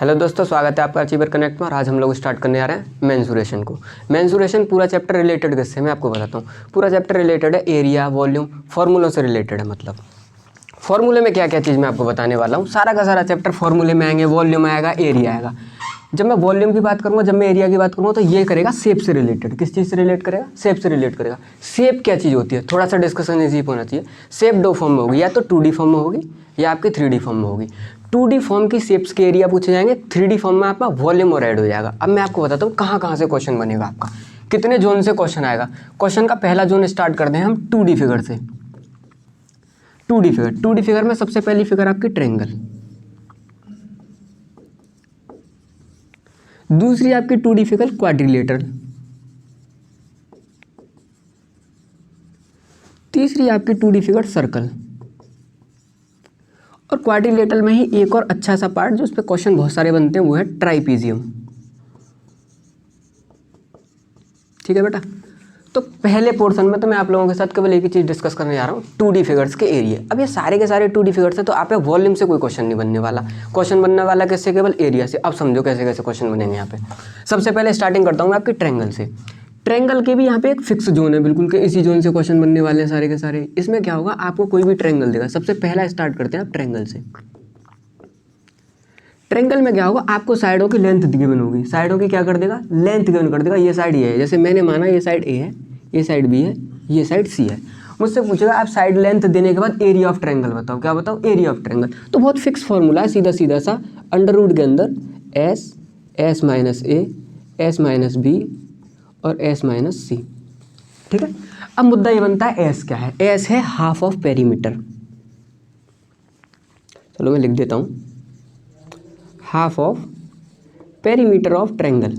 Hello दोस्तों, स्वागत है आपका अचीवर कनेक्ट में। और आज हम लोग स्टार्ट करने आ रहे हैं मेंसुरेशन को। मेंसुरेशन पूरा चैप्टर रिलेटेड किससे, मैं आपको बताता हूँ। पूरा चैप्टर रिलेटेड है एरिया, वॉल्यूम, फार्मूलों से रिलेटेड है। मतलब फार्मूले में क्या क्या चीज़ मैं आपको बताने वाला हूँ। सारा का सारा चैप्टर फार्मूले में आएंगे, वॉल्यूम आएगा, एरिया आएगा। जब मैं वॉल्यूम की बात करूँगा, जब मैं एरिया की बात करूँगा, तो ये करेगा शेप से रिलेटेड। किस चीज़ से रिलेट करेगा? शेप से रिलेट करेगा। शेप क्या चीज़ होती है, थोड़ा सा डिस्कशन इसी पे होना चाहिए। शेप दो फॉर्म में होगी, या तो 2D फॉर्म में होगी या आपकी 3D फॉर्म में होगी। 2D फॉर्म की शेप्स के एरिया पूछे जाएंगे, 3D फॉर्म में आपका वॉल्यूम और ऐड हो जाएगा। अब मैं आपको बताता हूँ कहाँ कहाँ से क्वेश्चन बनेगा आपका, कितने जोन से क्वेश्चन आएगा। क्वेश्चन का पहला जोन स्टार्ट करते हैं हम 2D फिगर से। 2D फिगर में सबसे पहली फिगर आपकी ट्रायंगल, दूसरी आपकी 2D फिगर क्वाड्रिलेटरल, तीसरी आपकी 2D फिगर सर्कल, और क्वाड्रिलेटरल में ही एक और अच्छा सा पार्ट जो उस पर क्वेश्चन बहुत सारे बनते हैं, वो है ट्राइपीजियम। ठीक है बेटा। तो पहले पोर्शन में तो मैं आप लोगों के साथ केवल एक ही चीज़ डिस्कस करने जा रहा हूँ, 2D फिगर्स के एरिया। अब ये सारे के सारे 2D फिगर्स हैं, तो आप पे वॉल्यूम से कोई क्वेश्चन नहीं बनने वाला। क्वेश्चन बनने वाला कैसे? केवल एरिया से। अब समझो कैसे कैसे क्वेश्चन बनेंगे यहाँ पे। सबसे पहले स्टार्टिंग करता हूँ मैं आपके ट्रायंगल से। ट्रायंगल के भी यहाँ पे एक फिक्स जोन है बिल्कुल, के इसी जोन से क्वेश्चन बनने वाले हैं सारे के सारे। इसमें क्या होगा, आपको कोई भी ट्रायंगल देगा। सबसे पहला स्टार्ट करते हैं आप ट्रायंगल से। ट्रायंगल में क्या होगा, आपको साइडों की लेंथ गिवन होगी। साइडों की क्या कर देगा? लेंथ गिवन कर देगा। ये साइड ये है, जैसे मैंने माना ये साइड ए है, ये साइड बी है, ये साइड सी है। मुझसे पूछेगा आप साइड लेंथ देने के बाद एरिया ऑफ ट्रायंगल बताओ। क्या बताओ? Area of triangle. तो बहुत फिक्स फॉर्मूला है, सीधा सीधा सा। अंडर रूट के अंदर एस, एस माइनस ए, एस माइनस बी और एस माइनस सी। ठीक है। अब मुद्दा ये बनता है एस क्या है? एस है हाफ ऑफ पेरीमीटर। चलो मैं लिख देता हूँ, half of perimeter of triangle.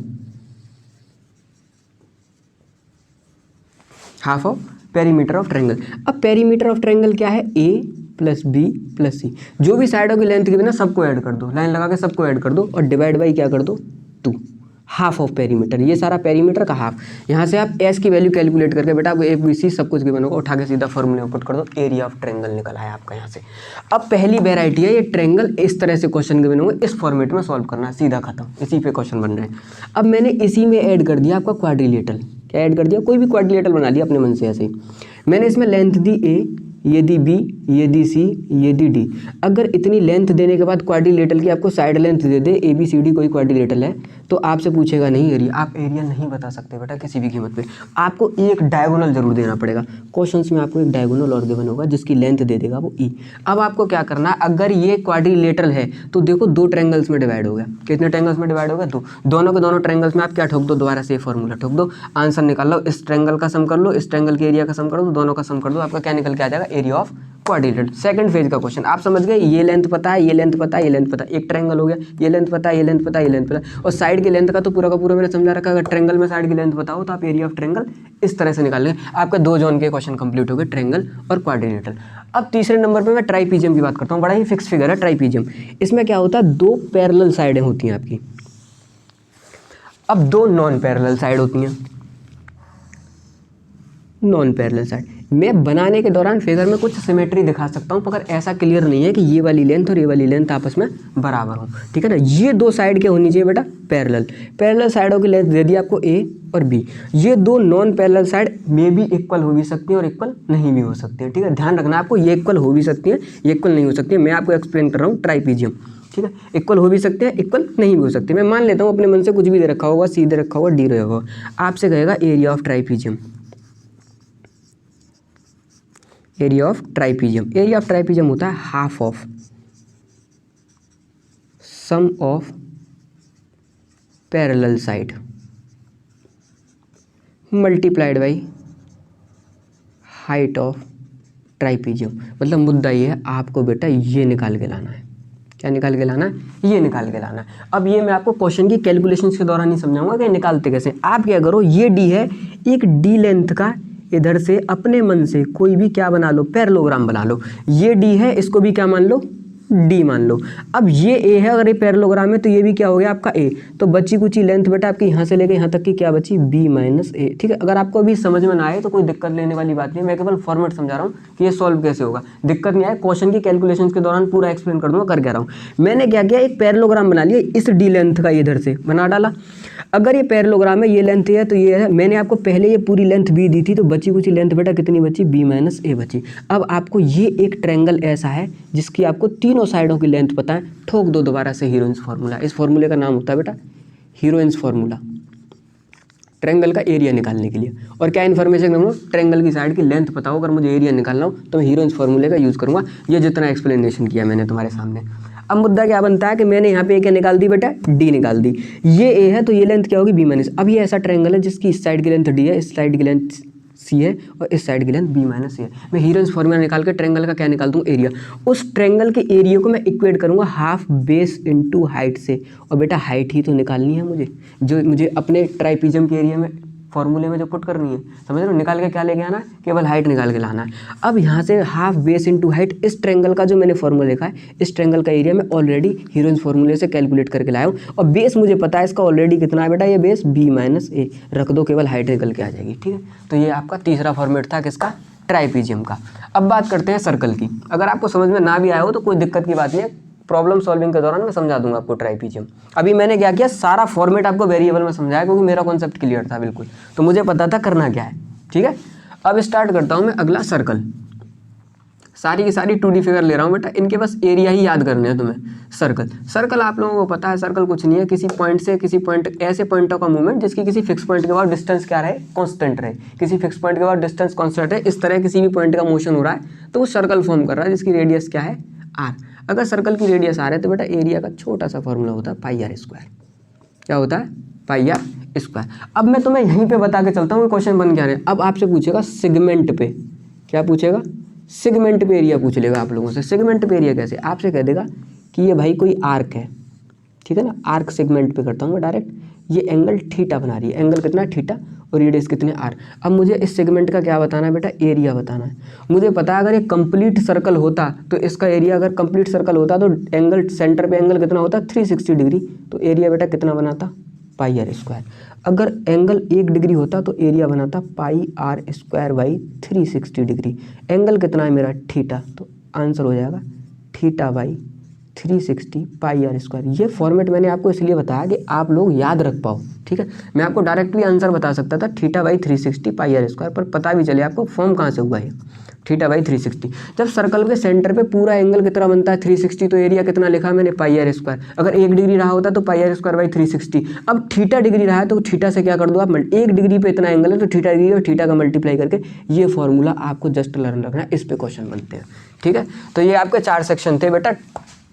Half of perimeter of triangle. अब पेरीमीटर ऑफ ट्रायंगल क्या है? ए प्लस बी प्लस सी। जो भी साइडों की लेंथ की बिना सबको ऐड कर दो, लाइन लगा के सबको ऐड कर दो और डिवाइड बाई क्या कर दो? 2। हाफ ऑफ पेरीमीटर, ये सारा पेरीमीटर का हाफ। यहाँ से आप एस की वैल्यू कैलकुलेट करके बेटा आपको ए बी सी सब कुछ गिवन होगा, उठा के सीधा फॉर्मूले में पुट कर दो, एरिया ऑफ ट्रायंगल निकल आया आपका यहाँ से। अब पहली वेराइटी है ये ट्रायंगल, इस तरह से क्वेश्चन गिवन होंगे, इस फॉर्मेट में सॉल्व करना है, सीधा खत्म। इसी पे क्वेश्चन बन रहे हैं। अब मैंने इसी में ऐड कर दिया आपका क्वाड्रिलेटरल। क्या ऐड कर दिया? कोई भी क्वाड्रिलेटरल बना लिया अपने मन से ऐसे ही। मैंने इसमें लेंथ दी ए, ये दी बी, ये दी सी, ये दी डी। अगर इतनी लेंथ देने के बाद क्वाड्रिलेटरल की आपको साइड लेंथ दे दे, ए बी सी डी कोई क्वाड्रिलेटरल है, तो आपसे पूछेगा नहीं एरिया। आप एरिया नहीं बता सकते बेटा किसी भी कीमत पे। आपको एक डायगोनल जरूर देना पड़ेगा। क्वेश्चंस में आपको एक डायगोनल और गिवन होगा जिसकी लेंथ दे देगा वो ई। अब आपको क्या करना है, अगर ये क्वाड्रिलेटरल है तो देखो 2 ट्रायंगल्स में डिवाइड हो गया। कितने ट्रायंगल्स में डिवाइड हो गया? 2। दोनों के दोनों ट्रायंगल्स में आप क्या ठोक दो? दोबारा से फॉर्मूला ठोक दो, आंसर निकाल लो। इस ट्रायंगल का सम कर लो, इस ट्रायंगल के एरिया का सम कर दो, दोनों का सम कर दो, आपका क्या निकल के आ जाएगा? Area of quadrilateral. Second phase का क्वेश्चन आप समझ गए। ये लेंथ पता है, ये लेंथ पता है, ये लेंथ पता है। एक ट्रायंगल हो गया, ये लेंथ पता है, ये लेंथ पता है, ये लेंथ पता है। और साइड की लेंथ का तो पूरा का पूरा मैंने समझा रखा है। अगर ट्रायंगल में साइड की लेंथ बताओ तो आप एरिया ऑफ ट्रायंगल इस तरह से निकाल लेंगे। आपके 2 जोन के क्वेश्चन कंप्लीट हो गए, ट्रायंगल और क्वाड्रिलेटरल। अब तीसरे नंबर पे मैं ट्राइपीजियम की बात करता हूँ। बड़ा ही फिक्स फिगर है ट्राइपीजियम। इसमें क्या होता है, 2 पैरेलल साइडें होती हैं आपकी। अब 2 नॉन पैरेलल साइड होती हैं। नॉन पैरेलल साइड मैं बनाने के दौरान फिगर में कुछ सिमेट्री दिखा सकता हूँ, मगर ऐसा क्लियर नहीं है कि ये वाली लेंथ और ये वाली लेंथ आपस में बराबर हो। ठीक है ना। ये 2 साइड के होनी चाहिए बेटा पैरेलल। पैरेलल साइडों की लेंथ दे दी आपको ए और बी। ये 2 नॉन पैरेलल साइड में भी इक्वल हो भी सकती हैं और इक्वल नहीं भी हो सकती है। ठीक है, ध्यान रखना आपको, ये इक्वल हो भी सकती है, ये इक्वल नहीं हो सकती है। मैं आपको एक्सप्लेन कर रहा हूँ ट्राइपीजियम। ठीक है, इक्वल हो भी सकते हैं, इक्वल नहीं भी हो सकते। मैं मान लेता हूँ अपने मन से कुछ भी दे रखा होगा, सी दे रखा होगा, डी रहेगा। आपसे कहेगा area of trapezium. Area of trapezium, area of trapezium होता है half of sum of parallel side multiplied by height of trapezium. मतलब मुद्दा ये है, आपको बेटा ये निकाल के लाना है। क्या निकाल के लाना है? ये निकाल के लाना है। अब ये मैं आपको क्वेश्चन की कैलकुलेशंस के दौरान ही समझाऊंगा कि निकालते कैसे। आप क्या करो, ये डी है, एक डी लेंथ का इधर से अपने मन से कोई भी क्या बना लो, पैरेललोग्राम बना लो। ये डी है, इसको भी क्या मान लो? डी मान लो। अब ये ए है, अगर ये पैरेललोग्राम है तो ये भी क्या हो गया आपका ए। तो बची कुछ लेंथ बेटा आपकी यहाँ से लेके यहाँ तक की क्या बची, बी माइनस ए। ठीक है, अगर आपको अभी समझ में ना आए तो कोई दिक्कत लेने वाली बात नहीं, मैं केवल फॉर्मेट समझा रहा हूँ कि ये सॉल्व कैसे होगा। दिक्कत नहीं आए, क्वेश्चन की कैलकुलेशन के दौरान पूरा एक्सप्लेन कर दूंगा, कर क्या रहा हूँ। मैंने क्या किया, एक पैरेललोग्राम बना लिया, इस डी लेंथ का इधर से बना डाला। अगर ये पैरेललोग्राम है, ये लेंथ है तो ये है, मैंने आपको पहले ये पूरी लेंथ बी दी थी, तो बची कुछ लेंथ बेटा कितनी बची, बी माइनस ए बची। अब आपको ये एक ट्रायंगल ऐसा है जिसकी आपको तीनों साइडों की लेंथ पता है, ठोक दो दोबारा से हीरोइंस फार्मूला। इस फार्मूले का नाम होता है बेटा हीरोइंस फार्मूला, ट्रायंगल का एरिया निकालने के लिए। और क्या इन्फॉर्मेशन दूंगा, ट्रायंगल की साइड की लेंथ पता हो, अगर मुझे एरिया निकालना हो तो मैं हीरोइंस फार्मूले का यूज़ करूंगा। ये जितना एक्सप्लेनेशन किया मैंने तुम्हारे सामने। अब मुद्दा क्या बनता है कि मैंने यहाँ पे क्या निकाल दी बेटा, डी निकाल दी। ये ए है तो ये लेंथ क्या होगी, बी माइनस। अब ये ऐसा ट्रायंगल है जिसकी इस साइड की लेंथ डी है, इस साइड की लेंथ सी है और इस साइड की लेंथ बी माइनस सी है। मैं हीरोइंस फार्मूला निकाल के ट्रायंगल का क्या निकाल दूँ, एरिया। उस ट्रायंगल के एरिया को मैं इक्वेट करूँगा हाफ बेस इनटू हाइट से। और बेटा हाइट ही तो निकालनी है मुझे, जो मुझे अपने ट्राइपीजम के एरिया में फॉर्मूले में जो पुट करनी है, समझ रहे हो। निकाल के क्या लेके आना है, केवल हाइट निकाल के लाना है। अब यहाँ से हाफ बेस इनटू हाइट, इस ट्रायंगल का जो मैंने फॉर्मूला लिखा है, इस ट्रायंगल का एरिया मैं ऑलरेडी हीरोइंस फॉर्मूले से कैलकुलेट करके लाया हूँ। और बेस मुझे पता है इसका ऑलरेडी कितना है बेटा, ये बेस बी माइनस ए रख दो, केवल हाइट निकल के आ जाएगी। ठीक है, तो ये आपका तीसरा फॉर्मेट था किसका, ट्राइपीजियम का। अब बात करते हैं सर्कल की। अगर आपको समझ में ना भी आया हो तो कोई दिक्कत की बात नहीं है, प्रॉब्लम सॉल्विंग के दौरान मैं समझा दूंगा आपको ट्राइपीजियम। अभी मैंने क्या किया, सारा फॉर्मेट आपको वेरिएबल में समझाया क्योंकि मेरा कॉन्सेप्ट क्लियर था बिल्कुल, तो मुझे पता था करना क्या है। ठीक है, अब स्टार्ट करता हूं मैं अगला सर्कल। सारी की सारी 2D फिगर ले रहा हूँ बेटा, इनके बस एरिया ही याद करने हैं तुम्हें। सर्कल आप लोगों को पता है, सर्कल कुछ नहीं है, किसी पॉइंट से किसी पॉइंट, ऐसे पॉइंटों का मूवमेंट जिसकी किसी फिक्स पॉइंट के बाद डिस्टेंस क्या रहे, कांस्टेंट रहे। किसी फिक्स पॉइंट के बाद डिस्टेंस कांस्टेंट है, इस तरह किसी भी पॉइंट का मोशन हो रहा है तो वो सर्कल फॉर्म कर रहा है जिसकी रेडियस क्या है, आर। अगर सर्कल की रेडियस आर है तो बेटा एरिया का छोटा सा फॉर्मूला होता है पाई आर स्क्वायर। क्या होता है, पाई आर स्क्वायर। अब मैं तुम्हें यहीं पे बता के चलता हूँ क्वेश्चन बन क्या रहे। अब आपसे पूछेगा सेगमेंट पे, क्या पूछेगा, सेगमेंट पे एरिया पूछ लेगा आप लोगों से। सेगमेंट पे एरिया कैसे, आपसे कह देगा कि ये भाई कोई आर्क है, ठीक है ना, आर्क सेगमेंट पे करता हूँ मैं डायरेक्ट। ये एंगल थीटा बना रही है, एंगल कितना थीटा और रेडियस कितने आर। अब मुझे इस सेगमेंट का क्या बताना है बेटा, एरिया बताना है। मुझे पता है अगर ये कंप्लीट सर्कल होता तो इसका एरिया, अगर कंप्लीट सर्कल होता तो एंगल सेंटर पे एंगल कितना होता, 360 डिग्री, तो एरिया बेटा कितना बनाता, पाई आर स्क्वायर। अगर एंगल 1 डिग्री होता तो एरिया बनाता pi are square by 360 degree. Angle कितना है मेरा, थीटा, तो आंसर हो जाएगा theta by 360 pi are square. ये फॉर्मेट मैंने आपको इसलिए बताया कि आप लोग याद रख पाओ। ठीक है, मैं आपको डायरेक्ट भी आंसर बता सकता था theta by 360 pi are square, पर पता भी चले आपको फॉर्म कहाँ से हुआ है, थीटा बाई 360। जब सर्कल के सेंटर पे पूरा एंगल कितना बनता है 360, तो एरिया कितना लिखा मैंने, पाई आर स्क्वायर। अगर 1 डिग्री रहा होता तो पाई आर स्क्वायर बाई 360। अब थीटा डिग्री रहा है तो थीटा से क्या कर दो आप, 1 डिग्री पे इतना एंगल है तो थीटा डिग्री और थीटा का मल्टीप्लाई करके, ये फॉर्मूला आपको जस्ट लर्न रखना है, इस पे क्वेश्चन बनते हैं। ठीक है, तो ये आपके 4 सेक्शन थे बेटा,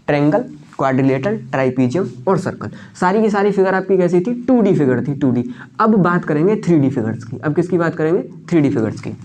ट्रायंगल, क्वाड्रिलेटरल, ट्राइपीजियम और सर्कल। सारी की सारी फिगर आपकी कैसी थी, 2D फिगर थी, 2D। अब बात करेंगे 3D फिगर्स की। अब किसकी बात करेंगे, 3D फिगर्स की।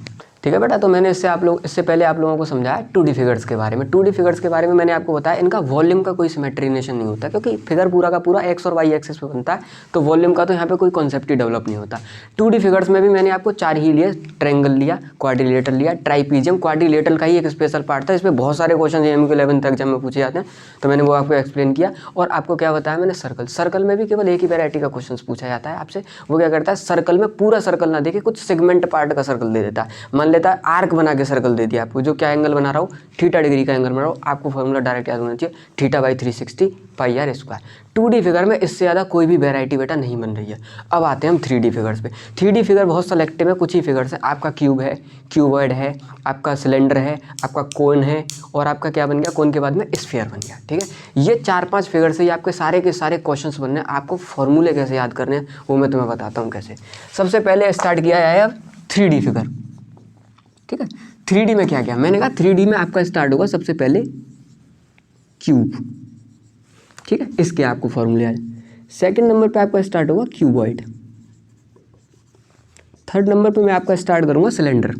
ठीक है बेटा, तो मैंने इससे पहले आप लोगों को समझाया 2D फिगर्स के बारे में। 2D फिगर्स के बारे में मैंने आपको बताया इनका वॉल्यूम का कोई सिमेट्रीनेशन नहीं होता, क्योंकि फिगर पूरा का पूरा एक्स और वाई एक्सिस पे बनता है, तो वॉल्यूम का तो यहाँ पे कोई कॉन्सेप्ट ही डेवलप नहीं होता। 2D फिगर्स में भी मैंने आपको 4 ही लिए, ट्रायंगल लिया, क्वाड्रिलेटर लिया, ट्राइपीजियम। क्वाड्रिलेटर का ही एक स्पेशल पार्ट था, इसमें बहुत सारे क्वेश्चन JMU के 11th एग्जाम में पूछे जाते हैं, तो मैंने वो आपको एक्सप्लेन किया। और आपको क्या बताया मैंने, सर्कल में भी केवल एक ही वैरायटी का क्वेश्चन पूछा जाता है आपसे। वो क्या करता है, सर्कल में पूरा सर्कल ना देके कुछ सेगमेंट पार्ट का सर्कल दे देता है। मान लेता है आर्क बना के सर्कल दे दिया आपको, जो क्या एंगल बना रहा हूँ, थीटा डिग्री का एंगल बना रहा हूँ, आपको फॉर्मूला डायरेक्ट याद होना चाहिए, theta by 360 pi are square. 2D figure में इससे ज़्यादा कोई भी वैरायटी बेटा नहीं बन रही है। अब आते हैं हम 3D फिगर्स पे। 3D फिगर बहुत सेलेक्टिव है, कुछ ही फिगर्स है। आपका क्यूब है, क्यूबॉइड है, आपका सिलेंडर है, आपका कोन है, और आपका क्या बन गया, कोन के बाद में स्फीयर बन गया। ठीक है, ये 4-5 फिगर से ही आपके सारे के सारे क्वेश्चंस बनने हैं। आपको फॉर्मूले कैसे याद करने हैं वो मैं तुम्हें बताता हूँ कैसे। सबसे पहले स्टार्ट किया है अब 3D फिगर। ठीक है, 3D में क्या किया मैंने कहा, 3D में आपका स्टार्ट होगा सबसे पहले क्यूब। ठीक है, इसके आपको फॉर्मूले आए। सेकंड नंबर पे आपका स्टार्ट होगा क्यूबॉइड। थर्ड नंबर पे मैं आपका स्टार्ट करूंगा सिलेंडर।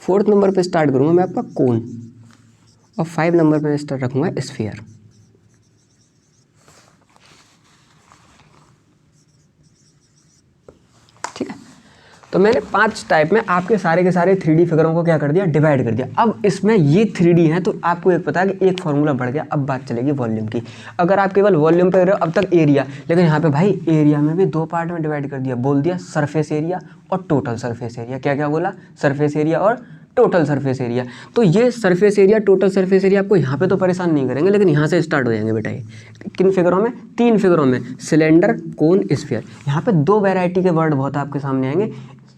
फोर्थ नंबर पे स्टार्ट करूंगा मैं आपका कोन। और 5 नंबर पे स्टार्ट रखूंगा स्फीयर। तो मैंने 5 टाइप में आपके सारे के सारे 3D फिगरों को क्या कर दिया, डिवाइड कर दिया। अब इसमें ये 3D है तो आपको एक पता है कि एक फॉर्मूला बढ़ गया। अब बात चलेगी वॉल्यूम की। अगर आप केवल वॉल्यूम पे रहे हो अब तक एरिया, लेकिन यहाँ पे भाई एरिया में भी 2 पार्ट में डिवाइड कर दिया, बोल दिया सरफेस एरिया और टोटल सरफेस एरिया। क्या क्या बोला, सरफेस एरिया और टोटल सरफेस एरिया। तो ये surface area, total surface area आपको यहाँ पे तो परेशान नहीं करेंगे, लेकिन यहाँ से स्टार्ट हो जाएंगे बेटा ये। किन फिगरों में, 3 फिगरों में, सिलेंडर, कोन, स्फीयर। यहाँ पे 2 वैरायटी के वर्ड बहुत आपके सामने आएंगे,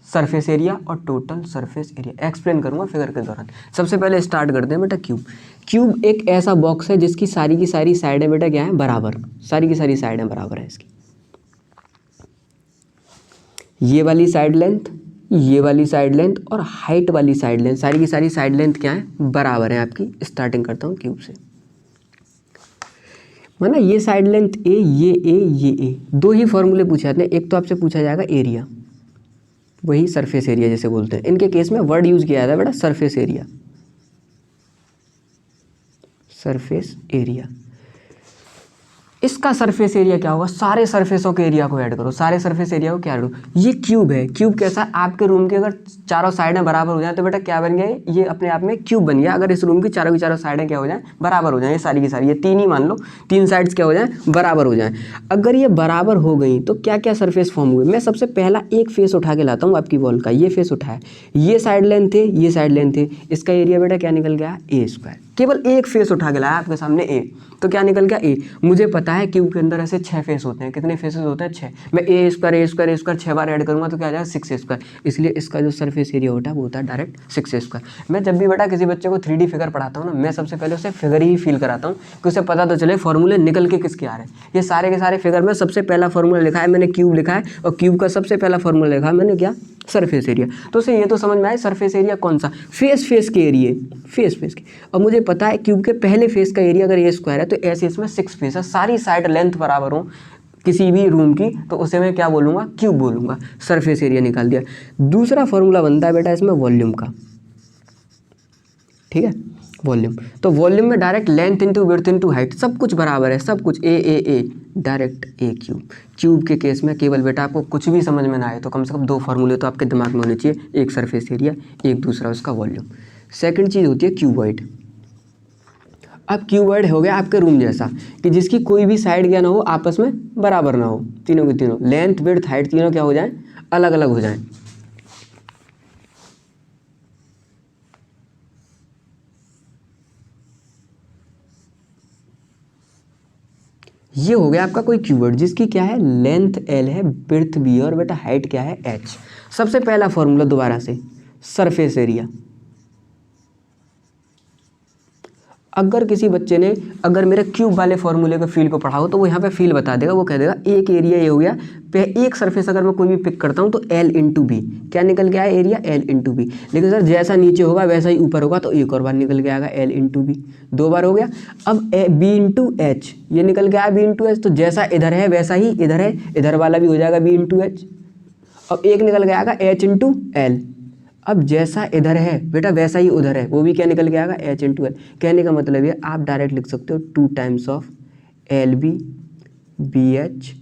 सरफेस एरिया और टोटल सरफेस एरिया। एक्सप्लेन करूँगा फिगर के दौरान। सबसे पहले स्टार्ट करते हैं बेटा क्यूब। क्यूब एक ऐसा बॉक्स है जिसकी सारी की सारी साइडें बेटा क्या है, बराबर, सारी की सारी साइडें बराबर है इसकी। ये वाली साइड लेंथ, ये वाली साइड लेंथ और हाइट वाली साइड लेंथ, सारी की सारी साइड लेंथ क्या है, बराबर है आपकी। स्टार्टिंग करता हूँ क्यूब से। माना ये साइड लेंथ ए, ये ए, ये ए, 2 ही फॉर्मूले पूछे जाते हैं। एक तो आपसे पूछा जाएगा एरिया, वही सरफेस एरिया जैसे बोलते हैं। इनके केस में वर्ड यूज किया जाता है बेटा सरफेस एरिया, सरफेस एरिया। इसका सरफेस एरिया क्या होगा, सारे सरफेसों के एरिया को ऐड करो, सारे सरफेस एरिया को क्या ऐड करो। ये क्यूब है, क्यूब कैसा, आपके रूम के अगर चारों साइडें बराबर हो जाए तो बेटा क्या बन गया, ये अपने आप में क्यूब बन गया। अगर इस रूम की चारों साइडें क्या हो जाए, बराबर हो जाए, ये सारी की सारी, ये 3 ही मान लो, 3 साइड्स क्या हो जाए, बराबर हो जाए। अगर ये बराबर हो गई तो क्या क्या सरफेस फॉर्म हुए। मैं सबसे पहला एक फेस उठा के लाता हूँ आपकी वॉल का, ये फेस उठाया, ये साइड लेंथ है, ये साइड लेंथ है, इसका एरिया बेटा क्या निकल गया, ए स्क्वायर। केवल एक फेस उठा के लाया आपके सामने ए, तो क्या निकल गया ए। मुझे पता है क्यूब के अंदर ऐसे 6 फेस होते हैं, कितने फेसेस होते हैं, 6। मैं ए स्क्वायर ए स्क्वायर ए स्क्वायर 6 बार ऐड करूंगा तो क्या आ जाएगा, 6 स्क्वायर। इसलिए इसका जो सरफेस एरिया होता है वो होता है डायरेक्ट 6 स्क्वायर। मैं जब भी बेटा किसी बच्चे को 3D फिगर पढ़ाता हूँ ना, मैं सबसे पहले उसे फिगर ही फील कराता हूँ कि उसे पता तो चले फॉर्मूले निकल के किसके आ रहे हैं। ये सारे के सारे फिगर में सबसे पहला फॉर्मूला लिखा है मैंने, क्यूब लिखा है, और क्यूब का सबसे पहला फॉर्मूला लिखा है मैंने क्या, सरफेस एरिया। तो उसे ये तो समझ में आए सरफेस एरिया कौन सा, फेस के एरिया, फेस के। और मुझे पता है क्यूब के पहले फेस का एरिया अगर ए स्क्वायर है तो ऐसे इसमें 6 फेस है, सारी साइड लेंथ बराबर हो किसी भी रूम की, तो उसे मैं क्या बोलूँगा, क्यूब बोलूँगा। सरफेस एरिया निकाल दिया। दूसरा फॉर्मूला बनता है बेटा इसमें वॉल्यूम का, ठीक है, वॉल्यूम। तो वॉल्यूम में direct length into width into height, सब कुछ बराबर है, सब कुछ ए डायरेक्ट ए क्यूब। क्यूब के केस में केवल बेटा आपको कुछ भी समझ में ना आए तो कम से कम 2 फार्मूले तो आपके दिमाग में होने चाहिए, एक सरफेस एरिया, एक दूसरा उसका वॉल्यूम। सेकंड चीज़ होती है क्यूबॉइड। अब क्यूबॉइड हो गया आपके रूम जैसा कि जिसकी कोई भी साइड क्या ना हो, आपस में बराबर ना हो, तीनों की तीनों लेंथ विड्थ हाइट तीनों क्या हो जाए, अलग अलग हो जाएं। ये हो गया आपका कोई क्यूबॉइड जिसकी क्या है, लेंथ एल है, विड्थ बी है और बेटा हाइट क्या है, एच। सबसे पहला फॉर्मूला दोबारा से, सरफेस एरिया। अगर किसी बच्चे ने अगर मेरे क्यूब वाले फॉर्मूले के फील को पढ़ाओ तो वो यहाँ पे फील बता देगा, वो कह देगा एक एरिया ये हो गया, एक सरफेस अगर मैं कोई भी पिक करता हूँ तो एल इंटू बी, क्या निकल के आया, एरिया एल इंटू बी। लेकिन सर जैसा नीचे होगा वैसा ही ऊपर होगा, तो एक और बार निकल के आएगा एल इंटू बी, 2 बार हो गया। अब बी इंटू एच, ये निकल के आया बी इंटू एच, तो जैसा इधर है वैसा ही इधर है, इधर वाला भी हो जाएगा बी इंटू एच। अब एक निकल के आएगा एच इंटू एल। अब जैसा इधर है बेटा वैसा ही उधर है, वो भी क्या निकल के आएगा, एच इंटू एल। कहने का मतलब ये आप डायरेक्ट लिख सकते हो 2 times of L B B H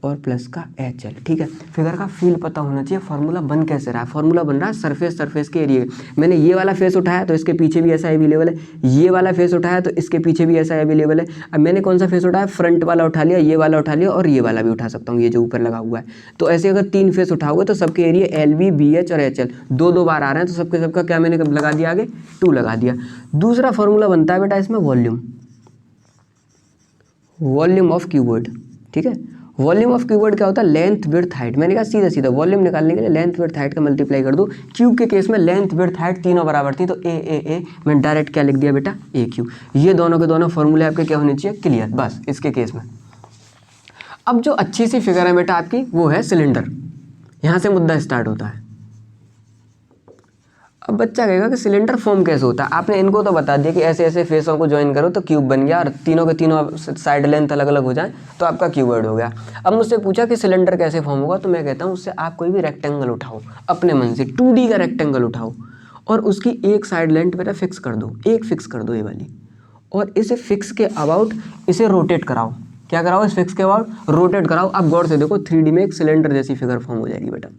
और प्लस का एच एल, ठीक है। फिगर का फील पता होना चाहिए फॉर्मूला बन कैसे रहा है। फॉर्मूला बन रहा है सरफेस के एरिया। मैंने ये वाला फेस उठाया तो इसके पीछे भी ऐसा अवेलेबल है, ये वाला फेस उठाया तो इसके पीछे भी ऐसा अवेलेबल है। अब मैंने कौन सा फेस उठाया, फ्रंट वाला उठा लिया, ये वाला उठा लिया और ये वाला भी उठा सकता हूँ, ये जो ऊपर लगा हुआ है। तो ऐसे अगर 3 फेस उठाओगे तो सबके area L B B H और एच एल 2 बार आ रहे हैं, तो सबके सबका क्या मैंने लगा दिया, आगे 2 लगा दिया। दूसरा फॉर्मूला बनता है बेटा इसमें वॉल्यूम ऑफ क्यूबॉइड, ठीक है। वॉल्यूम ऑफ क्यूबॉइड क्या होता है, लेंथ विड्थ हाइट। मैंने कहा सीधा सीधा वॉल्यूम निकालने के लिए लेंथ विड्थ हाइट का मल्टीप्लाई कर दो। क्यूब के केस में लेंथ विड्थ हाइट तीनों बराबर थी, तो ए मैंने डायरेक्ट क्या लिख दिया बेटा, ए क्यूब। ये दोनों के दोनों फॉर्मूले आपके क्या होने चाहिए, क्लियर, बस इसके केस में। अब जो अच्छी सी फिगर है बेटा आपकी वो है सिलेंडर, यहाँ से मुद्दा स्टार्ट होता है। अब बच्चा कहेगा कि सिलेंडर फॉर्म कैसे होता है, आपने इनको तो बता दिया कि ऐसे ऐसे फेसों को ज्वाइन करो तो क्यूब बन गया और तीनों के तीनों साइड लेंथ अलग अलग हो जाए तो आपका क्यूबॉइड हो गया। अब मुझसे पूछा कि सिलेंडर कैसे फॉर्म होगा, तो मैं कहता हूँ उससे आप कोई भी रेक्टेंगल उठाओ अपने मन से, 2D का रेक्टेंगल उठाओ और उसकी एक साइड लेंथ बेटा फिक्स कर दो, एक फिक्स कर दो ये वाली, और इसे फिक्स के अबाउट इसे रोटेट कराओ। क्या कराओ, इस फिक्स के अबाउट रोटेट कराओ। अब गौर से देखो 3D में एक सिलेंडर जैसी फिगर फॉर्म हो जाएगी बेटा।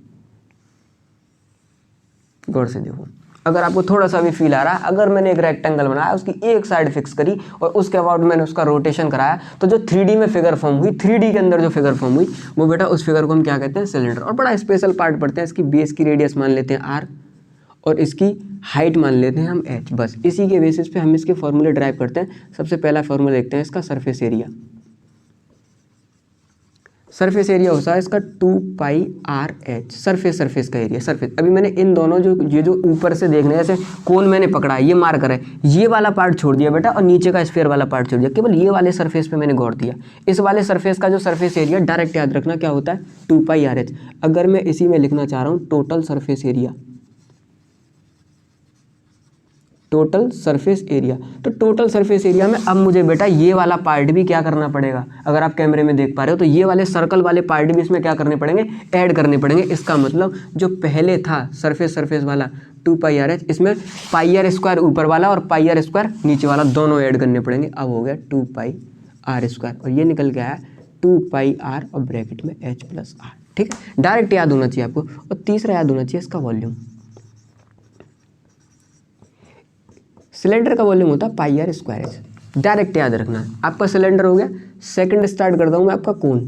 गौर से देखो, अगर आपको थोड़ा सा भी फील आ रहा है, अगर मैंने एक रेक्टेंगल बनाया, उसकी एक साइड फिक्स करी और उसके बाद मैंने उसका रोटेशन कराया, तो जो 3D में फिगर फॉर्म हुई, 3D के अंदर जो फिगर फॉर्म हुई, वो बेटा उस फिगर को हम क्या कहते हैं, सिलेंडर। और बड़ा स्पेशल पार्ट पढ़ते हैं, इसकी बेस की रेडियस मान लेते हैं r और इसकी हाइट मान लेते हैं हम h। बस इसी के बेसिस पे हम इसके फॉर्मूले ड्राइव करते हैं। सबसे पहला फॉर्मूला देखते हैं इसका, सरफेस एरिया। सरफेस एरिया होता है इसका 2πr/h, सरफेस का एरिया, सरफेस। अभी मैंने इन दोनों ये जो ऊपर से देखने, जैसे कोन मैंने पकड़ा है, ये मार्कर है, ये वाला पार्ट छोड़ दिया बेटा और नीचे का स्फीयर वाला पार्ट छोड़ दिया, केवल ये वाले सरफेस पे मैंने गौर दिया। इस वाले सरफेस का जो सरफेस एरिया, डायरेक्ट याद रखना क्या होता है, 2πr/h। अगर मैं इसी में लिखना चाह रहा हूँ total surface area, total surface area, तो टोटल सरफेस एरिया में अब मुझे बेटा ये वाला पार्ट भी क्या करना पड़ेगा, अगर आप कैमरे में देख पा रहे हो तो ये वाले सर्कल वाले पार्ट भी इसमें क्या करने पड़ेंगे, ऐड करने पड़ेंगे। इसका मतलब जो पहले था सरफेस वाला 2πr/h, इसमें πr² ऊपर वाला और πr² नीचे वाला दोनों ऐड करने पड़ेंगे। अब हो गया 2πr², और ये निकल गया है 2πr और ब्रैकेट में h+r। ठीक है, डायरेक्ट याद होना चाहिए आपको। और तीसरा याद होना चाहिए इसका वॉल्यूम। सिलेंडर का वॉल्यूम होता है πr², डायरेक्ट याद रखना है। आपका सिलेंडर हो गया। सेकंड स्टार्ट करता हूँ मैं आपका कोन।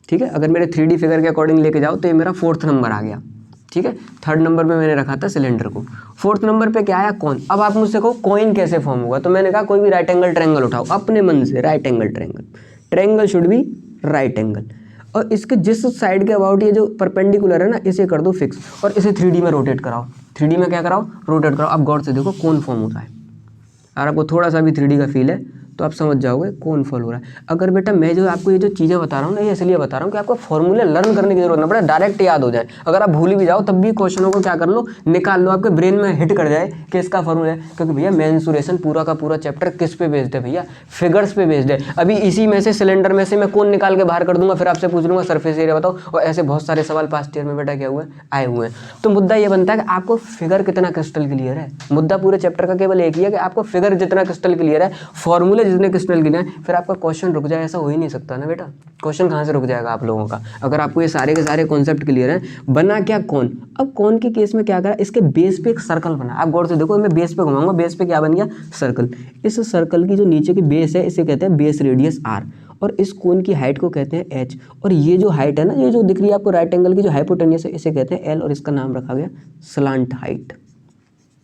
ठीक है, अगर मेरे 3D फिगर के अकॉर्डिंग लेके जाओ तो ये मेरा 4th नंबर आ गया। ठीक है, 3rd नंबर पे मैंने रखा था सिलेंडर को, 4th नंबर पे क्या आया, कॉन। अब आप मुझसे कहो कॉइन कैसे फॉर्म होगा, तो मैंने कहा कोई भी राइट एंगल ट्रायंगल उठाओ अपने मन से, right angle triangle, triangle should be right angle, और इसके जिस साइड के अबाउट ये जो परपेंडिकुलर है ना, इसे कर दो फिक्स और इसे 3D में रोटेट कराओ। 3D में क्या कराओ, रोटेट कराओ। अब गौर से देखो कौन फॉर्म हो रहा है। अगर आपको थोड़ा सा भी 3D का फील है तो आप समझ जाओगे कौन फॉल हो रहा है। अगर बेटा मैं जो आपको ये जो चीज़ें बता रहा हूँ ना, ये इसलिए बता रहा हूँ कि आपको फॉर्मूले लर्न करने की जरूरत ना पड़े, डायरेक्ट याद हो जाए। अगर आप भूल भी जाओ तब भी क्वेश्चनों को क्या कर लो, निकाल लो, आपके ब्रेन में हिट कर जाए कि इसका फॉर्मूला है। क्योंकि भैया मेंसुरेशन पूरा का पूरा चैप्टर किस पे बेस्ड है भैया, फिगर्स पे बेस्ड है। अभी इसी में से सिलेंडर में से मैं कौन निकाल के बाहर कर दूंगा, फिर आपसे पूछ लूंगा सरफेस एरिया बताओ, और ऐसे बहुत सारे सवाल पास्ट ईयर में बेटा क्या हुए, आए हुए हैं। तो मुद्दा ये बनता है कि आपको फिगर कितना क्रिस्टल क्लियर है। मुद्दा पूरे चैप्टर का केवल एक ही है कि आपको फिगर जितना क्रिस्टल क्लियर है, फॉर्मूले जितने क्रिस्टल क्लियर है, फिर आपका क्वेश्चन रुक जाए, ऐसा हो ही नहीं सकता ना बेटा। क्वेश्चन कहाँ से रुक जाएगा आप लोगों का, अगर आपको ये सारे के सारे कॉन्सेप्ट क्लियर हैं। बना क्या कौन, अब कौन के केस में क्या करा, इसके बेस पे एक सर्कल बना। आप गौर से देखो, मैं बेस पे घुमाऊंगा, बेस पे क्या बन गया, सर्कल। इस सर्कल की जो नीचे की बेस है इसे कहते हैं बेस रेडियस r, और इस कोन की हाइट को कहते हैं h, और ये जो हाइट है ना, ये जो दिख रही है आपको राइट एंगल की जो हाइपोटेन्यूस है, इसे कहते हैं l, और इसका नाम रखा गया स्लांट हाइट।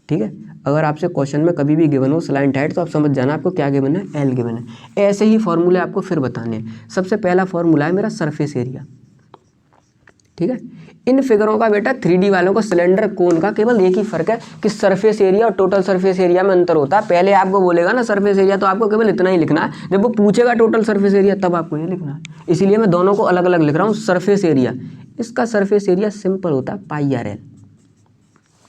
ठीक है, अगर आपसे क्वेश्चन में कभी भी गिवन हो स्लांट हाइट, तो आप समझ जाना आपको क्या गिवन है, एल गिवन है। ऐसे ही फॉर्मूले आपको फिर बताने हैं। सबसे पहला फॉर्मूला है मेरा सरफेस एरिया। ठीक है, इन फिगरों का बेटा 3D वालों को सिलेंडर कोन का केवल एक ही फर्क है कि सरफेस एरिया और टोटल सरफेस एरिया में अंतर होता है। पहले आपको बोलेगा ना सरफेस एरिया, तो आपको केवल इतना ही लिखना है। जब वो पूछेगा टोटल सरफेस एरिया, तब आपको ये लिखना है। इसीलिए मैं दोनों को अलग अलग लिख रहा हूँ। सरफेस एरिया, इसका सरफेस एरिया सिंपल होता है πrl।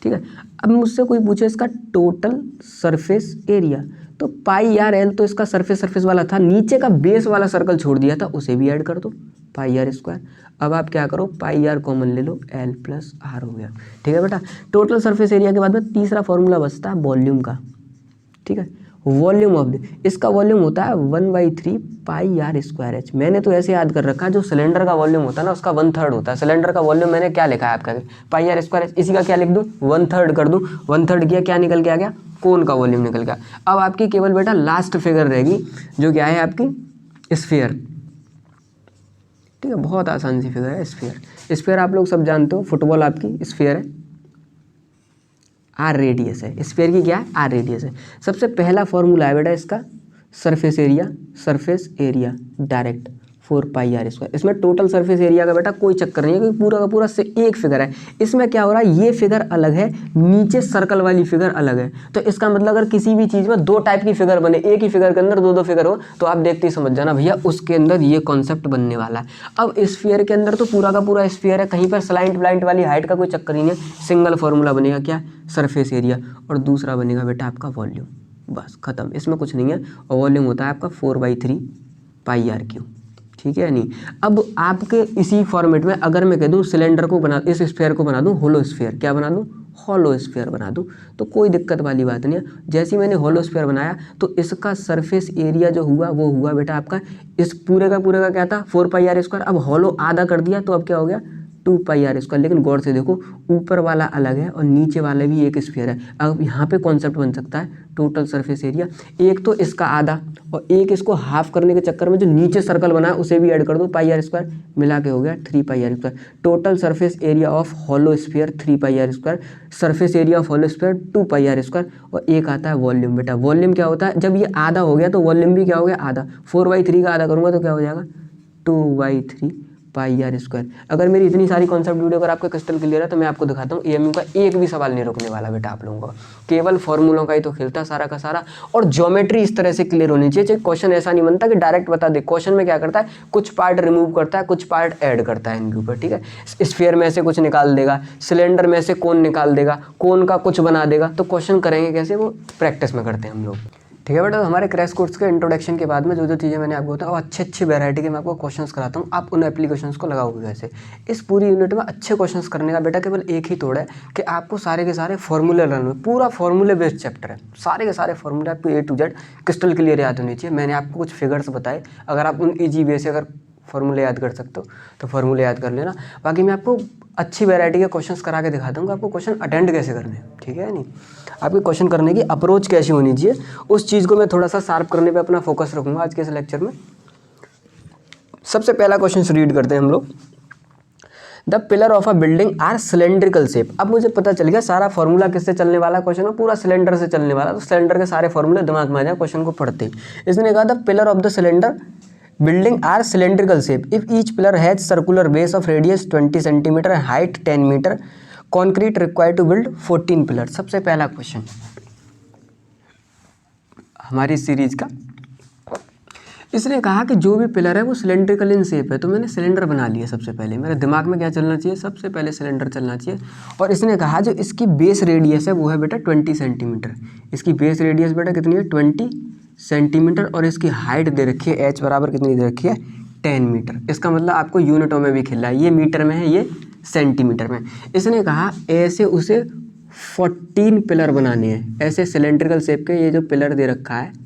ठीक है, अब मुझसे कोई पूछे इसका टोटल सरफेस एरिया, तो πrl तो इसका सरफेस वाला था, नीचे का बेस वाला सर्कल छोड़ दिया था, उसे भी ऐड कर दो πr²। अब आप क्या करो, πr कॉमन ले लो, l+r हो गया। ठीक है बेटा, टोटल सरफेस एरिया के बाद में तीसरा फॉर्मूला बचता है वॉल्यूम का। ठीक है, वॉल्यूम ऑफ इसका वॉल्यूम होता है 1/3 πr²h। मैंने तो ऐसे याद कर रखा है, जो सिलेंडर का वॉल्यूम होता है ना, उसका 1/3 होता है। सिलेंडर का वॉल्यूम मैंने क्या लिखा है आपका, πr²h, इसी का क्या लिख दूँ, 1/3 कर दूँ। 1/3 किया, क्या निकल के आ गया, कोन का वॉल्यूम निकल गया। अब आपकी केवल बेटा लास्ट फिगर रहेगी, जो क्या है आपकी स्फीयर। ठीक है, बहुत आसान सी फिगर है स्फीयर। स्फीयर आप लोग सब जानते हो, फुटबॉल आपकी स्फीयर है, आर रेडियस है। स्फीयर की क्या है, आर रेडियस है। सबसे पहला फॉर्मूला है बेटा इसका सरफेस एरिया डायरेक्ट 4πr²। इसमें टोटल सरफेस एरिया का बेटा कोई चक्कर नहीं है, क्योंकि पूरा का पूरा से एक फिगर है। इसमें क्या हो रहा है, ये फिगर अलग है, नीचे सर्कल वाली फिगर अलग है। तो इसका मतलब अगर किसी भी चीज़ में दो टाइप की फिगर बने, एक ही फिगर के अंदर दो फिगर हो, तो आप देखते ही समझ जाना भैया उसके अंदर ये कॉन्सेप्ट बनने वाला है। अब स्फीयर के अंदर तो पूरा का पूरा स्फीयर है, कहीं पर स्लाइंट ब्लाइंट वाली हाइट का कोई चक्कर ही नहीं है। सिंगल फॉर्मूला बनेगा क्या, सरफेस एरिया, और दूसरा बनेगा बेटा आपका वॉल्यूम। बस खत्म, इसमें कुछ नहीं है। और वॉल्यूम होता है आपका 4/3 πr²। ठीक है, नहीं। अब आपके इसी फॉर्मेट में अगर मैं कह दूं सिलेंडर को बना, इस स्फीयर को बना दूं होलो स्फीयर, क्या बना दूं, होलो स्फीयर बना दूं, तो कोई दिक्कत वाली बात नहीं है। जैसे ही मैंने होलो स्फीयर बनाया, तो इसका सरफेस एरिया जो हुआ वो हुआ बेटा आपका, इस पूरे का क्या था 4πr²। अब होलो आधा कर दिया, तो अब क्या हो गया 2 पाई आर स्क्वायर। लेकिन गौर से देखो ऊपर वाला अलग है और नीचे वाला भी एक स्फीयर है। अब यहाँ पे कॉन्सेप्ट बन सकता है टोटल सरफेस एरिया, एक तो इसका आधा और एक इसको हाफ करने के चक्कर में जो नीचे सर्कल बना है उसे भी ऐड कर दो, पाई आर स्क्वायर मिला के हो गया 3 pi are square. Total surface area of hollow sphere 3 pi are square, surface area of hollow sphere 2 pi are square. और एक आता है वॉल्यूम। बेटा वॉल्यूम क्या होता है, जब ये आधा हो गया तो वॉल्यूम भी क्या हो गया आधा, 4/3 का आधा करूँगा तो क्या हो जाएगा 2/3 पाई आर स्क्वायर। अगर मेरी इतनी सारी कॉन्सेप्ट वीडियो अगर आपको क्रिस्टल क्लियर है तो मैं आपको दिखाता हूँ एएमयू का एक भी सवाल नहीं रुकने वाला बेटा आप लोगों का, केवल फॉर्मूलों का ही तो खेलता सारा का सारा। और ज्योमेट्री इस तरह से क्लियर होनी चाहिए, क्वेश्चन ऐसा नहीं बनता कि डायरेक्ट बता दे। क्वेश्चन में क्या करता है, कुछ पार्ट रिमूव करता है, कुछ पार्ट ऐड करता है इनके ऊपर, ठीक है। स्फीयर में से कुछ निकाल देगा, सिलेंडर में से कोन निकाल देगा, कोन का कुछ बना देगा। तो क्वेश्चन करेंगे कैसे, वो प्रैक्टिस में करते हैं हम लोग, ठीक है बेटा। तो हमारे क्रैश कोर्स के इंट्रोडक्शन के बाद में जो जो चीज़ें मैंने आपको बताया वो अच्छे वैरायटी के मैं आपको क्वेश्चंस कराता हूँ, आप उन एप्लीकेशंस को लगाओगे कैसे। इस पूरी यूनिट में अच्छे क्वेश्चंस करने का बेटा केवल एक ही तोड़ है कि आपको सारे के सारे फॉर्मूले लर्न हो। पूरा फॉर्मूले बेस्ड चैप्टर है, सारे के सारे फॉर्मूले आपको A to Z crystal clear याद होनी चाहिए। मैंने आपको कुछ फिगर्स बताए, अगर आप उन ईजी वे से अगर फॉर्मूले याद कर सकते हो तो फॉर्मूले याद कर लेना। बाकी मैं आपको अच्छी वैरायटी के क्वेश्चंस करा के दिखा दूँगा आपको क्वेश्चन अटेंड कैसे करने हैं, ठीक है नहीं, आपके क्वेश्चन करने की अप्रोच कैसी होनी चाहिए, उस चीज़ को मैं थोड़ा सा शार्प करने पे अपना फोकस रखूँगा आज के इस लेक्चर में। सबसे पहला क्वेश्चन रीड करते हैं हम लोग। The pillar of a building are cylindrical shape. अब मुझे पता चल गया सारा फॉर्मूला किससे चलने वाला, क्वेश्चन में पूरा सिलेंडर से चलने वाला, तो सिलेंडर के सारे फॉर्मूले दिमाग में आ जाए क्वेश्चन को पढ़ते ही। इसने कहा the pillar of the cylinder building are cylindrical shape if each pillar has circular base of radius 20 centimetre and height 10 metre, concrete required to build 14 pillar. सबसे पहला क्वेश्चन हमारी सीरीज का, इसने कहा कि जो भी पिलर है वो सिलेंड्रिकल इन शेप है। तो मैंने सिलेंडर बना लिया। सबसे पहले मेरे दिमाग में क्या चलना चाहिए, सबसे पहले सिलेंडर चलना चाहिए। और इसने कहा जो इसकी बेस रेडियस है वो है बेटा 20 सेंटीमीटर। इसकी बेस रेडियस बेटा कितनी है 20 सेंटीमीटर और इसकी हाइट दे रखी है h बराबर कितनी दे रखी है 10 मीटर। इसका मतलब आपको यूनिटों में भी खेलना है, ये मीटर में है ये सेंटीमीटर में। इसने कहा ऐसे उसे 14 पिलर बनाने हैं, ऐसे सिलेंड्रिकल शेप के ये जो पिलर दे रखा है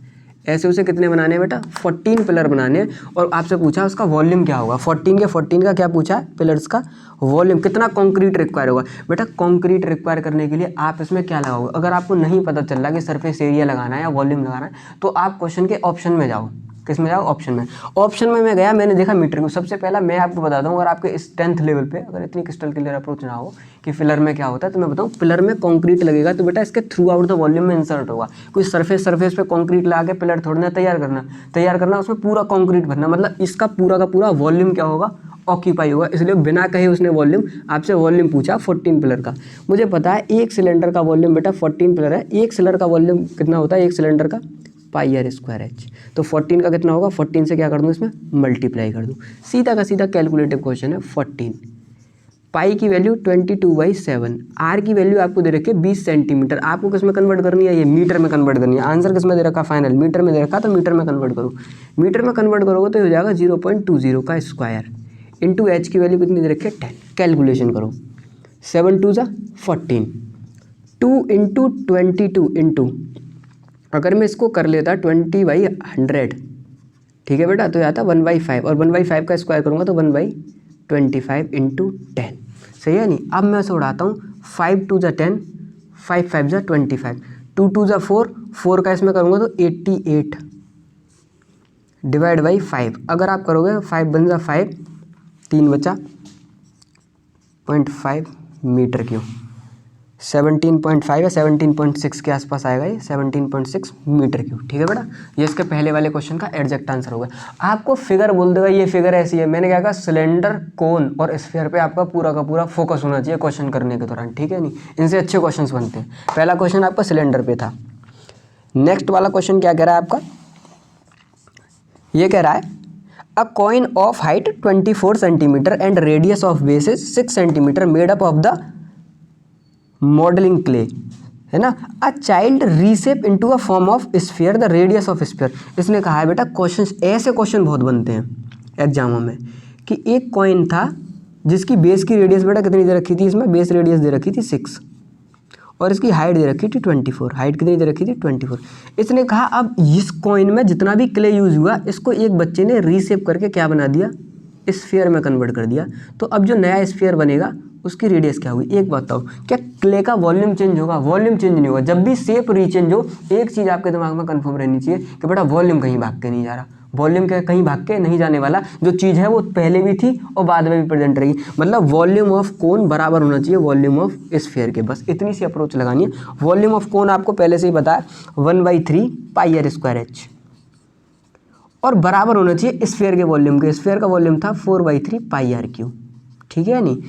ऐसे उसे कितने बनाने हैं बेटा 14 पिलर बनाने हैं। और आपसे पूछा उसका वॉल्यूम क्या होगा, 14 का क्या पूछा है पिलर्स का वॉल्यूम, कितना कंक्रीट रिक्वायर होगा। बेटा कंक्रीट रिक्वायर करने के लिए आप इसमें क्या लगाओगे, अगर आपको नहीं पता चल रहा कि सरफेस एरिया लगाना है या वॉल्यूम लगाना है तो आप क्वेश्चन के ऑप्शन में जाओ। किस में जाओ, ऑप्शन में। ऑप्शन में मैं गया, मैंने देखा मीटर क्यूब। सबसे पहला मैं आपको बता दूं, अगर आपके इस 10th लेवल पे अगर इतनी क्रिस्टल क्लियर अप्रोच ना हो कि पिलर में क्या होता है तो मैं बताऊं पिलर में कंक्रीट लगेगा तो बेटा इसके थ्रू आउट द वॉल्यूम में इंसर्ट होगा। कोई सरफेस पे कंक्रीट लगा के पिलर थोड़ा तैयार करना उसमें पूरा कंक्रीट भरना, मतलब इसका पूरा का पूरा वॉल्यूम क्या होगा ऑक्यूपाई होगा। इसलिए बिना कहे उसने वॉल्यूम आपसे वॉल्यूम पूछा 14 पिलर का। मुझे पता है एक सिलेंडर का वॉल्यूम बेटा 14 पिलर है, एक सिलेंडर का वॉल्यूम कितना होता है एक सिलेंडर का पाई आर स्क्वायर एच। तो 14 का कितना होगा, 14 से क्या कर दूँ इसमें मल्टीप्लाई कर दूँ। सीधा का सीधा कैलकुलेटिव क्वेश्चन है। 14 पाई की वैल्यू 22/7, आर की वैल्यू आपको दे रखी है 20 सेंटीमीटर। आपको किस में कन्वर्ट करनी है, ये मीटर में कन्वर्ट करनी है। आंसर किस में दे रखा फाइनल मीटर में दे रखा, तो मीटर में कन्वर्ट करो। मीटर में कन्वर्ट करोगे तो हो जाएगा 0.20 का स्क्वायर इंटू एच की वैल्यू कितनी दे रखी है 10। कैलकुलेशन करो 7 2 जा 14, 2 इंटू 22 इंटू अगर मैं इसको कर लेता 20/100, ठीक है बेटा, तो ये आता 1/5 और 1/5 का स्क्वायर करूँगा तो 1/25 इंटू 10, सही है नहीं। अब मैं इसे उड़ाता हूँ 5 2 जा 10, 5 5 जा 25, 2 2 जा 4, 4 का इसमें करूँगा तो 88 डिवाइड बाई 5। अगर आप करोगे 5 बन जा 5, 3 बचा 0.5 मीटर क्यूब, 17.5 या 17.6 के आसपास आएगा ये 17.6 मीटर क्यूब, ठीक है बेटा। ये इसके पहले वाले क्वेश्चन का एग्जैक्ट आंसर होगा। आपको फिगर बोल देगा ये फिगर ऐसी है, मैंने क्या कहा सिलेंडर कोन और स्फीयर पे आपका पूरा का पूरा फोकस होना चाहिए क्वेश्चन करने के दौरान, ठीक है नहीं, इनसे अच्छे क्वेश्चन बनते हैं। पहला क्वेश्चन आपका सिलेंडर पे था। नेक्स्ट वाला क्वेश्चन क्या कह रहा है आपका, ये कह रहा है अ coin of height 24 centimetre and radius of base is 6 centimetre made up of the modelling clay, है ना, a child रीसेप into a form of sphere the radius of sphere. इसने कहा है बेटा क्वेश्चन ऐसे क्वेश्चन बहुत बनते हैं एग्जामों में कि एक कॉइन था जिसकी बेस की रेडियस बेटा कितनी दे रखी थी, इसमें बेस रेडियस दे रखी थी 6 और इसकी हाइट दे रखी थी 24, हाइट कितनी दे रखी थी 24। इसने कहा अब इस कॉइन में जितना भी क्ले यूज हुआ इसको एक बच्चे ने रीसेप करके क्या बना दिया स्फीयर में कन्वर्ट कर दिया, तो अब जो नया स्फीयर बनेगा उसकी रेडियस क्या होगी। एक बात बताओ, क्या क्ले का वॉल्यूम चेंज होगा? वॉल्यूम चेंज नहीं होगा। जब भी शेप रीचेंज हो, एक चीज़ आपके दिमाग में कंफर्म रहनी चाहिए कि बेटा वॉल्यूम कहीं भाग के नहीं जा रहा, वॉल्यूम क्या कहीं भाग के नहीं जाने वाला। जो चीज़ है वो पहले भी थी और बाद में भी प्रेजेंट रहेगी। मतलब वॉल्यूम ऑफ कोन बराबर होना चाहिए वॉल्यूम ऑफ स्फीयर के, बस इतनी सी अप्रोच लगानी है। वॉल्यूम ऑफ कोन आपको पहले से ही पता है 1/3 पाई आर स्क्वायर एच, और बराबर होना चाहिए स्फीयर के वॉल्यूम के। स्फीयर का वॉल्यूम था 4/3 पाई आर क्यू, ठीक है नहीं।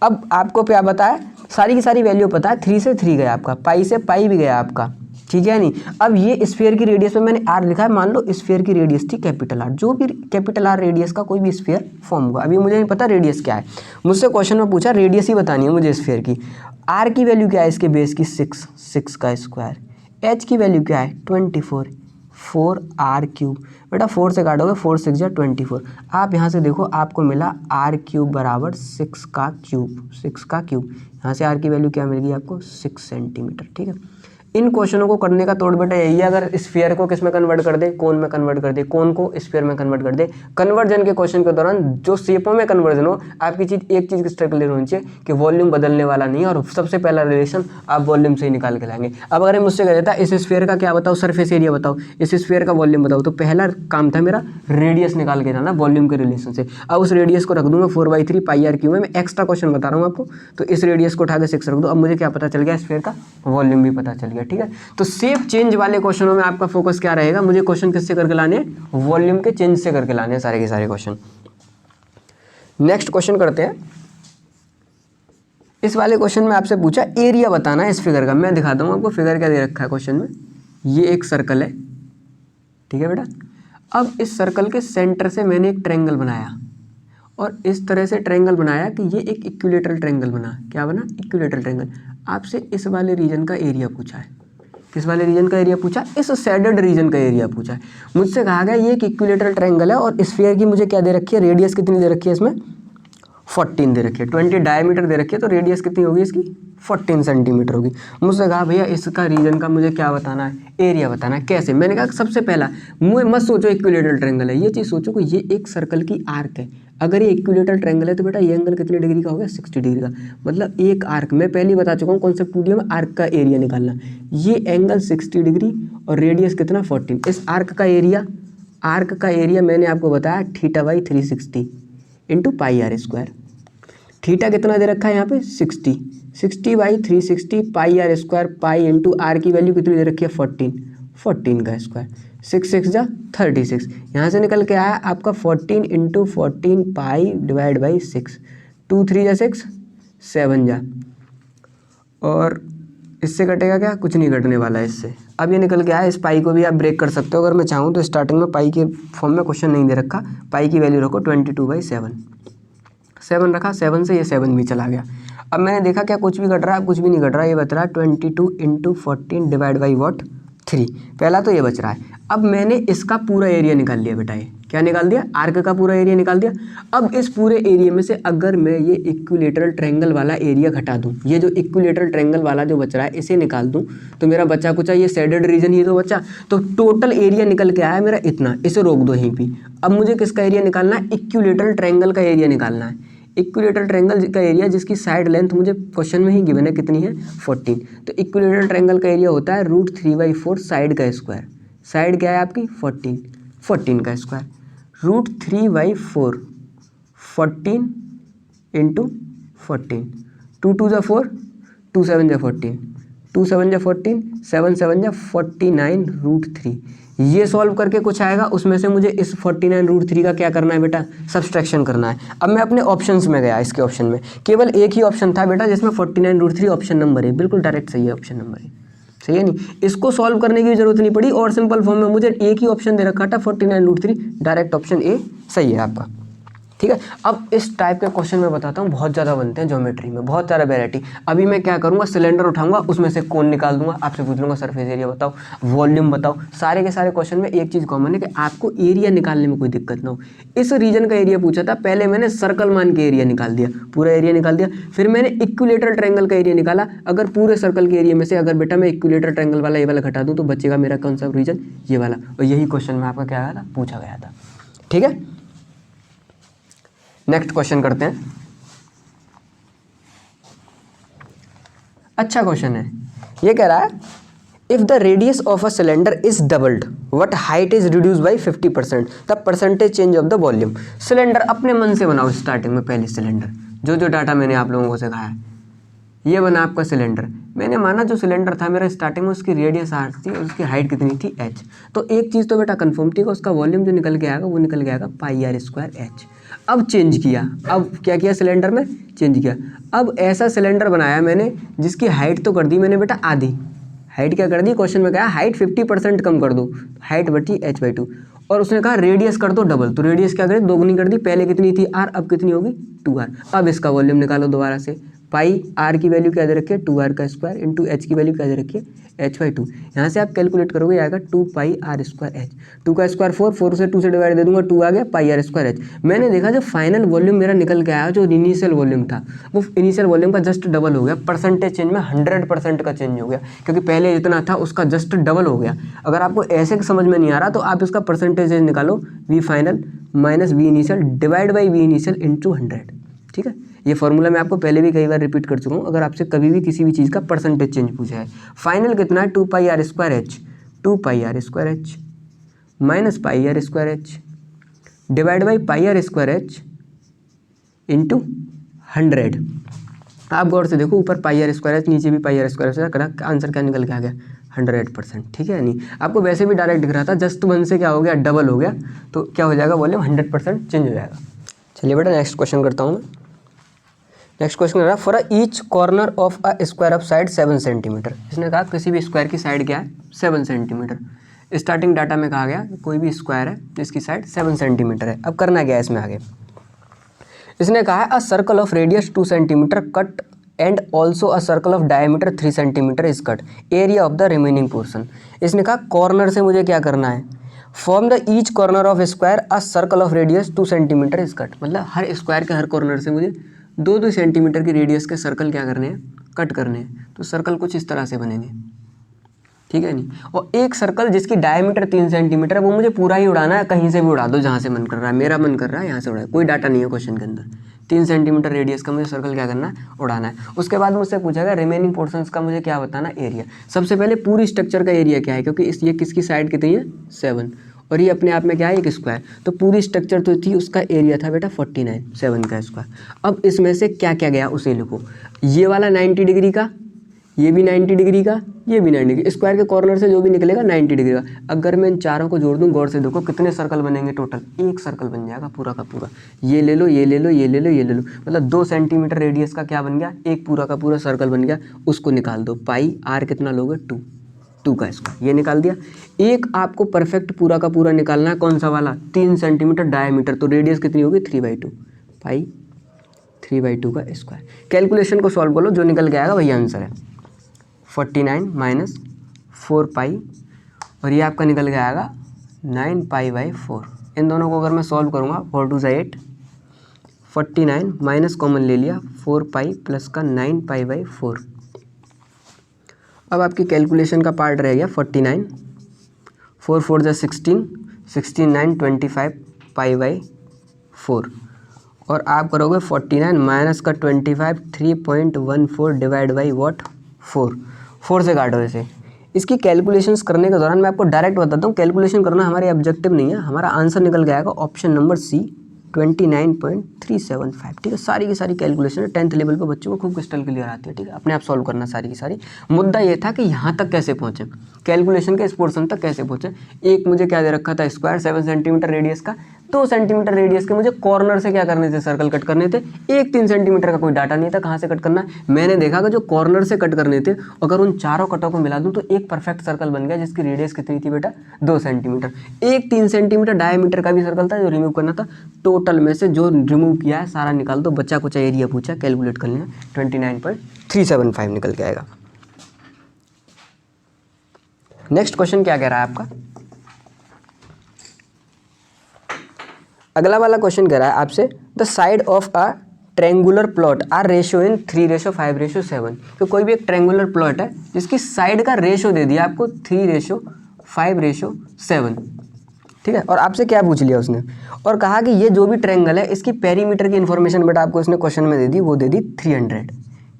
अब आपको क्या बताया, सारी की सारी वैल्यू पता है, 3 से 3 गया आपका, पाई से पाई भी गया आपका, ठीक है नहीं। अब ये स्फीयर की रेडियस में मैंने आर लिखा है, मान लो स्फीयर की रेडियस थी कैपिटल आर। जो भी कैपिटल आर रेडियस का कोई भी स्फीयर फॉर्म होगा, अभी मुझे नहीं पता रेडियस क्या है, मुझसे क्वेश्चन में पूछा रेडियस ही बतानी है मुझे स्फीयर की। आर की वैल्यू क्या है इसके बेस की 6 का स्क्वायर, एच की वैल्यू क्या है 24, 4r क्यूब। बेटा 4 से काटोगे 4 6 जा 24। आप यहाँ से देखो आपको मिला r क्यूब बराबर 6 का क्यूब, 6 का क्यूब। यहाँ से r की वैल्यू क्या मिल गई आपको 6 सेंटीमीटर, ठीक है। इन क्वेश्चनों को करने का तोड़ बेटा यही है, अगर स्फीयर को किस में कन्वर्ट कर दे, कोन में कन्वर्ट कर दे, कोन को स्फीयर में कन्वर्ट कर दे। कन्वर्जन के क्वेश्चन के दौरान जो शेपों में कन्वर्जन हो, आपकी चीज एक चीज की क्लियर होनी चाहिए कि वॉल्यूम बदलने वाला नहीं है, और सबसे पहला रिलेशन आप वॉल्यूम से ही निकाल के लाएंगे। अब अगर मुझसे कह देता इस स्फीयर का क्या बताओ, सरफेस एरिया बताओ, इस स्फीयर का वॉल्यूम बताओ, तो पहला काम था मेरा रेडियस निकाल के जाना वॉल्यूम के रिलेशन से। अब उस रेडियस को रख दूंगा 4/3 पाई आर क्यू में। मैं एक्स्ट्रा क्वेश्चन बता रहा हूँ आपको, तो इस रेडियस को उठा के 6 रख दो। अब मुझे क्या पता चल गया, स्फीयर का वॉल्यूम भी पता चल गया, ठीक है। तो शेप चेंज वाले क्वेश्चनों में आपका फोकस क्या रहेगा, मुझे क्वेश्चन किससे करके लाने हैं, वॉल्यूम के चेंज से करके लाने हैं सारे के सारे क्वेश्चन। नेक्स्ट क्वेश्चन करते हैं। इस वाले क्वेश्चन में आपसे पूछा एरिया बताना है इस फिगर का। मैं दिखाता हूँ आपको फिगर क्या दे रखा है क्वेश्चन में। ये एक सर्कल है, ठीक है बेटा। अब इस सर्कल के सेंटर से मैंने एक ट्रायंगल बनाया, और इस तरह से ट्रायंगल बनाया कि ये एक इक्विलेटरल ट्रायंगल बना। क्या बना, इक्विलेटरल ट्रायंगल। आपसे इस वाले रीजन का एरिया पूछा है, किस वाले रीजन का एरिया पूछा, इस सैडर्ड रीजन का एरिया पूछा है। मुझसे कहा गया ये एक इक्विलेटरल ट्रायंगल है, और स्फीयर की मुझे क्या दे रखी है, रेडियस कितनी दे रखी है इसमें 14 दे रखी है, 20 डायमीटर दे रखी है, तो रेडियस कितनी होगी इसकी 14 सेंटीमीटर होगी। मुझसे कहा भैया इसका रीजन का मुझे क्या बताना है, एरिया बताना है। कैसे, मैंने कहा सबसे पहला मुझे मत सोचो इक्विलेटरल ट्रायंगल है, ये चीज़ सोचो कि ये एक सर्कल की आर्क है। अगर ये इक्विलेटरल ट्रायंगल है तो बेटा ये एंगल कितने डिग्री का हो गया 60 डिग्री का। मतलब एक आर्क, मैं पहले ही बता चुका हूँ कॉन्सेप्ट वीडियो में, आर्क का एरिया निकालना। ये एंगल 60 डिग्री और रेडियस कितना 14। इस आर्क का एरिया मैंने आपको बताया θ/360 into pi are square. Theta कितना दे रखा है यहाँ पे 60/360 pi are square, pi into r की वैल्यू कितनी दे रखी है 14 का स्क्वायर, 6 6 जा 36। यहाँ से निकल के आया आपका 14 इंटू 14 पाई डिवाइड बाई 6, 2 3 जा 6, 7 जा, और इससे कटेगा क्या, कुछ नहीं कटने वाला है इससे। अब ये निकल के आया, इस पाई को भी आप ब्रेक कर सकते हो अगर मैं चाहूँ तो। स्टार्टिंग में पाई के फॉर्म में क्वेश्चन नहीं दे रखा, पाई की वैल्यू रखो 22/7, 7 रखा, 7 से ये 7 भी चला गया। अब मैंने देखा क्या कुछ भी घट रहा है, कुछ भी नहीं घट रहा, ये बच रहा है 22 इंटू 14 डिवाइड बाई वॉट 3। पहला तो ये बच रहा है। अब मैंने इसका पूरा एरिया निकाल लिया बेटा, ये क्या निकाल दिया, आर्क का पूरा एरिया निकाल दिया। अब इस पूरे एरिया में से अगर मैं ये इक्विलेटरल ट्रायंगल वाला एरिया घटा दूं, ये जो इक्विलेटरल ट्रायंगल वाला जो बच रहा है इसे निकाल दूं, तो मेरा बचा कुचा ये सैडर्ड रीजन ही तो बचा। तो टोटल एरिया निकल के आया मेरा इतना, इसे रोक दो यहीं पे। अब मुझे किसका एरिया निकालना है, इक्विलेटरल ट्रायंगल का एरिया निकालना है। इक्विलेटरल ट्रायंगल का एरिया जिसकी साइड लेंथ मुझे क्वेश्चन में ही गिवन है कितनी है 14। तो इक्विलेटरल ट्रायंगल का एरिया होता है √3/4 साइड का स्क्वायर। साइड क्या है आपकी 14 का स्क्वायर, √3/4 14 इंटू 14, 2 2 जा 4, 2 7 जा 14, 2 7 जा 14, 7 7 जा 49 √3। ये सॉल्व करके कुछ आएगा, उसमें से मुझे इस 49 √3 का क्या करना है बेटा, सब्सट्रैक्शन करना है। अब मैं अपने ऑप्शंस में गया, इसके ऑप्शन में केवल एक ही ऑप्शन था बेटा जिसमें 49 √3 ऑप्शन नंबर है, बिल्कुल डायरेक्ट सही है, ऑप्शन नंबर है सही है नहीं। इसको सॉल्व करने की जरूरत नहीं पड़ी, और सिंपल फॉर्म में मुझे एक ही ऑप्शन दे रखा था 49 √3, डायरेक्ट ऑप्शन ए सही है आपका, ठीक है। अब इस टाइप के क्वेश्चन मैं बताता हूँ, बहुत ज़्यादा बनते हैं ज्योमेट्री में, बहुत सारा वैरायटी। अभी मैं क्या करूँगा, सिलेंडर उठाऊंगा, उसमें से कोन निकाल दूंगा, आपसे पूछ लूँगा सरफेस एरिया बताओ, वॉल्यूम बताओ। सारे के सारे क्वेश्चन में एक चीज़ कॉमन है कि आपको एरिया निकालने में कोई दिक्कत ना हो। इस रीजन का एरिया पूछा था, पहले मैंने सर्कल मान के एरिया निकाल दिया, पूरा एरिया निकाल दिया। फिर मैंने इक्विलेटरल ट्रायंगल का एरिया निकाला। अगर पूरे सर्कल के एरिया में से अगर बेटा मैं इक्विलेटरल ट्रायंगल वाला ये वाला घटा दूँ तो बचेगा मेरा कौन सा रीजन, ये वाला। और यही क्वेश्चन में आपका क्या आया था, पूछा गया था, ठीक है। नेक्स्ट क्वेश्चन करते हैं। अच्छा क्वेश्चन है, ये कह रहा है if the radius of a cylinder is doubled what height is reduce by 50% the percentage change of the volume. Cylinder अपने मन से बनाओ स्टार्टिंग में, पहले सिलेंडर जो डाटा मैंने आप लोगों को सिखाया है, ये बना आपका सिलेंडर। मैंने माना जो सिलेंडर था मेरा स्टार्टिंग में उसकी रेडियस आर थी और उसकी हाइट कितनी थी एच। तो एक चीज़ तो बेटा कंफर्म थी कि उसका वॉल्यूम जो निकल के आएगा वो निकल के आएगा पाई आर स्क्वायर एच। अब चेंज किया, अब क्या किया सिलेंडर में, चेंज किया। अब ऐसा सिलेंडर बनाया मैंने जिसकी हाइट तो कर दी मैंने बेटा आधी, हाइट क्या कर दी, क्वेश्चन में कहा हाइट 50% कम कर दो, हाइट बटी h/2, और उसने कहा रेडियस कर दो डबल, तो रेडियस क्या करे, दोगुनी कर दी, पहले कितनी थी r, अब कितनी होगी 2r। अब इसका वॉल्यूम निकालो दोबारा से, पाई आर की वैल्यू क्या दे रखी है 2r का स्क्वायर इंटू एच की वैल्यू क्या दे रखी है h/2। यहाँ से आप कैलकुलेट करोगे आएगा 2 पाई आर स्क्वायर एच, 2 का स्क्वायर 4, 4 से 2 से डिवाइड दे दूंगा 2 आ गया पाई आर स्क्वायर एच। मैंने देखा जो फाइनल वॉल्यूम मेरा निकल के आया, जो इनिशियल वॉल्यूम था वो इनिशियल वॉल्यूम का जस्ट डबल हो गया, परसेंटेज चेंज में 100% का चेंज हो गया, क्योंकि पहले जितना था उसका जस्ट डबल हो गया। अगर आपको ऐसे समझ में नहीं आ रहा तो आप इसका परसेंटेज चेंज निकालो, V final minus V initial divide by V initial into 100। ठीक है, ये फॉर्मूला मैं आपको पहले भी कई बार रिपीट कर चुका हूँ, अगर आपसे कभी भी किसी भी चीज़ का परसेंटेज चेंज पूछा है। फाइनल कितना है 2 pi are square h, 2 pi are square h minus pi are square h divide by pi are square h into 100। आप गौर से देखो, ऊपर पाई आर स्क्वायर एच, नीचे भी पाई आर स्क्वायर एच, करा आंसर क्या निकल के आ गया 100%। ठीक है, नहीं आपको वैसे भी डायरेक्ट दिख रहा था, जस्ट 1 से क्या हो गया डबल हो गया, तो क्या हो जाएगा वॉल्यूम 100% चेंज हो जाएगा। चलिए बेटा नेक्स्ट क्वेश्चन करता हूँ मैं। नेक्स्ट क्वेश्चन है for each corner of a square of side 7 centimetre. इसने कहा किसी भी स्क्वायर की साइड क्या है 7 सेंटीमीटर। स्टार्टिंग डाटा में कहा गया कोई भी स्क्वायर है जिसकी साइड 7 सेंटीमीटर है। अब करना क्या है इसमें आगे, इसने कहा है a circle of radius 2 centimetre cut and also a circle of diameter 3 centimetre is cut, area of the remaining portion. इसने कहा कॉर्नर से मुझे क्या करना है, form the each corner of square a circle of radius 2 centimetre is cut. मतलब हर square के हर corner से मुझे 2-2 सेंटीमीटर की रेडियस के सर्कल क्या करने हैं, कट करने हैं। तो सर्कल कुछ इस तरह से बनेंगे, ठीक है नहीं। और एक सर्कल जिसकी डायमीटर 3 सेंटीमीटर है वो मुझे पूरा ही उड़ाना है, कहीं से भी उड़ा दो जहाँ से मन कर रहा है, मेरा मन कर रहा है यहाँ से उड़ाए, कोई डाटा नहीं है क्वेश्चन के अंदर। 3 सेंटीमीटर रेडियस का मुझे सर्कल क्या करना है, उड़ाना है। उसके बाद मुझसे पूछा गया रिमेनिंग पोर्शंस का मुझे क्या बताना, एरिया। सबसे पहले पूरी स्ट्रक्चर का एरिया क्या है, क्योंकि ये किसकी साइड कितनी है 7 और ये अपने आप में क्या है एक स्क्वायर, तो पूरी स्ट्रक्चर तो थी उसका एरिया था बेटा 49, 7 का स्क्वायर। अब इसमें से क्या क्या गया उसे लिखो, ये वाला 90 डिग्री का, ये भी 90 डिग्री का, ये भी 90 डिग्री, स्क्वायर के कॉर्नर से जो भी निकलेगा 90 डिग्री का। अगर मैं इन चारों को जोड़ दूं, गौर से देखो कितने सर्कल बनेंगे टोटल, एक सर्कल बन जाएगा पूरा का पूरा। ये ले लो, ये ले लो, ये ले लो, ये ले लो, मतलब 2 सेंटीमीटर रेडियस का क्या बन गया, एक पूरा का पूरा सर्कल बन गया। उसको निकाल दो, पाई आर कितना लोगे 2 का स्क्वायर, ये निकाल दिया। एक आपको परफेक्ट पूरा का पूरा निकालना है, कौन सा वाला 3 सेंटीमीटर डायमीटर, तो रेडियस कितनी होगी 3/2, पाई 3/2 का स्क्वायर। कैलकुलेशन को सॉल्व कर लो, जो निकल के आएगा वही आंसर है, 49 माइनस 4 पाई, और ये आपका निकल के आएगा 9 पाई/4। इन दोनों को अगर मैं सॉल्व करूँगा 4 2 8, 49 माइनस कॉमन ले लिया 4 पाई प्लस का 9 पाई/4। अब आपकी कैलकुलेशन का पार्ट रह गया 49, 4 4 जा 16, 16 9 25 पाई/4, और आप करोगे 49 माइनस का 25 3.14 डिवाइड बाई वॉट 4 से काटो इसे। इसकी कैलकुलेशंस करने के दौरान मैं आपको डायरेक्ट बताता हूँ, कैलकुलेशन करना हमारे ऑब्जेक्टिव नहीं है, हमारा आंसर निकल गया ऑप्शन नंबर सी 29.375। ठीक है, सारी की सारी कैलकुलेशन 10th लेवल पे बच्चों को खूब क्रिस्टल क्लियर आती है। ठीक है, अपने आप सॉल्व करना सारी की सारी। मुद्दा ये था कि यहाँ तक कैसे पहुँचे, कैलकुलेशन के इस पोर्शन तक कैसे पहुँचे। एक मुझे क्या दे रखा था स्क्वायर 7 सेंटीमीटर रेडियस का, 2 सेंटीमीटर रेडियस के मुझे कॉर्नर से क्या करने थे, सर्कल कट करने थे। एक 3 सेंटीमीटर का कोई डाटा नहीं था कहाँ से कट करना है। मैंने देखा कि जो कॉर्नर से कट करने थे, अगर उन चारों कटों को मिला दूं तो एक परफेक्ट सर्कल बन गया जिसकी रेडियस कितनी थी बेटा 2 सेंटीमीटर। एक 3 सेंटीमीटर डायमीटर का भी सर्कल था जो रिमूव करना था। टोटल में से जो रिमूव किया है सारा निकाल दो, बच्चा कुछ एरिया पूछा कैलकुलेट कर लेना, 29.375 निकल के आएगा। नेक्स्ट क्वेश्चन क्या कह रहा है आपका, अगला वाला क्वेश्चन कह रहा है आपसे the side of a triangular plot are ratio in 3:5:7। तो कोई भी एक ट्रेंगुलर प्लॉट है जिसकी साइड का रेशियो दे दिया आपको 3:5:7। ठीक है। और आपसे क्या पूछ लिया उसने, और कहा कि ये जो भी ट्रायंगल है इसकी पेरीमीटर की इन्फॉर्मेशन बेटा आपको उसने क्वेश्चन में दे दी, वो दे दी 300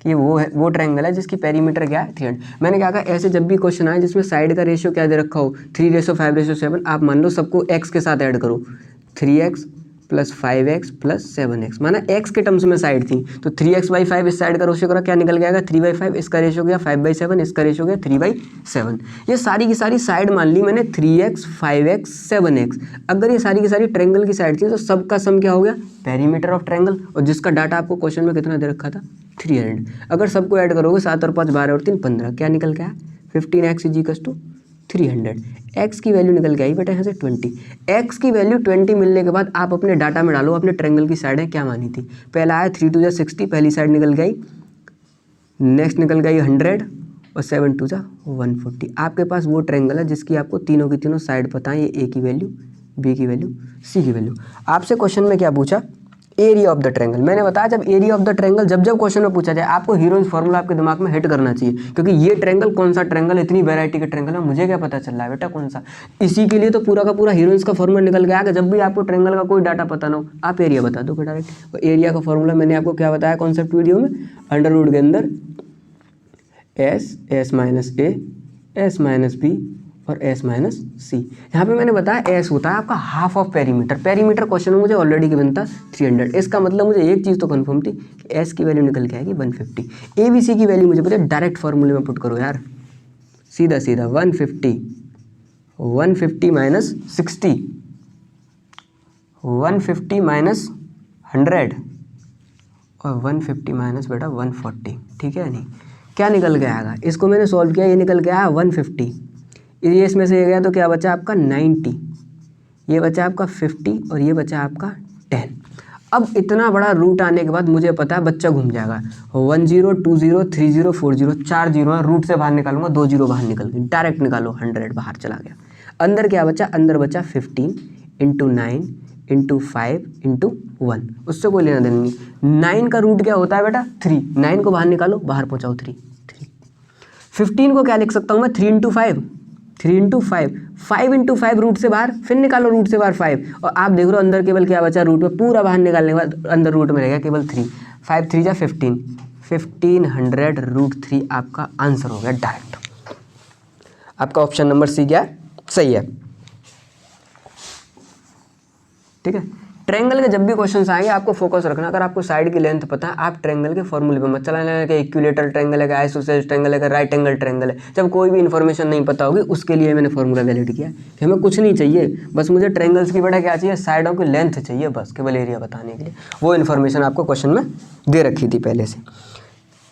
कि वो ट्रायंगल है जिसकी पेरीमीटर क्या है 300। मैंने क्या कहा, ऐसे जब भी क्वेश्चन आए जिसमें साइड का रेशियो क्या दे रखा हो 3:5:7, आप मान लो सबको x के साथ ऐड करो, 3x + 5x + 7x, माना x के टर्म्स में साइड थी, तो 3x/5 इस साइड का रेशियो करा, क्या निकल गया 3/5, इसका रेशियो गया 5/7, इसका रेशियो गया 3/7। ये सारी की सारी साइड मान ली मैंने 3x 5x 7x। अगर ये सारी की सारी ट्रायंगल की साइड थी तो सबका सम क्या हो गया, पेरीमीटर ऑफ ट्रायंगल, और जिसका डाटा आपको क्वेश्चन में कितना दे रखा था 300। अगर सबको ऐड करोगे 7 और 5 12 और 3 15, क्या निकल गया 15x = 300। x की वैल्यू निकल के आई बेटा यहाँ से 20। x की वैल्यू 20 मिलने के बाद आप अपने डाटा में डालो अपने ट्रायंगल की साइडें क्या मानी थी। पहला आया 3 × 60, पहली साइड निकल गई, नेक्स्ट निकल गई 100 और 7 × 140। आपके पास वो ट्रायंगल है जिसकी आपको तीनों की तीनों साइड पता है, ये a की वैल्यू, b की वैल्यू, c की वैल्यू। आपसे क्वेश्चन में क्या पूछा, एरिया ऑफ द ट्रायंगल। मैंने बताया जब एरिया ऑफ द ट्रायंगल जब क्वेश्चन में पूछा जाए आपको हीरोइंस फार्मूला आपके दिमाग में हिट करना चाहिए, क्योंकि ये ट्रायंगल कौन सा ट्रायंगल, इतनी वैरायटी के ट्रायंगल है, मुझे क्या पता चल रहा है बेटा कौन सा। इसी के लिए तो पूरा का पूरा हीरोइंस का फार्मूला निकल गया कि जब भी आपको ट्रायंगल का कोई डाटा पता ना हो आप एरिया बता दो डायरेक्ट। और एरिया का फार्मूला मैंने आपको क्या बताया कॉन्सेप्ट वीडियो में, √ के अंदर s - b और s - c। यहाँ पे मैंने बताया s होता है आपका half of perimeter. Perimeter question में मुझे ऑलरेडी गिवन था 300। इसका मतलब मुझे एक चीज़ तो कंफर्म थी कि s की वैल्यू निकल के आएगी 150। ABC की वैल्यू मुझे पता है, डायरेक्ट फार्मूले में पुट करो यार, सीधा सीधा 150 - 60, 150 - 100 और 150 - बेटा 140, ठीक है नहीं, क्या निकल के आएगा। इसको मैंने सॉल्व किया, ये निकल के आया 150, ये इसमें से ये गया तो क्या बचा आपका 90, ये बचा आपका 50 और ये बचा आपका 10। अब इतना बड़ा रूट आने के बाद मुझे पता है बच्चा घूम जाएगा, 10 20 30 40, 4 जीरो है, रूट से बाहर निकालूंगा 2 जीरो बाहर निकल गए, डायरेक्ट निकालो 100 बाहर चला गया। अंदर क्या बचा, अंदर बचा 15 × 9 × 5 × 1, उससे कोई लेना देना नहीं। 9 का रूट क्या होता है बेटा 3, 9 को बाहर निकालो, बाहर पहुँचाओ 3। 15 को क्या लिख सकता हूँ मैं 3 × 5, 3 × 5, 5 × 5 रूट से बाहर, फिर निकालो रूट से बाहर 5, और आप देख रहे हो अंदर केवल क्या बचा रूट में, पूरा बाहर निकालने के बाद अंदर रूट में रहेगा केवल 3, 5 3 = 15, 1500√3 आपका आंसर हो गया डायरेक्ट। आपका ऑप्शन नंबर सी क्या सही है, ठीक है। ट्रायंगल के जब भी क्वेश्चंस आएंगे आपको फोकस रखना, अगर आपको साइड की लेंथ पता है आप ट्रायंगल के फॉर्मूले पे मत चलाना कि इक्विलेटरल ट्रायंगल है, कि आइसोसेलेस ट्रायंगल है, कि राइट एंगल ट्रायंगल है। जब कोई भी इन्फॉर्मेशन नहीं पता होगी उसके लिए मैंने फॉर्मूला वैलिड किया कि हमें कुछ नहीं चाहिए, बस मुझे ट्रायंगल्स की बेटा क्या चाहिए, साइडों की लेंथ चाहिए, बस केवल एरिया बताने के लिए। वो इन्फॉर्मेशन आपको क्वेश्चन में दे रखी थी पहले से।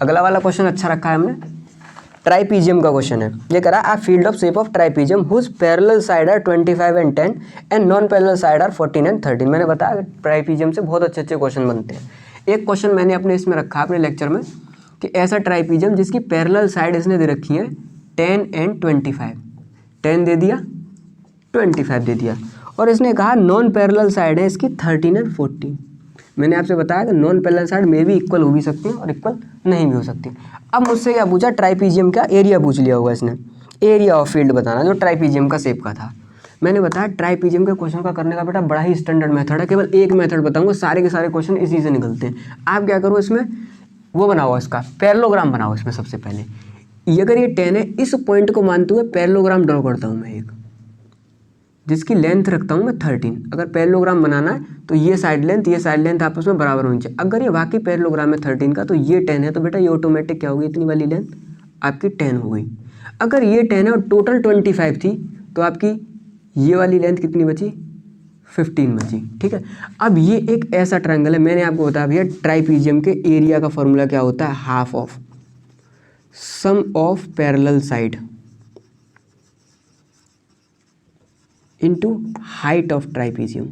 अगला वाला क्वेश्चन अच्छा रखा है हमने, ट्राइपीजियम का क्वेश्चन है। ये करा a field of shape of trapezium whose parallel side are 25 and 10 and non parallel side are 14 and 13। मैंने बताया ट्राइपीजियम से बहुत अच्छे अच्छे क्वेश्चन बनते हैं। एक क्वेश्चन मैंने अपने इसमें रखा अपने लेक्चर में कि ऐसा ट्राइपीजियम जिसकी पैरेलल साइड इसने दे रखी है 10 and 25, 10 दे दिया 25 दे दिया, और इसने कहा नॉन पैरेलल साइड है इसकी 13 and 14। मैंने आपसे बताया कि नॉन पैरेलल साइड में भी इक्वल हो भी सकती है और इक्वल नहीं भी हो सकती। अब मुझसे क्या पूछा, ट्राइपीजियम का एरिया पूछ लिया होगा इसने, एरिया ऑफ फील्ड बताना जो ट्राइपीजियम का शेप का था। मैंने बताया ट्राइपीजियम के क्वेश्चन का करने का बेटा बड़ा ही स्टैंडर्ड मेथड है, केवल एक मेथड बताऊंगा, सारे के सारे क्वेश्चन इसी से निकलते हैं। आप क्या करो इसमें वो बनाओ, इसका पैरेललोग्राम बनाओ। इसमें सबसे पहले ये अगर ये 10 है, इस पॉइंट को मानते हुए पैरेललोग्राम ड्रॉ करता हूँ मैं एक, जिसकी लेंथ रखता हूँ मैं 13। अगर पैरेललोग्राम बनाना है तो ये साइड लेंथ आपस में बराबर होनी चाहिए। अगर ये वाकई पैरेललोग्राम है 13 का तो ये 10 है, तो बेटा ये ऑटोमेटिक क्या होगी, इतनी वाली लेंथ आपकी 10 हो गई। अगर ये 10 है और टोटल 25 थी तो आपकी ये वाली लेंथ कितनी बची, 15 बची, ठीक है। अब ये एक ऐसा ट्रायंगल है, मैंने आपको बताया भैया ट्राइपीजियम के एरिया का फॉर्मूला क्या होता है, half of sum of parallel side into height of trapezium.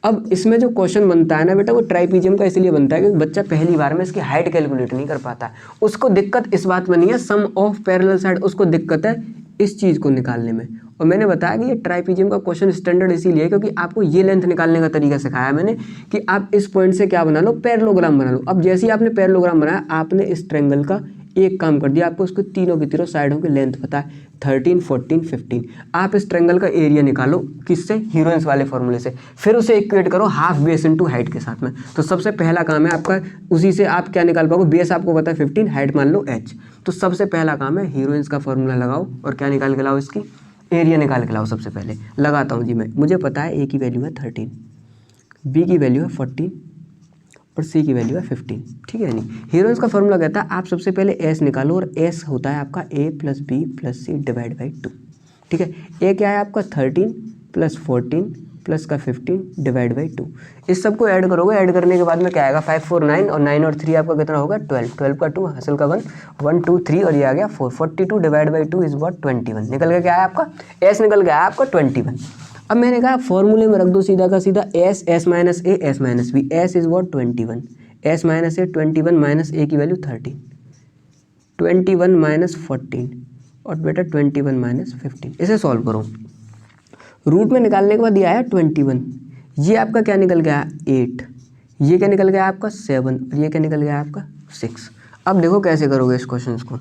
अब इसमें जो क्वेश्चन बनता है ना बेटा वो ट्राइपीजियम का इसलिए बनता है कि बच्चा पहली बार में इसकी हाइट कैलकुलेट नहीं कर पाता। उसको दिक्कत इस बात में नहीं है सम ऑफ पैरेलल साइड, उसको दिक्कत है इस चीज़ को निकालने में। और मैंने बताया कि ये ट्राइपीजियम का क्वेश्चन स्टैंडर्ड इसीलिए है क्योंकि आपको ये लेंथ निकालने का तरीका सिखाया मैंने कि आप इस पॉइंट से क्या बना लो, पैरेललोग्राम बना लो। अब जैसे ही आपने पैरेललोग्राम बनाया आपने इस ट्रायंगल का एक काम कर दिया, आपको उसको तीनों साइडों की लेंथ पता है 13, 14, 15। आप इस ट्रायंगल का एरिया निकालो किससे, हीरोइंस वाले फॉर्मूले से, फिर उसे इक्वेट करो हाफ बेस इनटू हाइट के साथ में। तो सबसे पहला काम है आपका, उसी से आप क्या निकाल पाओगे, बेस आपको पता है 15, हाइट मान लो h। तो सबसे पहला काम है हीरोइंस का फॉर्मूला लगाओ और क्या निकाल के लाओ, इसकी एरिया निकाल के लाओ। सबसे पहले लगाता हूँ जी मैं, मुझे पता है a की वैल्यू है 13, b की वैल्यू है 14 और c की वैल्यू है 15, ठीक है। नहीं, हीरोइंस का फॉर्मूला कहता है आप सबसे पहले s निकालो और s होता है आपका a plus B plus C divide by 2, ठीक है। a क्या है आपका 13 प्लस 14 प्लस का 15 डिवाइड बाई 2। इस सबको ऐड करोगे, ऐड करने के बाद में क्या आएगा 5, 4, 9 और 9 और 3 आपका कितना होगा 12, 12 का 2 हासिल का 1, 1, 2, 3 और ये आ गया 4, 42 डिवाइड बाई 2 इज व्हाट 21। निकल के क्या है आपका s, निकल गया आपका 21। अब मैंने कहा फॉर्मूले में रख दो सीधा का सीधा s, s minus a, s minus b, s is what 21, s minus a 21 minus a की वैल्यू 13, 21 माइनस 14 और बेटा 21 माइनस 15। इसे सॉल्व करो, रूट में निकालने के बाद ये आया 21, ये आपका क्या निकल गया 8, ये क्या निकल गया आपका 7 और ये क्या निकल गया आपका 6। अब देखो कैसे करोगे इस क्वेश्चन को,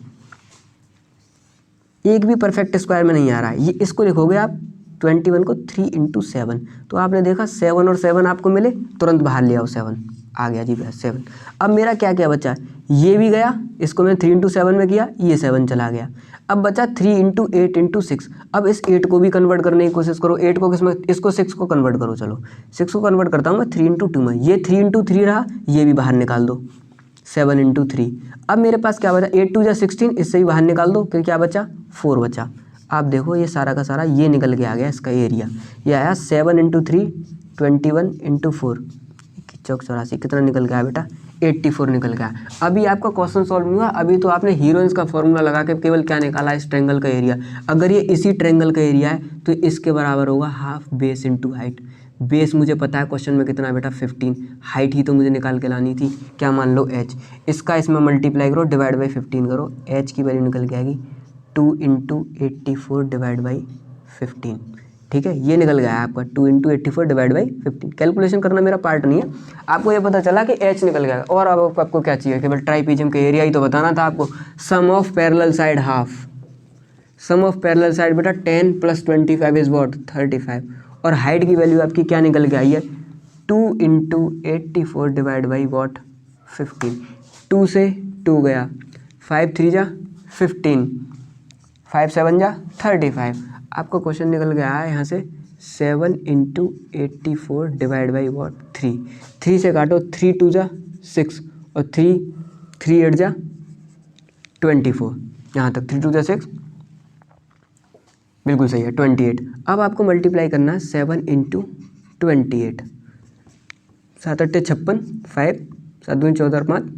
एक भी परफेक्ट स्क्वायर में नहीं आ रहा है, ये इसको लिखोगे आप 21 को 3 इंटू 7, तो आपने देखा 7 और 7 आपको मिले, तुरंत बाहर ले आओ 7, आ गया जी बस 7। अब मेरा क्या क्या बचा, ये भी गया, इसको मैंने 3 इंटू 7 में किया, ये 7 चला गया। अब बचा 3 इंटू 8 इंटू 6। अब इस 8 को भी कन्वर्ट करने की कोशिश करो, 8 को किसमें, इसको 6 को कन्वर्ट करो, चलो 6 को कन्वर्ट करता हूँ मैं 3 इंटू 2 में, ये 3 इंटू 3 रहा, ये भी बाहर निकाल दो 7 इंटू 3। अब मेरे पास क्या बचा 8 2 जा 16, इससे भी बाहर निकाल दो, फिर क्या बचा 4 बचा। आप देखो ये सारा का सारा ये निकल के आ गया इसका एरिया, ये आया 7 इंटू 3 21 इंटू 4 चौक 84, कितना निकल गया बेटा 84 निकल गया। अभी आपका क्वेश्चन सॉल्व नहीं हुआ, अभी तो आपने हीरोइंस का फॉर्मूला लगा के केवल क्या निकाला इस ट्रायंगल का एरिया। अगर ये इसी ट्रायंगल का एरिया है तो इसके बराबर होगा half base into height. Base मुझे पता है क्वेश्चन में कितना बेटा 15, हाइट ही तो मुझे निकाल के लानी थी, क्या मान लो h, इसका इसमें मल्टीप्लाई करो डिवाइड बाई 15 करो, h की वैल्यू निकल के आएगी 2 इंटू 84 डिवाइड बाई 15, ठीक है। ये निकल गया है आपका 2 इंटू 84 डिवाइड बाई 15। कैलकुलेशन करना मेरा पार्ट नहीं है, आपको ये पता चला कि h निकल गया। और अब आपको क्या चाहिए, केवल ट्राइपीजियम का एरिया ही तो बताना था आपको। Sum of parallel side half, sum of parallel side बेटा 10 प्लस 25 इज व्हाट 35 और हाइट की वैल्यू आपकी क्या निकल के आई है 2 इंटू 84 डिवाइड बाई व्हाट 15। 2 से 2 गया, 5 3 जा 15, 5 7 जा 35। आपका क्वेश्चन निकल गया है यहाँ से 7 इंटू 84 डिवाइड बाई व्हाट 3, 3 से काटो 3 2 जा 6 और 3 8 जा 24, यहाँ तक 3 2 जा 6, बिल्कुल सही है 28। अब आपको मल्टीप्लाई करना है 7 इंटू 28, 7 8 56, 5 7 2 14 5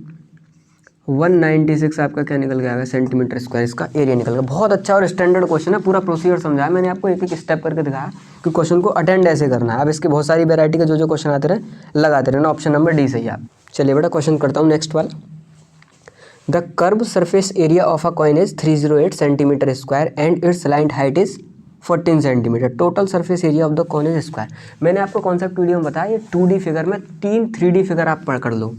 196 आपका क्या निकल गया सेंटीमीटर स्क्वायर, इसका एरिया निकल गया। बहुत अच्छा और स्टैंडर्ड क्वेश्चन है, पूरा प्रोसीजर समझाया मैंने आपको, एक एक स्टेप करके दिखाया कि क्वेश्चन को अटेंड ऐसे करना है। अब इसके बहुत सारी वैरायटी का जो क्वेश्चन आते रहे लगाते रहना, ऑप्शन नंबर डी सही है आप। चलिए बेटा क्वेश्चन करता हूँ नेक्स्ट वाला। The curve surface area of a coin is 308 centimetre square and it's line height is 14 centimetre, total surface area of the coin is square. मैंने आपको कॉन्सेप्ट वीडियो में बताया, ये 2D फिगर में 3 3D फिगर आप पढ़ कर लो।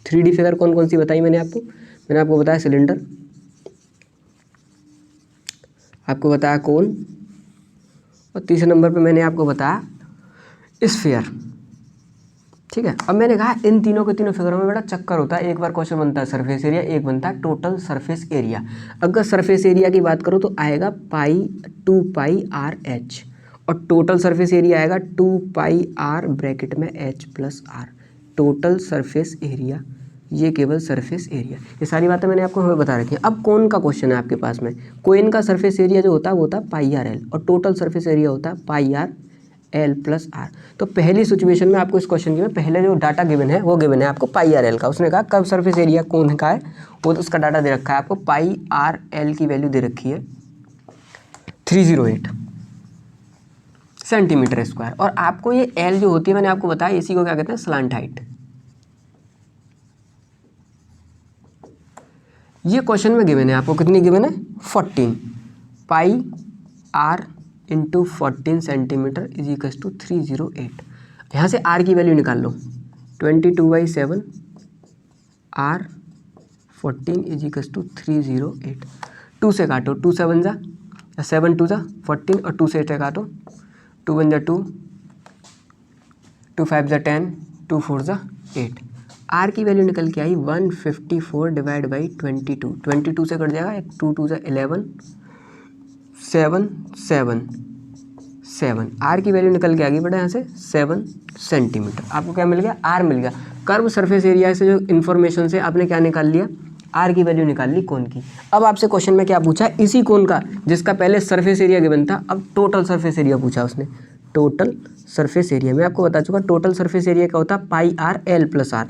3D फिगर कौन कौन सी बताई मैंने आपको बताया सिलेंडर, आपको बताया कोन, और तीसरे नंबर पे मैंने आपको बताया स्फीयर, ठीक है। अब मैंने कहा इन तीनों के तीनों फिगरों में बेटा चक्कर होता है, एक बार क्वेश्चन बनता है सरफेस एरिया, एक बनता है टोटल सरफेस एरिया। अगर सरफेस एरिया की बात करो तो आएगा पाई 2 पाई आर एच, और टोटल सरफेस एरिया आएगा 2 पाई आर ब्रैकेट में H plus r. Total surface area, ये केवल सरफेस एरिया, ये सारी बातें मैंने आपको हमें बता रखी हैं। अब कौन का क्वेश्चन है आपके पास में, कोइन का सरफेस एरिया जो होता है वो होता है पाई आर एल, और टोटल सरफेस एरिया होता है pi r l plus are. तो पहली सिचुएशन में आपको इस क्वेश्चन की में पहले जो डाटा गिवन है वो गिवन है आपको पाई आर एल का। उसने कहा कब सरफेस एरिया कौन का है, वो तो उसका डाटा दे रखा है आपको, पाई आर एल की वैल्यू दे रखी है 308 सेंटीमीटर स्क्वायर, और आपको ये एल जो होती है मैंने आपको बताया, इसी को क्या कहते हैं स्लांट हाइट। ये क्वेश्चन में गिवन है आपको, कितनी गिवन है 14, pi r into 14 centimetre is equal to 308। यहाँ से आर की वैल्यू निकाल लो, 22/7 आर 14 इज इक्वल्स टू 308। 2 से काटो, 2 7 जा 7 2 जा 14 और 2 से 8 काटो, 2 1 जा 2, 2 5 जा 10, 2 4 जा 8। आर की वैल्यू निकल के आई 154 डिवाइड बाई 22। 22 से कट जाएगा, 2 2 जा 11, 7 7 7। आर की वैल्यू निकल के आ गई बेटा यहाँ से 7 सेंटीमीटर। आपको क्या मिल गया? आर मिल गया। कर्व सरफेस एरिया से जो इन्फॉर्मेशन से आपने क्या निकाल लिया? आर की वैल्यू निकाल ली कोन की। अब आपसे क्वेश्चन में क्या पूछा? इसी कोन का जिसका पहले सरफेस एरिया गिवन था, अब टोटल सरफेस एरिया पूछा उसने। टोटल सरफेस एरिया मैं आपको बता चुका, टोटल सरफेस एरिया क्या होता है? Pi r l plus r,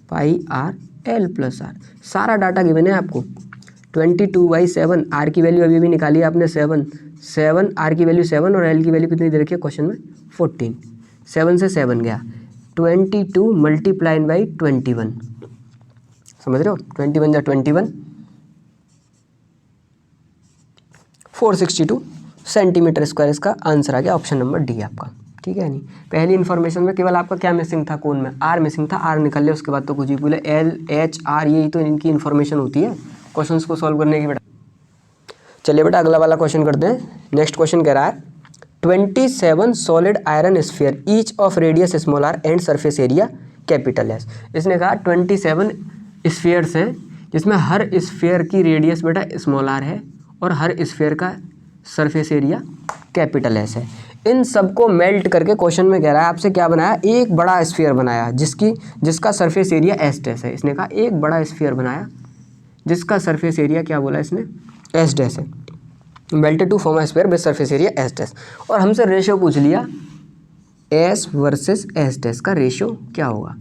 pi r l plus r. सारा डाटा गिवन है आपको। 22/7 आर की वैल्यू अभी भी निकाली आपने 7 आर की वैल्यू 7 और एल की वैल्यू कितनी दे रखी है क्वेश्चन में? 14। 7 से 7 गया, 22 मल्टीप्लाइड बाई 21, समझ रहे हो? 21 या 21, 462 सेंटीमीटर स्क्वायर इसका आंसर आ गया। ऑप्शन नंबर डी आपका, ठीक है। नहीं, पहली इन्फॉर्मेशन में केवल आपका क्या मिसिंग था? कोन में आर मिसिंग था, आर निकल लिया, उसके बाद तो कुछ ही बोले। एल एच आर यही तो इनकी इन्फॉर्मेशन होती है क्वेश्चंस को सॉल्व करने की बेटा। चलिए बेटा अगला वाला क्वेश्चन करते हैं। नेक्स्ट क्वेश्चन कह रहा है 27 solid iron sphere each of radius small r and surface area capital S. इसने कहा 27 स्फीयर्स हैं जिसमें हर स्फीयर की रेडियस बेटा स्मॉल आर है और हर स्फीयर का सरफेस एरिया कैपिटल एस है। इन सबको मेल्ट करके क्वेश्चन में कह रहा है आपसे क्या बनाया? एक बड़ा स्फीयर बनाया जिसका सरफेस एरिया एस डैश है। इसने कहा एक बड़ा स्फीयर बनाया जिसका सरफेस एरिया क्या बोला इसने? एस डैश है। Melted to form a sphere with surface area S dash. और हमसे रेशियो पूछ लिया, एस वर्सेस एस डैश का रेशियो क्या होगा?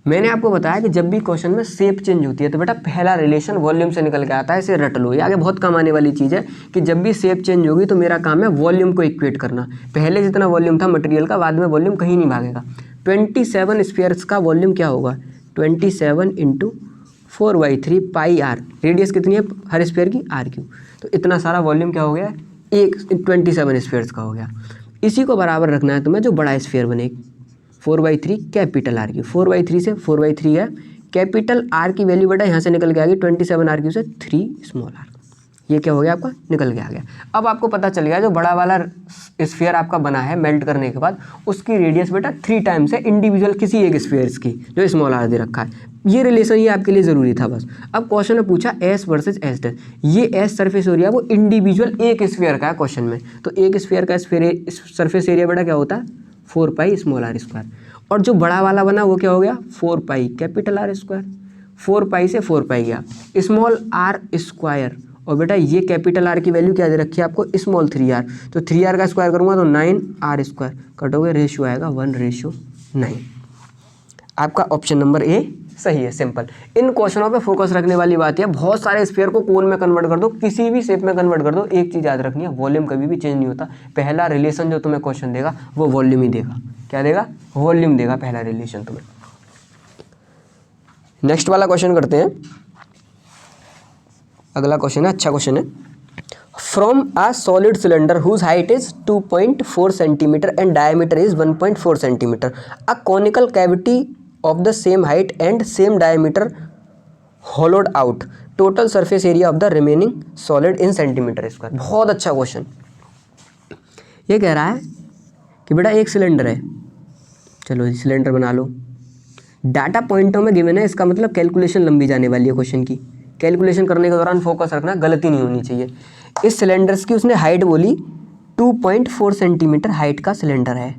मैंने आपको बताया कि जब भी क्वेश्चन में शेप चेंज होती है तो बेटा पहला रिलेशन वॉल्यूम से निकल के आता है। इसे रट लो, ये आगे बहुत काम आने वाली चीज़ है कि जब भी शेप चेंज होगी तो मेरा काम है वॉल्यूम को इक्वेट करना। पहले जितना वॉल्यूम था मटेरियल का, बाद में वॉल्यूम कहीं नहीं भागेगा। 27 स्फीयर्स का वॉल्यूम क्या होगा? 27 इंटू 4/3 पाई आर। रेडियस कितनी है हर स्फीयर की? R Q. तो इतना सारा वॉल्यूम क्या हो गया? एक 27 स्फीयर्स का हो गया। इसी को बराबर रखना है तुम्हें जो बड़ा स्फीयर बने, 4/3 कैपिटल आर क्यू। 4/3 से 4/3 है, कैपिटल आर की वैल्यू बेटा यहाँ से निकल के आ गई 27 आर क्यू से 3 स्मॉल आर। ये क्या हो गया आपका? निकल के आ गया। अब आपको पता चल गया जो बड़ा वाला स्फीयर आपका बना है मेल्ट करने के बाद उसकी रेडियस बेटा 3 टाइम्स है इंडिविजुअल किसी एक स्फीयर्स की जो स्मॉल आर दे रखा है। ये रिलेशन ये आपके लिए ज़रूरी था बस। अब क्वेश्चन में पूछा एस वर्सेज एस डैश। ये एस सरफेस एरिया वो इंडिविजुअल एक स्फीयर का है क्वेश्चन में, तो एक स्फीयर का सरफेस एरिया बेटा क्या होता है? 4 पाई स्मॉल आर स्क्वायर। और जो बड़ा वाला बना वो क्या हो गया? 4 पाई कैपिटल आर स्क्वायर। 4 पाई से 4 पाई गया, स्मॉल आर स्क्वायर। और बेटा ये कैपिटल आर की वैल्यू क्या दे रखी है आपको? Small 3r। तो 3r का स्क्वायर करूँगा तो 9r स्क्वायर, कटोगे रेशियो आएगा 1:9। आपका ऑप्शन नंबर ए सही है। सिंपल। इन क्वेश्चनों पे फोकस रखने वाली बात है, बहुत सारे स्फीयर को कोन में कन्वर्ट कर दो, किसी भी शेप में कन्वर्ट कर दो, एक चीज़ याद रखनी है, वॉल्यूम कभी भी चेंज नहीं होता। पहला रिलेशन जो तुम्हें क्वेश्चन देगा वो वॉल्यूम ही देगा। क्या देगा? वॉल्यूम देगा पहला रिलेशन तुम्हें। नेक्स्ट वाला क्वेश्चन करते हैं। अगला क्वेश्चन है, अच्छा क्वेश्चन है। From a solid cylinder whose height is 2.4 centimetre and diameter is 1.4 centimetre, a conical cavity of the same height and same diameter hollowed out, total surface area of the remaining solid in centimetre square. बहुत अच्छा question. ये कह रहा है कि बेटा एक cylinder है, चलो सिलेंडर बना लो, डाटा पॉइंटों में गिवन है, इसका मतलब कैलकुलेशन लंबी जाने वाली है क्वेश्चन की। कैलकुलेशन करने के दौरान फोकस रखना, गलती नहीं होनी चाहिए। इस सिलेंडर्स की उसने हाइट बोली 2.4 सेंटीमीटर हाइट का सिलेंडर है,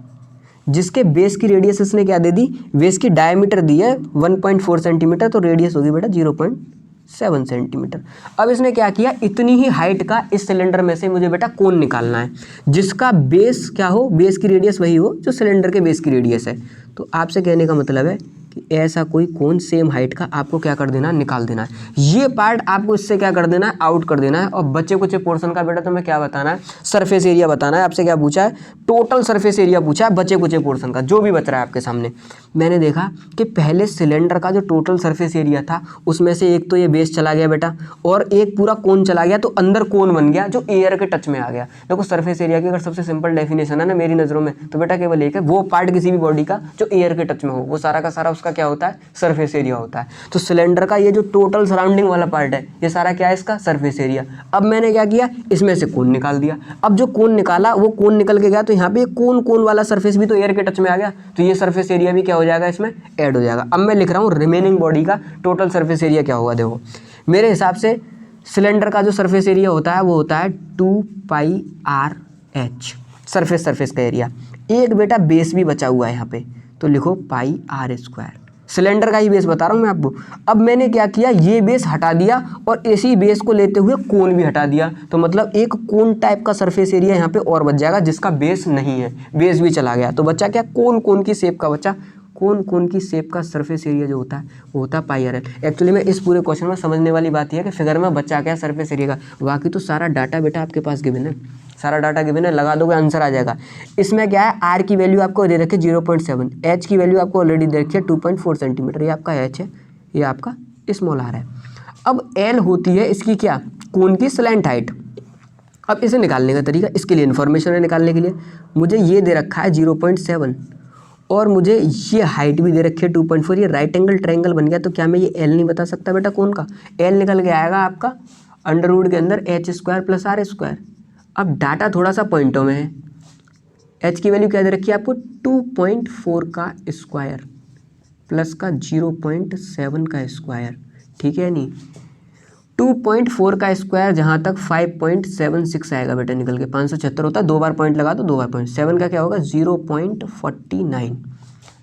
जिसके बेस की रेडियस इसने क्या दे दी? बेस की डायमीटर दी है 1.4 सेंटीमीटर, तो रेडियस होगी बेटा 0.7 सेंटीमीटर। अब इसने क्या किया? इतनी ही हाइट का इस सिलेंडर में से मुझे बेटा कोन निकालना है जिसका बेस क्या हो? बेस की रेडियस वही हो जो सिलेंडर के बेस की रेडियस है। तो आपसे कहने का मतलब है कि ऐसा कोई कोन सेम हाइट का आपको क्या कर देना है? निकाल देना है। ये पार्ट आपको इससे क्या कर देना है? आउट कर देना है। और बचे कुछ पोर्शन का बेटा तुम्हें क्या बताना है? सरफेस एरिया बताना है। आपसे क्या पूछा है? टोटल सरफेस एरिया पूछा है बचे कुछ पोर्शन का, जो भी बच रहा है आपके सामने। मैंने देखा कि पहले सिलेंडर का जो टोटल सरफेस एरिया था उसमें से एक तो ये बेस चला गया बेटा, और एक पूरा कोन चला गया, तो अंदर कोन बन गया जो एयर के टच में आ गया। देखो सरफेस एरिया की अगर सबसे सिंपल डेफिनेशन है ना मेरी नज़रों में, तो बेटा केवल एक है, वो पार्ट किसी भी बॉडी का जो जो एयर के टच में हो, वो सारा का सारा उसका क्या होता है, सरफेस एरिया होता है। तो सिलेंडर का ये जो टोटल सराउंडिंग वाला पार्ट है, ये सारा क्या है, इसका सरफेस एरिया। अब मैंने क्या किया, इसमें से कोन निकाल दिया। अब जो कोन निकाला वो कोन निकल के गया, तो यहाँ पे कोन कोन वाला सरफेस भी तो एयर के टच में आ गया, तो ये सरफेस एरिया भी क्या हो जाएगा, इसमें ऐड हो जाएगा। अब मैं लिख रहा हूँ रिमेनिंग बॉडी का टोटल सरफेस एरिया क्या होगा। देखो मेरे हिसाब से सिलेंडर का जो सरफेस एरिया होता है वो होता है 2πr/h, सरफेस का एरिया। एक बेटा बेस भी बचा हुआ है यहाँ पे, तो लिखो πr²। सिलेंडर का ही बेस बता रहा हूँ मैं आपको। अब मैंने क्या किया, ये बेस हटा दिया और इसी बेस को लेते हुए कोन भी हटा दिया, तो मतलब एक कोन टाइप का सरफेस एरिया यहाँ पे और बच जाएगा जिसका बेस नहीं है, बेस भी चला गया। तो बच्चा क्या, कोन की शेप का बच्चा, कोन की शेप का सरफेस एरिया जो होता है वो होता है πr/l। एक्चुअली में इस पूरे क्वेश्चन में समझने वाली बात यह है कि फिगर में बच्चा क्या सरफेस एरिया का, बाकी तो सारा डाटा बेटा आपके पास गिवन है, सारा डाटा गिवन है, लगा दोगे आंसर आ जाएगा। इसमें क्या है, आर की वैल्यू आपको दे रखी है 0.7, एच की वैल्यू आपको ऑलरेडी दे रखी है 2.4 सेंटीमीटर, ये आपका एच है, ये आपका स्मॉल आर है। अब एल होती है इसकी क्या, कोन की स्लैंट हाइट। अब इसे निकालने का तरीका, इसके लिए इन्फॉर्मेशन है निकालने के लिए, मुझे ये दे रखा है 0.7 और मुझे ये हाइट भी दे रखी है 2.4, ये राइट एंगल ट्रायंगल बन गया। तो क्या मैं ये एल नहीं बता सकता बेटा कोन का, एल निकल के आएगा आपका अंडर रूट के अंदर h² + r²। अब डाटा थोड़ा सा पॉइंटों में है, h की वैल्यू क्या दे रखी है आपको 2.4 का स्क्वायर प्लस का 0.7 का स्क्वायर, ठीक है नहीं, 2.4 का स्क्वायर जहाँ तक 5.76 आएगा बेटा निकल के, 576 होता है, 2 बार पॉइंट लगा दो, 2 बार पॉइंट, 7 का क्या होगा 0.49।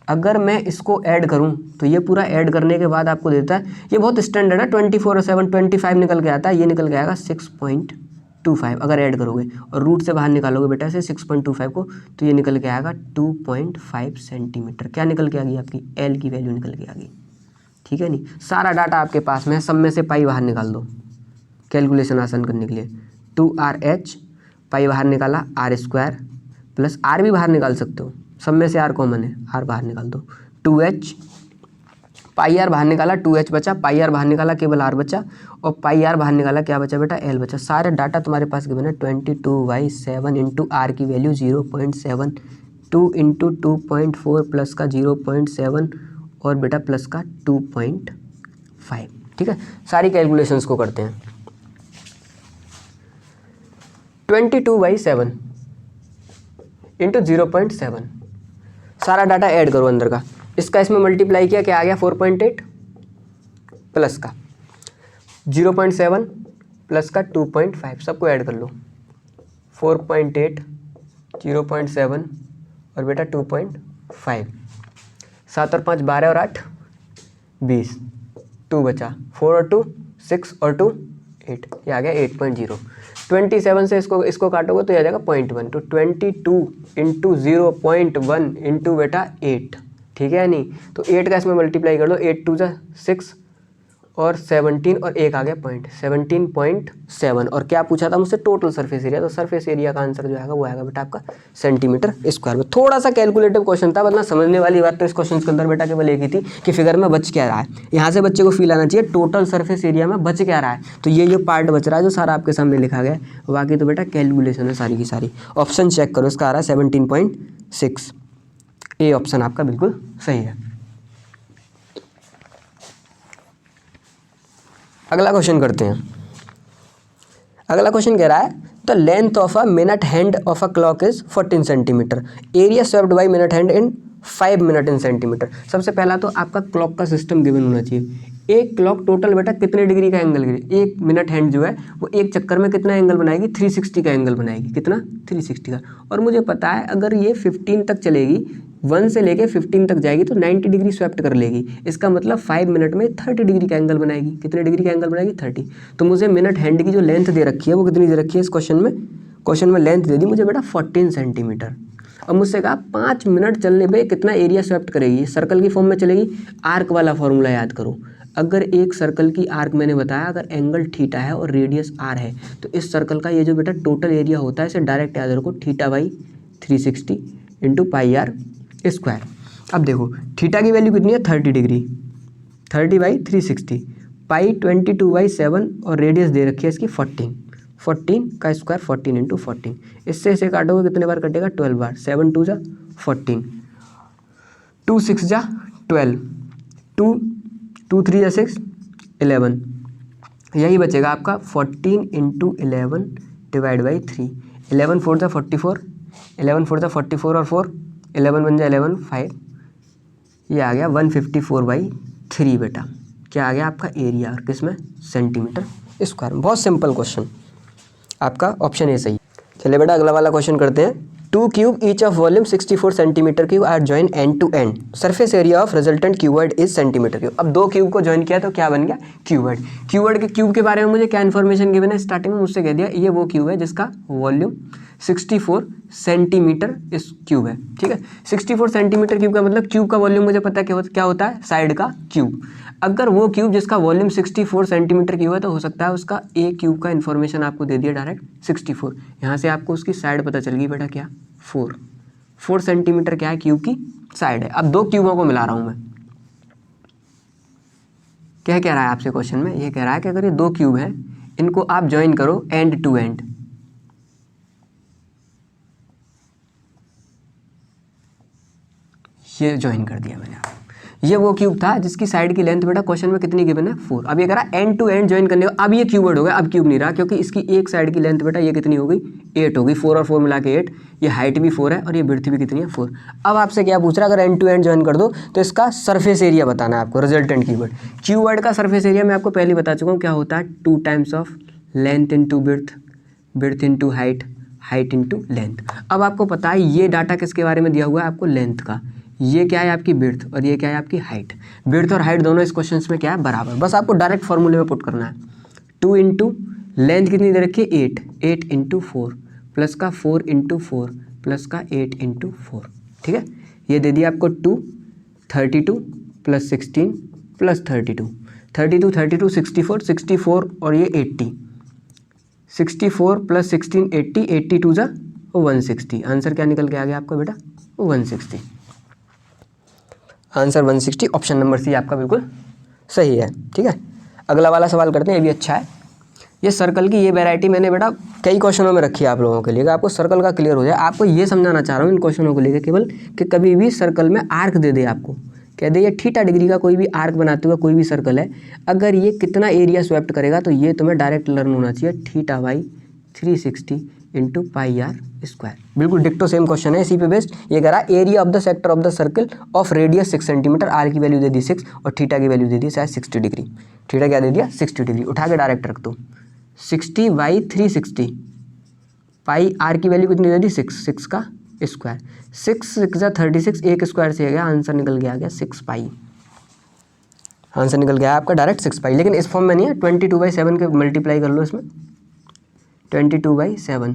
अगर मैं इसको ऐड करूं तो ये पूरा ऐड करने के बाद आपको देता है, ये बहुत स्टैंडर्ड है, 24 और 7 25 निकल के आता है, ये निकल के आएगा 6.25 अगर ऐड करोगे और रूट से बाहर निकालोगे बेटा से 6.25 को, तो ये निकल के आएगा 2.5 सेंटीमीटर। क्या निकल के आ गई आपकी, एल की वैल्यू निकल के आ गई, ठीक है नहीं। सारा डाटा आपके पास में है, सब में से पाई बाहर निकाल दो कैलकुलेशन आसान करने के लिए। 2RH पाई बाहर निकाला, r² प्लस आर भी बाहर निकाल सकते हो, सब में से आर कॉमन है, आर बाहर निकाल दो। 2H पाई आर बाहर निकाला, 2H बचा, पाई आर बाहर निकाला, केवल आर बचा, और पाई आर बाहर निकाला, क्या बचा बेटा, एल बचा। सारे डाटा तुम्हारे पास गिवन है 22/7 इंटू आर की वैल्यू 0.7, 2 इंटू 2.4 प्लस का 0.7 और बेटा प्लस का 2.5, ठीक है। सारी कैलकुलेशंस को करते हैं। 22/7 इंटू 0.7, सारा डाटा ऐड करो अंदर का, इसका इसमें मल्टीप्लाई किया, क्या आ गया 4.8 प्लस का 0.7 प्लस का 2.5, सबको ऐड कर लो। 4.8 0.7 और बेटा 2.5, 7 और 5 12 और 8 20, 2 बचा, 4 और 2 6 और 2 8, ये आ गया 8.0। 27 से इसको काटोगे तो ये आ जाएगा 0.1, तो 22 इंटू 0.1 इंटू बेटा 8, ठीक है नहीं। तो 8 का इसमें मल्टीप्लाई कर लो, 8 2 जा 6 और 17 और एक आ गया 17.7। और क्या पूछा था मुझसे, टोटल सरफेस एरिया, तो सरफेस एरिया का आंसर जो आएगा वो आएगा बेटा आपका सेंटीमीटर स्क्वायर में। थोड़ा सा कैलकुलेटिव क्वेश्चन था, वरना समझने वाली बात तो इस क्वेश्चन के अंदर बेटा केवल एक ही थी कि फिगर में बच क्या रहा है। यहाँ से बच्चे को फील आना चाहिए टोटल सरफेस एरिया में बच क्या रहा है, तो ये जो पार्ट बच रहा है जो सारा आपके सामने लिखा गया है, बाकी तो बेटा कैलकुलेशन है सारी की सारी। ऑप्शन चेक करो, इसका आ रहा है 17.6, ये ऑप्शन आपका बिल्कुल सही है। अगला क्वेश्चन करते हैं। अगला क्वेश्चन कह रहा है the length of a minute hand of a clock is 14 centimetre, area swept by minute hand in 5 minute in centimetre. सबसे पहला तो आपका क्लॉक का सिस्टम गिवन होना चाहिए। एक क्लॉक टोटल बेटा कितने डिग्री का एंगल गिरे, एक मिनट हैंड जो है वो एक चक्कर में कितना एंगल बनाएगी, 360 का एंगल बनाएगी, कितना 360 का। और मुझे पता है अगर ये 15 तक चलेगी, 1 से लेके 15 तक जाएगी तो 90 डिग्री स्वेप्ट कर लेगी। इसका मतलब 5 मिनट में 30 डिग्री का एंगल बनाएगी। कितने डिग्री का एंगल बनाएगी, 30। तो मुझे मिनट हैंड की जो लेंथ दे रखी है वो कितनी दे रखी है इस क्वेश्चन में लेंथ दे दी मुझे बेटा 14 सेंटीमीटर। अब मुझसे कहा 5 मिनट चलने पे कितना एरिया स्वेप्ट करेगी, सर्कल की फॉर्म में चलेगी। आर्क वाला फॉर्मूला याद करो, अगर एक सर्कल की आर्क मैंने बताया अगर एंगल थीटा है और रेडियस आर है तो इस सर्कल का ये जो बेटा टोटल एरिया होता है इसे डायरेक्ट याद रखो, θ/360 इंटू πr²। अब देखो थीटा की वैल्यू कितनी है 30 डिग्री, 30/360, पाई 22/7 और रेडियस दे रखी है इसकी 14 का स्क्वायर 14 इंटू 14। इससे इसे काटोगे कितने बार कटेगा 12 बार, 7 2 जा 14, 2 6 जा 12, 2 2 3 जा 6 11, यही बचेगा आपका 14 इंटू 11 डिवाइड बाई 3, 11 4 जा 44, 11 4 जा 44 और 4 11 बन जा 11 5, ये आ गया 154/3 बेटा। क्या आ गया आपका एरिया, और किस में, सेंटीमीटर स्क्वायर में। बहुत सिंपल क्वेश्चन, आपका ऑप्शन ए सही। चलिए बेटा अगला वाला क्वेश्चन करते हैं। 2 cube each of volume 64 centimetre cube are join end to end, surface area of resultant cuboid is centimetre cube. अब 2 क्यूब को ज्वाइन किया तो क्या बन गया, क्यूबॉइड। क्यूबॉइड के क्यूब के बारे में मुझे क्या इन्फॉर्मेशन गिवन है, स्टार्टिंग में मुझसे कह दिया ये वो क्यूब है जिसका वॉल्यूम 64 सेंटीमीटर इस क्यूब है, ठीक है। 64 सेंटीमीटर क्यूब का मतलब क्यूब का वॉल्यूम मुझे पता है क्या होता है, साइड का क्यूब। अगर वो क्यूब जिसका वॉल्यूम 64 सेंटीमीटर क्यूब है तो हो सकता है उसका ए क्यूब का इन्फॉर्मेशन आपको दे दिया डायरेक्ट 64, यहाँ से आपको उसकी साइड पता चल गई बेटा क्या, 4 सेंटीमीटर क्या है क्यूब की साइड है। अब 2 क्यूबों को मिला रहा हूँ मैं, क्या कह रहा है आपसे क्वेश्चन में, ये कह रहा है कि अगर ये 2 क्यूब हैं इनको आप ज्वाइन करो एंड टू एंड, ये ज्वाइन कर दिया मैंने। ये वो क्यूब था जिसकी साइड की लेंथ बेटा क्वेश्चन में कितनी गिवन है, 4। अब ये कह रहा है एंड टू एंड ज्वाइन करने का, अब ये क्यूबॉइड हो गया, अब क्यूब नहीं रहा क्योंकि इसकी एक साइड की लेंथ बेटा ये कितनी हो गई, 8 हो गई, 4 और 4 मिला के 8, ये हाइट भी 4 है और ये विड्थ भी कितनी है, 4। अब आपसे क्या पूछ रहा है, अगर एंड टू एंड ज्वाइन कर दो तो इसका सरफेस एरिया बताना है आपको, रिजल्टेंट क्यूबॉइड। क्यूबॉइड का सरफेस एरिया मैं आपको पहले बता चुका हूँ क्या होता है, 2 times of length into width, width into height, height into length. अब आपको पता है ये डाटा किसके बारे में दिया हुआ है आपको, लेंथ का। ये क्या है आपकी विड्थ और ये क्या है आपकी हाइट। विड्थ और हाइट दोनों इस क्वेश्चन में क्या है, बराबर। बस आपको डायरेक्ट फॉर्मूले में पुट करना है। 2 इंटू लेंथ कितनी दे रखी है, 8, 8 इंटू 4 प्लस का 4 इंटू 4 प्लस का 8 इंटू 4, ठीक है। ये दे दिया आपको 2, 32 प्लस 16 प्लस 32, 32 32 64, 64 और ये 80, 64 प्लस 16 80, 82 जा 160। आंसर क्या निकल के आ गया आपका बेटा, 160। आंसर 160, ऑप्शन नंबर सी आपका बिल्कुल सही है, ठीक है। अगला वाला सवाल करते हैं, ये भी अच्छा है। ये सर्कल की ये वैरायटी मैंने बेटा कई क्वेश्चनों में रखी है आप लोगों के लिए, आपको सर्कल का क्लियर हो जाए। आपको ये समझाना चाह रहा हूँ इन क्वेश्चनों को लेकर केवल कि कभी भी सर्कल में आर्क दे दे, आपको कह दे ये थीटा डिग्री का कोई भी आर्क बनाते हुए कोई भी सर्कल है, अगर ये कितना एरिया स्वैप्ट करेगा तो ये तुम्हें डायरेक्ट लर्न होना चाहिए, theta by 360 into pi are square. बिल्कुल डिक्टो सेम क्वेश्चन है इसी पे बेस्ड। ये कह रहा है area of the sector of the circle of radius 6 centimetre, R की वैल्यू दे दी 6 और थीटा की वैल्यू दे दी शायद 60 डिग्री। थीटा क्या दे दिया, 60 डिग्री, उठा के डायरेक्ट रख दो। 60 बाई 360, पाई आर की वैल्यू कितनी दे दी 6, 6 का स्क्वायर, 6 6 जा 36, एक स्क्वायर से आ गया, आंसर निकल के आ गया 6 पाई। आंसर निकल गया आपका डायरेक्ट 6 पाई, लेकिन इस फॉर्म में नहीं है। 22/7 के मल्टीप्लाई कर लो इसमें, 22/7,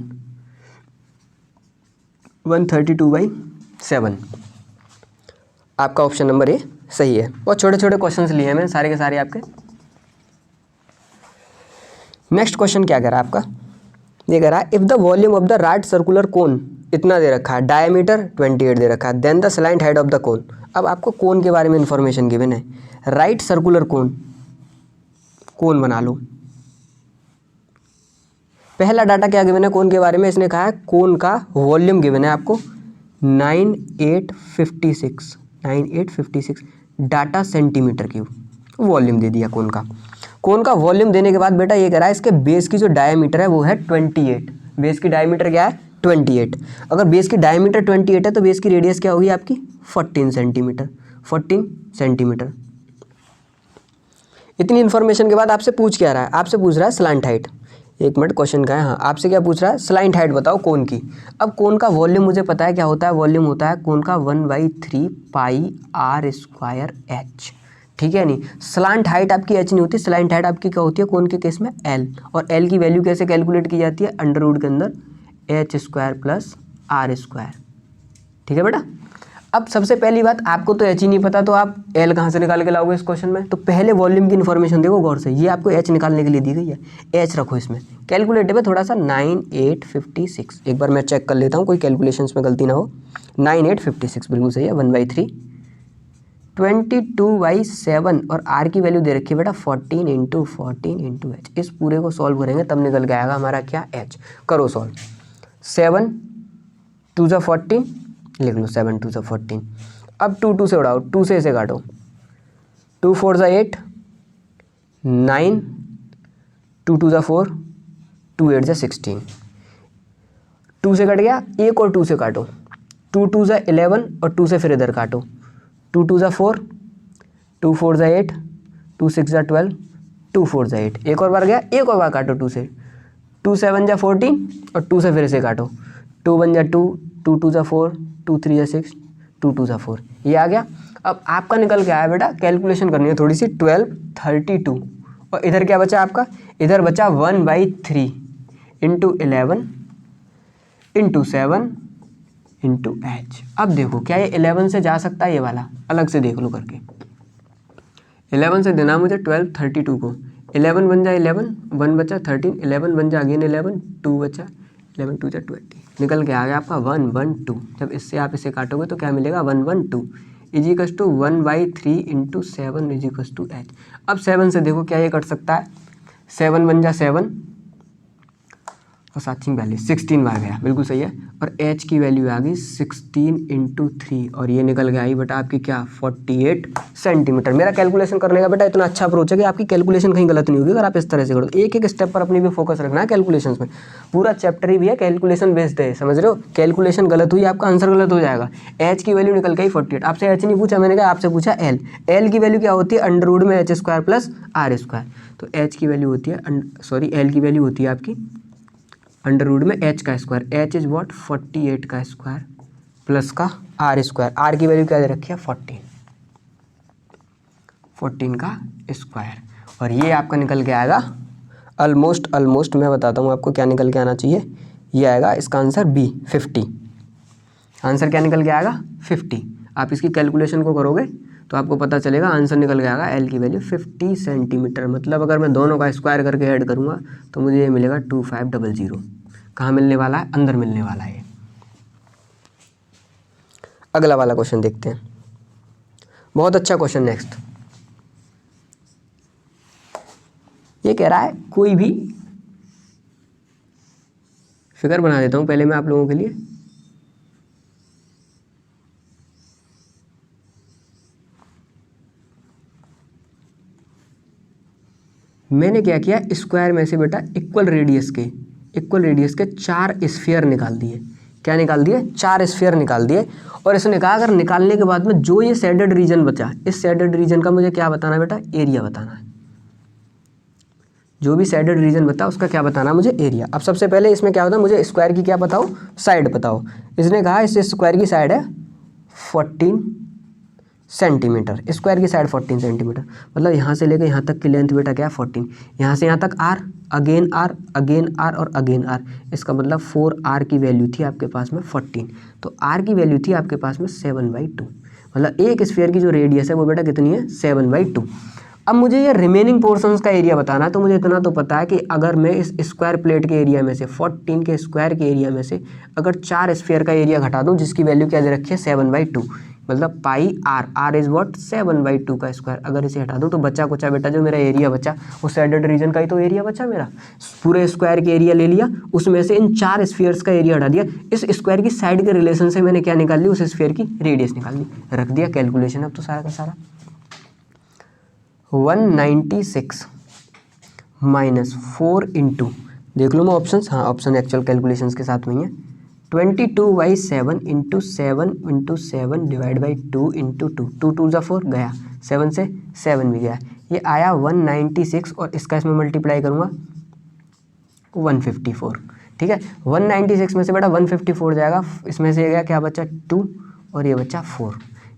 132/7। आपका ऑप्शन नंबर ए सही है। बहुत छोटे छोटे क्वेश्चंस लिए हैं मैंने सारे के सारे आपके। नेक्स्ट क्वेश्चन क्या कह रहा है आपका, ये कह रहा है if the volume of the right circular cone इतना दे रखा है, डायमीटर 28 दे रखा है, then the slant height of the cone. अब आपको कोन के बारे में इंफॉर्मेशन गिवन है, राइट सर्कुलर कोन, कोन बना लो। पहला डाटा क्या गिवन है कोन के बारे में, इसने कहा है कोन का वॉल्यूम गिवन है आपको 9856 डाटा सेंटीमीटर क्यूब, वॉल्यूम दे दिया कोन का। कोन का वॉल्यूम देने के बाद बेटा ये कह रहा है इसके बेस की जो डायमीटर है वो है 28। बेस की डायमीटर क्या है, 28। अगर बेस की डायमीटर 28 है तो बेस की रेडियस क्या होगी आपकी 14 सेंटीमीटर, 14 सेंटीमीटर। इतनी इन्फॉर्मेशन के बाद आपसे पूछ क्या रहा है, आपसे पूछ रहा है स्लांट हाइट। एक मिनट क्वेश्चन का है, हाँ आपसे क्या पूछ रहा है, स्लाइंट हाइट बताओ कोन की। अब कोन का वॉल्यूम मुझे पता है क्या होता है, वॉल्यूम होता है कोन का 1/3 पाई आर स्क्वायर एच, ठीक है। नहीं स्लांट हाइट आपकी एच नहीं होती, स्लाइंट हाइट आपकी क्या होती है कोन के केस में एल, और एल की वैल्यू कैसे कैलकुलेट की जाती है, अंडर रूट के अंदर H square plus R square, ठीक है बेटा। अब सबसे पहली बात, आपको तो एच ही नहीं पता तो आप एल कहाँ से निकाल के लाओगे इस क्वेश्चन में, तो पहले वॉल्यूम की इन्फॉर्मेशन देखो गौर से, ये आपको एच निकालने के लिए दी गई है, एच रखो इसमें। कैलकुलेटर पे थोड़ा सा 9856, एक बार मैं चेक कर लेता हूँ कोई कैलकुलेशंस में गलती ना हो। 9856 बिल्कुल सही है, 1/3 22/7 और आर की वैल्यू दे रखी है बेटा 14 इंटू 14 इंटू एच। इस पूरे को सॉल्व करेंगे तब निकल के आएगा हमारा क्या, एच। करो सॉल्व, 7 2 जा 14 लिख लो, 7 2 जा 14। अब 2 से उड़ाओ, 2 से इसे काटो, 2 4 8 9, 2 2 4, 2 8 16, 2 से कट गया, एक और 2 से काटो, 2 2 11 और 2 से फिर इधर काटो, 2 2 4, 2 4 8, 2 6 12, 2 4 8, एक और बार गया, एक और बार काटो 2 से, 2 7 14 और 2 से फिर इसे काटो, 2 1 2, 2 2 4, 2 3 6, 2 2 4, ये आ गया। अब आपका निकल के आया बेटा, कैलकुलेशन करनी है थोड़ी सी, 12 32 और इधर क्या बचा आपका, इधर बचा 1/3 इंटू 11 इंटू 7 इंटू h। अब देखो क्या ये 11 से जा सकता है, ये वाला अलग से देख लो करके, 11 से देना मुझे 12 32 को, 11 बन जाए 11, 1 बचा 13, 11 बन जाए अगेन 11, 2 बचा 11 2 20, निकल के आ गया आपका 1 1 2। जब इससे आप इसे काटोगे तो क्या मिलेगा, 1 1 2 equals to 1/3 into 7 equals to h। अब 7 से देखो क्या ये कट सकता है, 7 बन जा 7 और 7 वैल्यू 16 बार गया, बिल्कुल सही है। और h की वैल्यू आ गई 16 इंटू 3 और ये निकल के आई बेटा आपकी क्या 48 सेंटीमीटर। मेरा कैलकुलेशन करने का बेटा इतना अच्छा अप्रोच है कि आपकी कैलकुलेशन कहीं गलत नहीं होगी अगर आप इस तरह से करो। एक एक स्टेप पर अपनी भी फोकस रखना है कैलकुलेशन में, पूरा चैप्टर ही भी है कैलकुलेशन बेस्ड है, समझ रहे हो। कैलकुलेशन गलत हुई आपका आंसर गलत हो जाएगा। h की वैल्यू निकल गई 48, आपसे h नहीं पूछा मैंने, कहा आपसे पूछा l की वैल्यू क्या होती है, अंडर रूट में h² प्लस r²। तो h की वैल्यू होती है l की वैल्यू होती है आपकी अंडर रूट में h का स्क्वायर, h इज वॉट 48 का स्क्वायर प्लस का r²। r की वैल्यू क्या दे रखी है 14 का स्क्वायर। और ये आपका निकल के आएगा ऑलमोस्ट मैं बताता हूँ आपको क्या निकल के आना चाहिए, ये आएगा इसका आंसर B 50। आंसर क्या निकल के आएगा 50। आप इसकी कैलकुलेशन को करोगे तो आपको पता चलेगा आंसर निकल के आएगा l की वैल्यू 50 सेंटीमीटर। मतलब अगर मैं दोनों का स्क्वायर करके ऐड करूँगा तो मुझे ये मिलेगा 2500। कहाँ मिलने वाला है, अंदर मिलने वाला है। अगला वाला क्वेश्चन देखते हैं, बहुत अच्छा क्वेश्चन। नेक्स्ट ये कह रहा है कोई भी फिगर बना देता हूं पहले मैं आप लोगों के लिए। मैंने क्या किया, स्क्वायर में से बेटा इक्वल रेडियस के 4 स्फीयर निकाल दिए। क्या निकाल दिए, 4 स्फीयर निकाल दिए। और इसने कहा अगर निकालने के बाद में जो ये शेडेड रीजन बचा, इस शेडेड रीजन का मुझे क्या बताना है बेटा, एरिया बताना है। जो भी शेडेड रीजन बता उसका क्या बताना है मुझे, एरिया। अब सबसे पहले इसमें क्या होता है, मुझे स्क्वायर की क्या बताओ, साइड बताओ। इसने कहा इस स्क्वायर की साइड है 14 सेंटीमीटर, स्क्वायर की साइड 14 सेंटीमीटर। मतलब यहाँ से लेकर यहाँ तक की लेंथ बेटा क्या है 14, यहाँ से यहाँ तक r, again r, again r और अगेन r। इसका मतलब 4r की वैल्यू थी आपके पास में 14, तो r की वैल्यू थी आपके पास में 7/2। मतलब एक स्फीयर की जो रेडियस है वो बेटा कितनी है 7/2। अब मुझे ये रिमेनिंग पोर्शंस का एरिया बताना है। तो मुझे इतना तो पता है कि अगर मैं इस स्क्वायर प्लेट के एरिया में से 14 के स्क्वायर के एरिया में से अगर 4 स्फीयर का एरिया घटा दूं जिसकी वैल्यू क्या दे रखी है 7/2, मतलब पाई r इज वॉट 7/2 का स्क्वायर। अगर इसे हटा दूं तो बचा कुचा बेटा जो मेरा एरिया बचा वो शेडेड रीजन का ही तो एरिया बचा मेरा। पूरे स्क्वायर के एरिया ले लिया, उसमें से इन 4 स्फीयर्स का एरिया हटा दिया, इस स्क्वायर की साइड के रिलेशन से मैंने क्या निकाल ली, उस स्फीयर की रेडियस निकाल ली, रख दिया कैलकुलेशन। अब तो सारा का सारा 196 माइनस 4 इंटू, देख लो मैं ऑप्शन, हाँ ऑप्शन एक्चुअल कैलकुलेशंस के साथ में ही है, 22/7 into 7 into 7 divide by 2 into 2, 2 2 जा 4 गया, 7 से 7 भी गया, ये आया 196 और इसका इसमें मल्टीप्लाई करूँगा 154। ठीक है, 196 में से बेटा 154 जाएगा, इसमें से ये गया क्या बचा 2 और ये बचा 4,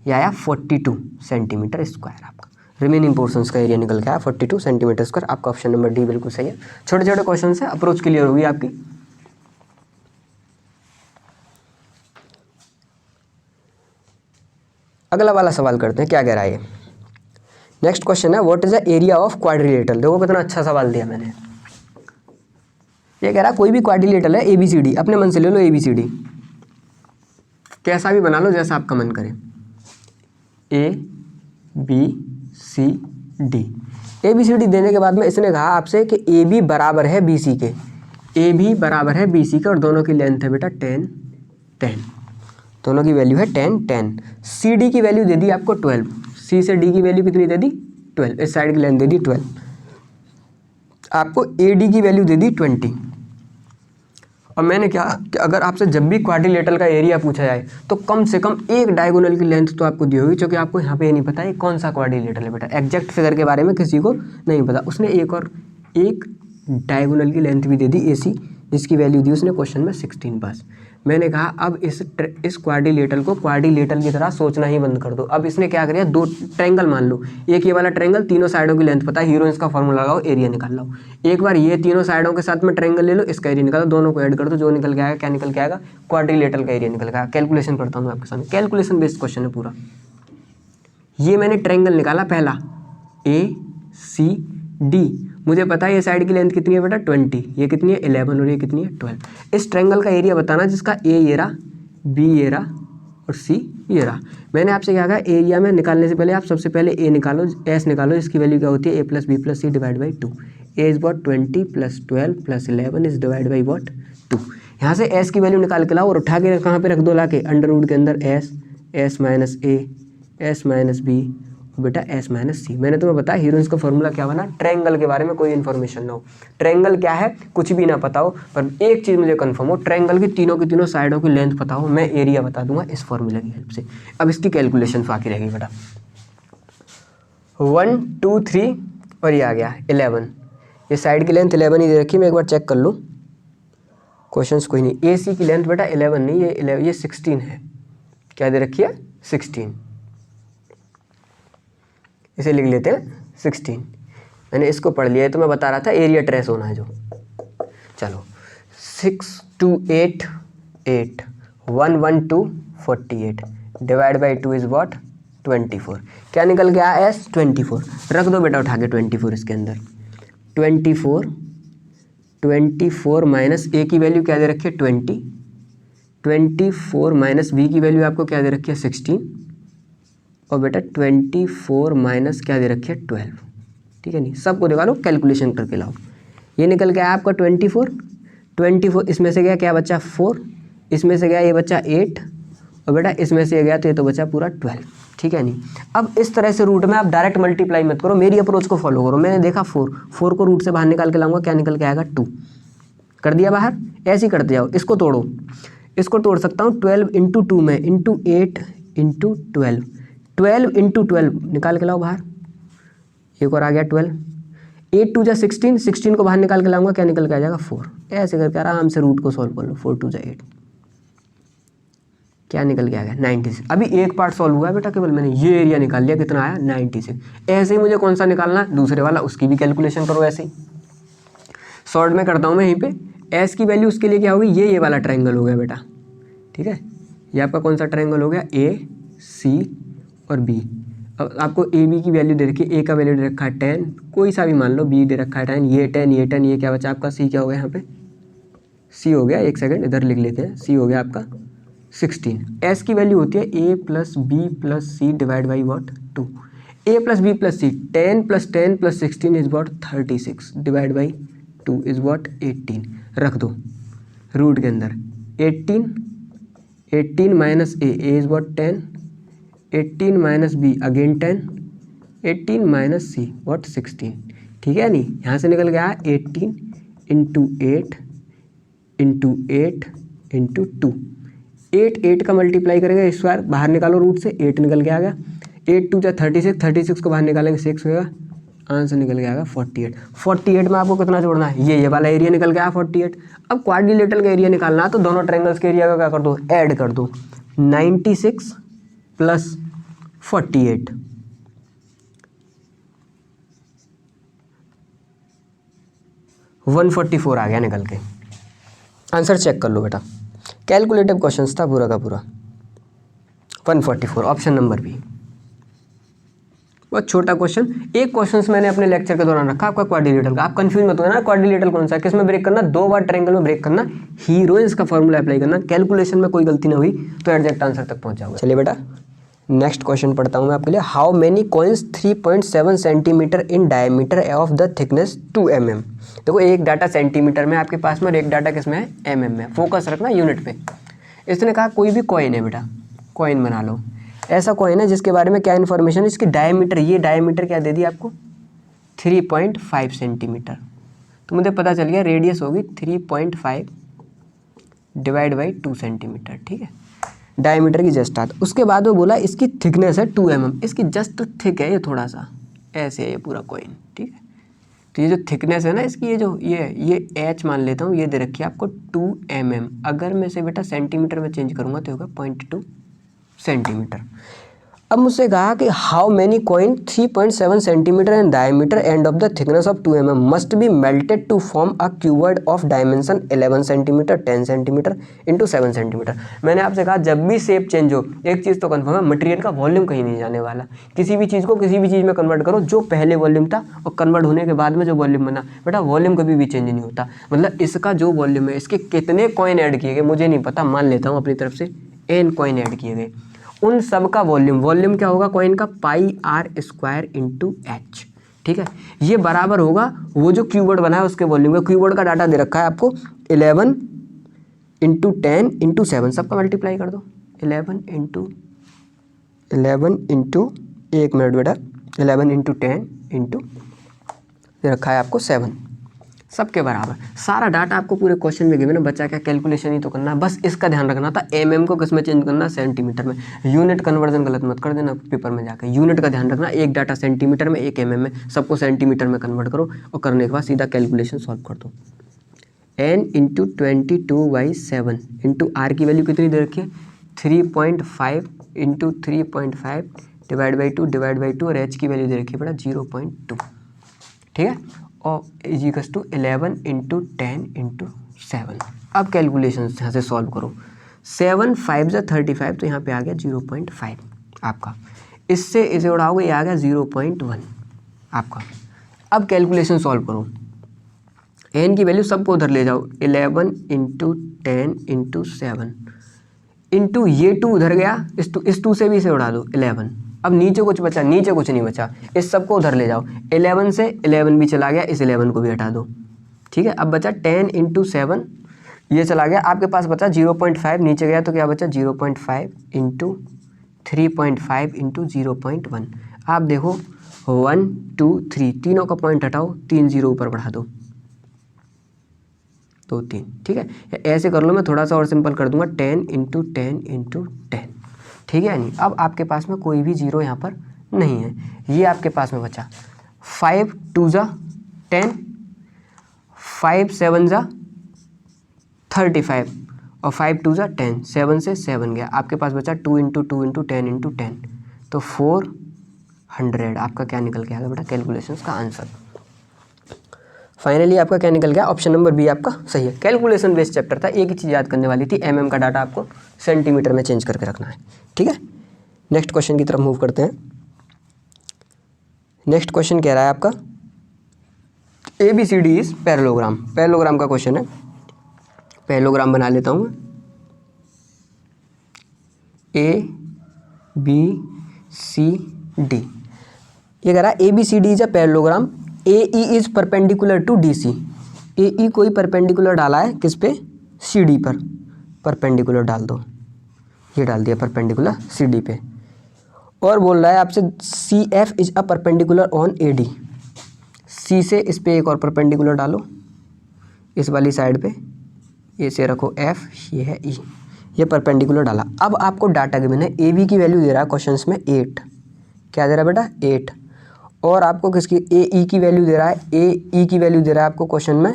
ये आया 42 सेंटीमीटर स्क्वायर। आपका रिमेनिंग पोर्शंस का एरिया निकल गया 42 सेंटीमीटर स्क्वायर। आपका ऑप्शन नंबर डी बिल्कुल सही है। छोटे छोटे क्वेश्चन से अप्रोच क्लियर होगी आपकी। अगला वाला सवाल करते हैं, क्या कह रहा है ये। नेक्स्ट क्वेश्चन है what is the area of quadrilateral. देखो कितना अच्छा सवाल दिया मैंने। ये कह रहा है कोई भी क्वाड्रिलेटरल है ABCD, अपने मन से ले लो ABCD, कैसा भी बना लो जैसा आपका मन करे, ABCD। ABCD देने के बाद में इसने कहा आपसे कि AB बराबर है BC के, AB बराबर है BC के और दोनों की लेंथ है बेटा 10 10। दोनों की वैल्यू है 10 10। सी डी की वैल्यू दे दी आपको 12, सी से डी की वैल्यू कितनी दे दी 12, इस साइड की लेंथ दे दी 12, आपको ए डी की वैल्यू दे दी 20। और मैंने क्या कि अगर आपसे जब भी क्वाड्रिलेटरल का एरिया पूछा जाए तो कम से कम एक डायगोनल की लेंथ तो आपको दी होगी, क्योंकि आपको यहाँ पे ये नहीं पता है कौन सा क्वाड्रिलेटरल है बेटा, एग्जैक्ट फिगर के बारे में किसी को नहीं पता। उसने एक डायगोनल की लेंथ भी दे दी AC, जिसकी वैल्यू दी उसने क्वेश्चन में 16 पास। मैंने कहा अब इस क्वाड्रिलेटरल को क्वाड्रिलेटरल की तरह सोचना ही बंद कर दो। अब इसने क्या करिया, दो ट्रायंगल मान लो, एक ये वाला ट्रायंगल, तीनों साइडों की लेंथ पता है, हीरोइंस का फॉर्मूला लगाओ, एरिया निकाल लो। एक बार ये तीनों साइडों के साथ में ट्रायंगल ले लो, इसका एरिया निकालो, दोनों को ऐड कर दो, जो निकल के आएगा क्या निकल के आएगा, क्वाड्रिलेटरल का एरिया निकल के आएगा। कैलकुलेशन करता हूँ आपके सामने, कैलकुलेशन बेस्ड क्वेश्चन है पूरा। ये मैंने ट्रायंगल निकाला पहला ACD, मुझे पता है ये साइड की लेंथ कितनी है बेटा 20, ये कितनी है 11 और ये कितनी है 12। इस ट्रायंगल का एरिया बताना जिसका A ये रहा, B ये रहा और C ये रहा। मैंने आपसे क्या कहा, एरिया में निकालने से पहले आप सबसे पहले A निकालो, S निकालो, इसकी वैल्यू क्या होती है A + B + C divide by 2। A is what 20 + 12 + 11 is divide by what 2। यहाँ से S की वैल्यू निकाल के लाओ और उठा के कहाँ पे रख दो, ला के अंडर रूट के अंदर S - A S - B बेटा S - C। मैंने तुम्हें बताया हीरोइंस का फॉर्मूला क्या बना, ट्रायंगल के बारे में कोई इन्फॉर्मेशन ना हो, ट्रायंगल क्या है कुछ भी ना पता हो, पर एक चीज़ मुझे कंफर्म हो, ट्रायंगल की तीनों साइडों की लेंथ पता हो, मैं एरिया बता दूंगा इस फॉर्मूले की हेल्प से। अब इसकी कैलकुलेशन बाकी रहेगी बेटा। 1 2 3 और ये आ गया 11, ये साइड की लेंथ 11 ही दे रखी है, मैं एक बार चेक कर लूँ, क्वेश्चन कोई नहीं। AC की लेंथ बेटा 11 नहीं, ये 16 है, क्या दे रखी है 16, इसे लिख लेते हैं 16। मैंने इसको पढ़ लिया है तो मैं बता रहा था एरिया ट्रेस होना है जो। चलो 6 2 8 8 1 1 2 48 डिवाइड बाई 2 इज वॉट 24। क्या निकल गया S 24, रख दो बेटा उठा के 24 इसके अंदर। 24 माइनस A की वैल्यू क्या दे रखी है 20, 24 माइनस B की वैल्यू आपको क्या दे रखी है 16, और बेटा 24 माइनस क्या दे रखी है 12। ठीक है नहीं, सबको निकालो कैलकुलेशन करके लाओ। ये निकल गया आपका 24, इसमें से गया क्या बच्चा 4, इसमें से गया ये बच्चा 8, और बेटा इसमें से गया तो ये तो बचा पूरा 12। ठीक है नहीं, अब इस तरह से रूट में आप डायरेक्ट मल्टीप्लाई मत करो, मेरी अप्रोच को फॉलो करो। मैंने देखा 4 को रूट से बाहर निकाल के लाऊंगा, क्या निकल के आएगा 2, कर दिया बाहर, ऐसे ही करते जाओ। इसको तोड़ो, इसको तोड़ सकता हूँ 12 × 2 में, × 8 × 12, 12 × 12 निकाल के लाओ बाहर, एक और आ गया 12, 8 2 जा 16, 16 को बाहर निकाल के लाऊंगा, क्या निकल के आ जाएगा 4। ऐसे करके आराम से रूट को सॉल्व कर लो, 4 2 जा 8, क्या निकल के आ गया 96। अभी एक पार्ट सॉल्व हुआ है बेटा, केवल मैंने ये एरिया निकाल लिया, कितना आया 96। ऐसे ही मुझे कौन सा निकालना है दूसरे वाला, उसकी भी कैलकुलेशन करो ऐसे ही। शॉर्ट में करता हूँ मैं यहीं पे, S की वैल्यू उसके लिए क्या होगी, ये वाला ट्रायंगल हो गया बेटा। ठीक है, ये आपका कौन सा ट्रायंगल हो गया AC और B। अब आपको AB की वैल्यू दे रखी है, A का वैल्यू दे रखा है 10, कोई सा भी मान लो, B दे रखा है 10, ये 10 ये 10, ये क्या बचा आपका C, क्या हो गया यहाँ पे C हो गया, एक सेकंड इधर लिख लेते हैं, C हो गया आपका 16। S की वैल्यू होती है A + B + C divide by what 2। A + B + C 10 + 10 + 16 is what 36 divide by 2 is what 18। रख दो रूट के अंदर 18 minus A is what 10, 18 minus B again 10, 18 minus C what 16। ठीक है नहीं, यहाँ से निकल गया 18 × 8 × 8 × 2, 8 का मल्टीप्लाई करेंगे इस बार, बाहर निकालो रूट से, 8 निकल के आ गया, 8 2 जा 36, 36 को बाहर निकालेंगे 6 होगा, आंसर निकल के आएगा 48। 48 में आपको कितना जोड़ना है, ये वाला एरिया निकल गया 48। अब क्वाड्रिलेटरल का एरिया निकालना है तो दोनों ट्रायंगल्स के एरिया का क्या कर दो, ऐड कर दो, 96 + 48 144 आ गया निकल के। आंसर चेक कर लो बेटा, कैलकुलेटिव क्वेश्चंस था पूरा का पूरा। 144 ऑप्शन नंबर बी, बहुत छोटा क्वेश्चन। एक क्वेश्चन मैंने अपने लेक्चर के दौरान रखा आपका क्वाड्रिलेटरल का, आप कंफ्यूज मत होना क्वाड्रिलेटरल कौन सा है, किस में ब्रेक करना, 2 बार ट्रायंगल में ब्रेक करना, हीरोइंस का फॉर्मूला अप्लाई करना, कैलकुलेशन में कोई गलती ना हुई तो एग्जैक्ट आंसर तक पहुंच जाओगे। चलिए बेटा नेक्स्ट क्वेश्चन पढ़ता हूँ मैं आपके लिए। How many coins 3.7 centimetre in diameter of the thickness 2 mm। देखो एक डाटा सेंटीमीटर में आपके पास में और एक डाटा किस में है mm में, फोकस रखना यूनिट पे। इसने कहा कोई भी कॉइन है बेटा, कॉइन बना लो, ऐसा कॉइन है जिसके बारे में क्या इन्फॉर्मेशन है, इसकी डायमीटर, ये डायमीटर क्या दे दी आपको 3.5 सेंटीमीटर। तो मुझे पता चल गया रेडियस होगी 3.5 डिवाइड बाई 2 सेंटीमीटर, ठीक है, डायमीटर की जस्ट आधा। उसके बाद वो बोला इसकी थिकनेस है 2 mm, इसकी जस्ट थिक है ये थोड़ा सा, ऐसे है ये पूरा कॉइन, ठीक है। तो ये जो थिकनेस है ना इसकी, ये जो ये h मान लेता हूँ, ये दे रखी है आपको 2 mm। अगर मैं इसे बेटा सेंटीमीटर में चेंज करूँगा तो होगा 0.2 सेंटीमीटर। अब मुझसे कहा कि how many coin 3.7 centimetre in diameter and of the thickness of 2 mm must be melted to form a cuboid of dimension 11 centimetre 10 centimetre into 7 centimetre. मैंने आपसे कहा जब भी शेप चेंज हो, एक चीज़ तो कन्फर्म है, मटेरियल का वॉल्यूम कहीं नहीं जाने वाला। किसी भी चीज़ को किसी भी चीज़ में कन्वर्ट करो, जो पहले वॉल्यूम था और कन्वर्ट होने के बाद में जो वॉल्यूम बना, बेटा वॉल्यूम कभी भी चेंज नहीं होता। मतलब इसका जो वॉल्यूम है, इसके कितने कॉइन ऐड किए गए मुझे नहीं पता, मान लेता हूँ अपनी तरफ से n कॉइन ऐड किए गए, उन सब का वॉल्यूम क्या होगा कॉइन का, πr² इंटू एच, ठीक है। ये बराबर होगा वो जो क्यूबॉइड बना है उसके वॉल्यूम का। क्यूबॉइड का डाटा दे रखा है आपको 11 इंटू 10 इंटू 7, सबका मल्टीप्लाई कर दो, 11 इंटू 1 मिनट बेटा, 11 इंटू 10 इंटू दे रखा है आपको 7, सबके बराबर। सारा डाटा आपको पूरे क्वेश्चन में गिवन है, बच्चा क्या कैलकुलेशन ही तो करना है, बस इसका ध्यान रखना था mm को किस में चेंज करना, सेंटीमीटर में। यूनिट कन्वर्जन गलत मत कर देना पेपर में जाकर, यूनिट का ध्यान रखना, एक डाटा सेंटीमीटर में एक mm में, सबको सेंटीमीटर में कन्वर्ट करो और करने के बाद सीधा कैलकुलेशन सॉल्व कर दो। n इंटू 22/7 इंटू आर की वैल्यू कितनी दे रखी है 3.5 इंटू 3.5 डिवाइड बाई 2 और h की वैल्यू दे रखी है बेटा 0.2, ठीक है, और is equals to 11 into 10 into 7। अब कैलकुलेशन यहाँ से सॉल्व करो, 7 5 जा 35, तो यहाँ पे आ गया 0.5 आपका, इससे इसे उड़ाओगे ये आ गया 0.1 आपका। अब कैलकुलेशन सॉल्व करो, n की वैल्यू सबको उधर ले जाओ, 11 इंटू 10 इंटू 7 इंटू ये 2 उधर गया, इस 2 से भी इसे उड़ा दो 11। अब नीचे कुछ बचा, नीचे कुछ नहीं बचा, इस सबको उधर ले जाओ, 11 से 11 भी चला गया, इस 11 को भी हटा दो, ठीक है। अब बचा 10 इंटू 7, ये चला गया, आपके पास बचा 0.5, नीचे गया तो क्या बचा 0.5 इंटू 3.5 इंटू 0.1। आप देखो 1 2 3, तीनों का पॉइंट हटाओ, 3 0 ऊपर बढ़ा दो, 2 3, ठीक है। ऐसे कर लो, मैं थोड़ा सा और सिंपल कर दूंगा, 10 इंटू 10 इंटू 10, ठीक है। नहीं, अब आपके पास में कोई भी जीरो यहाँ पर नहीं है, ये आपके पास में बचा 5 2 जा 10, 5 7 जा 35 और 5 2 जा 10, 7 से 7 गया, आपके पास बचा 2 इंटू 2 इंटू 10 इंटू 10, तो 400 आपका क्या निकल के आएगा बेटा कैलकुलेशन का आंसर। फाइनली आपका क्या निकल गया, ऑप्शन नंबर बी आपका सही है। कैलकुलेशन बेस्ड चैप्टर था, एक ही चीज़ याद करने वाली थी, mm का डाटा आपको सेंटीमीटर में चेंज करके रखना है, ठीक है। नेक्स्ट क्वेश्चन की तरफ मूव करते हैं। नेक्स्ट क्वेश्चन कह रहा है आपका ABCD इज पैरेललोग्राम, पैरेललोग्राम का क्वेश्चन है। पैरेललोग्राम बना लेता हूँ, ABCD, ये कह रहा है ABCD is a parallelogram, AE is perpendicular to DC। AE कोई परपेंडिकुलर डाला है किस पे, CD पर, परपेंडिकुलर डाल दो, ये डाल दिया परपेंडिकुलर CD पे। और बोल रहा है आपसे CF is a perpendicular on AD, C से इस पे एक और परपेंडिकुलर डालो इस वाली साइड पे, ये से रखो F, ये है E, ये परपेंडिकुलर डाला। अब आपको डाटा गिवन है, AB की वैल्यू दे रहा है क्वेश्चंस में 8, क्या दे रहा है बेटा 8, और आपको किसकी AE की वैल्यू दे रहा है, AE की वैल्यू दे रहा है आपको क्वेश्चन में,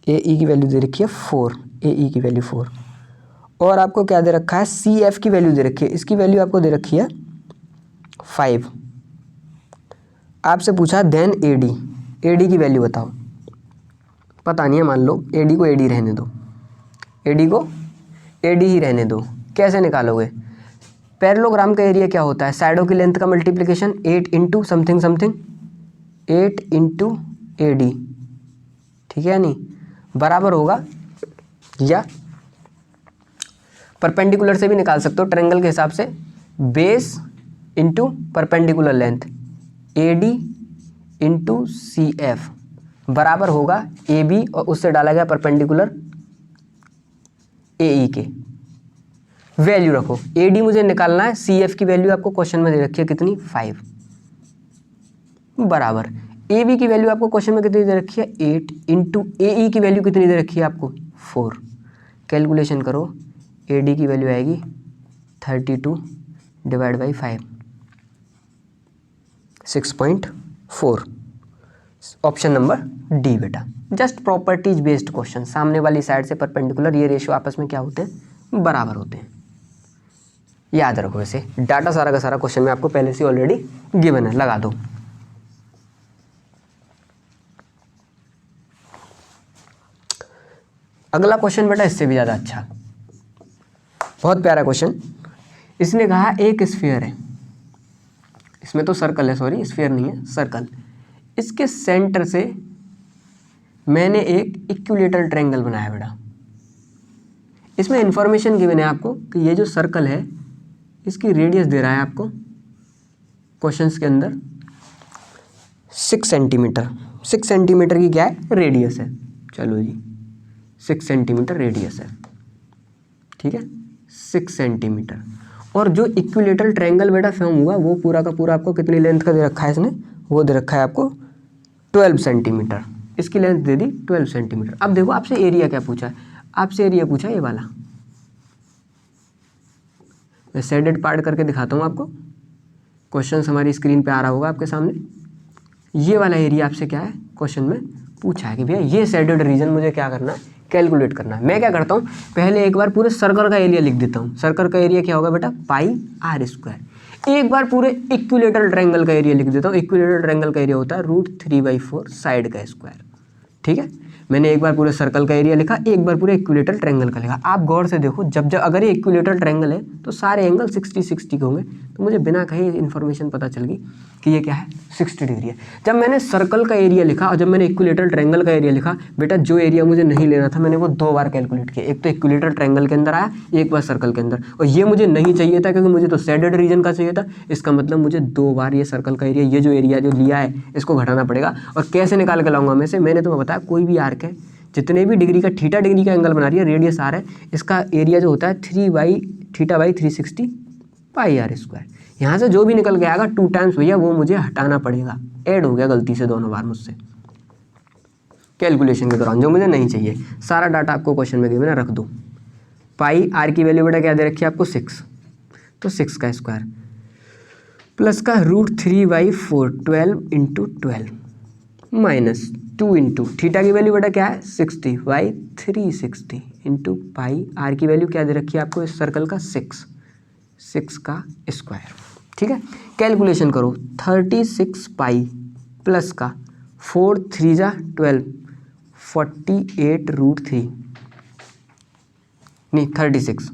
AE की वैल्यू दे रखी है 4, AE की वैल्यू 4, और आपको क्या दे रखा है CF की वैल्यू दे रखी है, इसकी वैल्यू आपको दे रखी है 5। आपसे पूछा देन AD की वैल्यू बताओ, पता नहीं है, मान लो AD को AD रहने दो, AD को AD ही रहने दो, कैसे निकालोगे, पैरेललोग्राम का एरिया क्या होता है, साइडों की लेंथ का multiplication, 8 into something something 8 into AD, ठीक है, नहीं बराबर होगा, या परपेंडिकुलर से भी निकाल सकते हो ट्रायंगल के हिसाब से, base into perpendicular length AD into CF बराबर होगा AB और उससे डाला गया परपेंडिकुलर AE के, वैल्यू रखो। AD मुझे निकालना है, CF की वैल्यू आपको क्वेश्चन में दे रखी है कितनी 5 बराबर AB की वैल्यू आपको क्वेश्चन में कितनी दे रखी है 8 इंटू AE की वैल्यू कितनी दे रखी है आपको 4। कैलकुलेशन करो, AD की वैल्यू आएगी 32 divide by 5 6.4। Option number D बेटा। जस्ट प्रॉपर्टीज बेस्ड क्वेश्चन, सामने वाली साइड से परपेंडिकुलर ये रेशियो आपस में क्या होते हैं बराबर होते हैं। याद रखो, ऐसे डाटा सारा का सारा क्वेश्चन में आपको पहले से ऑलरेडी गिवन है, लगा दो। अगला क्वेश्चन बेटा इससे भी ज़्यादा अच्छा, बहुत प्यारा क्वेश्चन। इसने कहा एक स्फीयर है, इसमें तो सर्कल है, सॉरी स्फीयर नहीं है सर्कल। इसके सेंटर से मैंने एक इक्विलेटरल ट्रायंगल बनाया बेटा। इसमें इंफॉर्मेशन गिवन है आपको कि ये जो सर्कल है इसकी रेडियस दे रहा है आपको क्वेश्चंस के अंदर 6 सेंटीमीटर। 6 सेंटीमीटर की क्या है रेडियस है, चलो जी 6 सेंटीमीटर रेडियस है, ठीक है 6 सेंटीमीटर। और जो इक्विलेटरल ट्रायंगल बेटा फॉर्म हुआ वो पूरा का पूरा आपको कितनी लेंथ का दे रखा है इसने, वो दे रखा है आपको 12 सेंटीमीटर। इसकी लेंथ दे दी 12 सेंटीमीटर। अब देखो आपसे एरिया क्या पूछा है, आपसे एरिया पूछा है ये वाला। मैं शेडेड पार्ट करके दिखाता हूँ आपको, क्वेश्चन हमारी स्क्रीन पे आ रहा होगा आपके सामने। ये वाला एरिया आपसे क्या है क्वेश्चन में पूछा है कि भैया ये शेडेड रीजन मुझे क्या करना है कैलकुलेट करना है। मैं क्या करता हूँ पहले एक बार पूरे सर्कल का एरिया लिख देता हूँ। सर्कल का एरिया क्या होगा बेटा पाई आर स्क्वायर। एक बार पूरे इक्विलेटरल ट्रायंगल का एरिया लिख देता हूँ। इक्विलेटरल ट्रायंगल का एरिया होता है √3/4 साइड का स्क्वायर, ठीक है। मैंने एक बार पूरे सर्कल का एरिया लिखा, एक बार पूरे इक्विलेटरल ट्रायंगल का लिखा। आप गौर से देखो, जब अगर ये इक्विलेटरल ट्रायंगल है तो सारे एंगल 60-60 के होंगे, तो मुझे बिना कहे इन्फॉर्मेशन पता चल गई कि ये क्या है 60 डिग्री है। जब मैंने सर्कल का एरिया लिखा और जब मैंने इक्विलेटरल ट्रायंगल का एरिया लिखा, बेटा जो एरिया मुझे नहीं लेना था मैंने वो 2 बार कैलकुलेट किया। एक तो इक्विलेटरल ट्रायंगल के अंदर आया, एक बार सर्कल के अंदर, और ये मुझे नहीं चाहिए था क्योंकि मुझे तो शेडेड रीजन का चाहिए था। इसका मतलब मुझे 2 बार ये सर्कल का एरिया, ये जो एरिया जो लिया है इसको घटाना पड़ेगा। और कैसे निकाल के लाऊंगा मैं से, मैंने तुम्हें बताया कोई भी आर्क है जितने भी डिग्री का थीटा डिग्री का एंगल बना रही है, रेडियस आर है, इसका एरिया जो होता है 3/θ/360 पाई आर स्क्वायर। यहाँ से जो भी निकल के आएगा 2 टाइम्स भैया वो मुझे हटाना पड़ेगा। ऐड हो गया गलती से दोनों बार मुझसे कैलकुलेशन के दौरान, जो मुझे नहीं चाहिए। सारा डाटा आपको क्वेश्चन में गिवन है, रख दो। पाई आर की वैल्यू बेटा क्या दे रखी है आपको 6, तो 6 का स्क्वायर प्लस का √3/4 12 × 12 माइनस 2 इंटू थीटा की वैल्यू बेटा क्या है 60/360 इंटू पाई आर की वैल्यू क्या दे रखी है आपको इस सर्कल का 6 का स्क्वायर, ठीक है। कैलकुलेशन करो 36 पाई प्लस का 4 3 जा 12 48√3 नहीं 36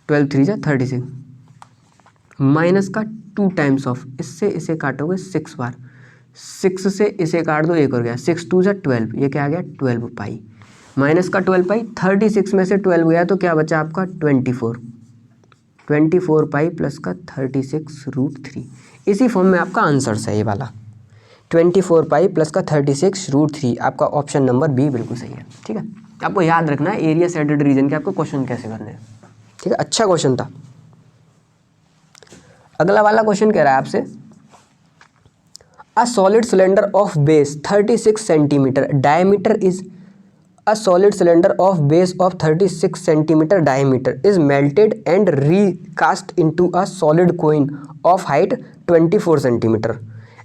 12 3 जा 36 माइनस का 2 टाइम्स ऑफ, इससे इसे काटोगे 6 बार, 6 से इसे काट दो, एक और गया 6 2 जा 12, ये क्या आ गया 12 पाई माइनस का 12 पाई। 36 में से 12 गया तो क्या बचा आपका 24 पाई प्लस का 36√3। इसी फॉर्म में आपका आंसर है ये वाला 24 पाई प्लस का 36√3। आपका ऑप्शन नंबर बी बिल्कुल सही है, ठीक है। आपको याद रखना है एरिया शेडेड रीजन के आपको क्वेश्चन कैसे करने हैं, ठीक है। अच्छा क्वेश्चन था। अगला वाला क्वेश्चन कह रहा है आपसे A solid cylinder of base 36 centimeter diameter is a solid cylinder of base of 36 centimeter diameter is melted and recast into a solid coin of height 24 centimeter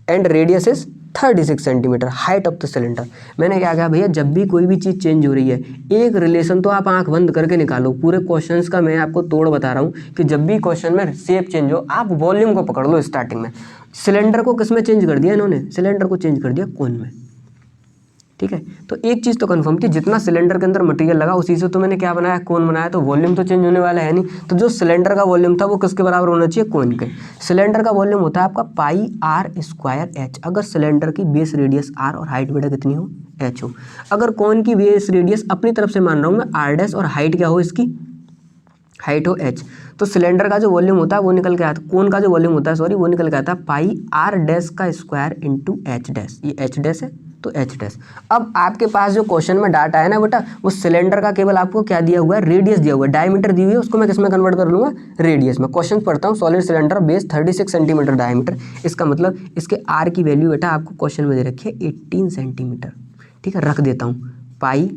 and radius is 36 centimetre height of the cylinder. मैंने क्या कहा भैया जब भी कोई भी चीज़ change हो रही है एक रिलेशन तो आप आंख बंद करके निकालो। पूरे क्वेश्चंस का मैं आपको तोड़ बता रहा हूँ कि जब भी क्वेश्चन में शेप चेंज हो आप वॉल्यूम को पकड़ लो। स्टार्टिंग में सिलेंडर को किस में चेंज कर दिया इन्होंने, सिलेंडर को चेंज कर दिया कोन में, ठीक है। तो एक चीज़ तो कंफर्म थी, जितना सिलेंडर के अंदर मटेरियल लगा उसी से तो मैंने क्या बनाया कोन बनाया, तो वॉल्यूम तो चेंज होने वाला है नहीं। तो जो सिलेंडर का वॉल्यूम था वो किसके बराबर होना चाहिए कोन के। सिलेंडर का वॉल्यूम होता है आपका पाई आर स्क्वायर एच, अगर सिलेंडर की बेस रेडियस आर और हाइट बेटा कितनी हो एच हो। अगर कोन की बेस रेडियस अपनी तरफ से मान रहा हूँ मैं आर डैश और हाइट क्या हो इसकी हाइट हो एच, तो सिलेंडर का जो वॉल्यूम होता है वो निकल के आता है, कोन का जो वॉल्यूम होता है सॉरी वो निकल के आता है पाई आर डैश का स्क्वायर इंटू एच डैश। ये एच डैश है तो एच डैश। अब आपके पास जो क्वेश्चन में डाटा है ना बेटा, वो सिलेंडर का केवल आपको क्या दिया हुआ है, रेडियस दिया हुआ है, डायमीटर दी हुई है, उसको मैं किस में कन्वर्ट कर लूँगा, रेडियस में। क्वेश्चन पढ़ता हूँ, solid cylinder base 36 centimetre diameter, इसका मतलब इसके आर की वैल्यू बेटा आपको क्वेश्चन में दे रखी है 18 सेंटीमीटर। ठीक है, रख देता हूँ, पाई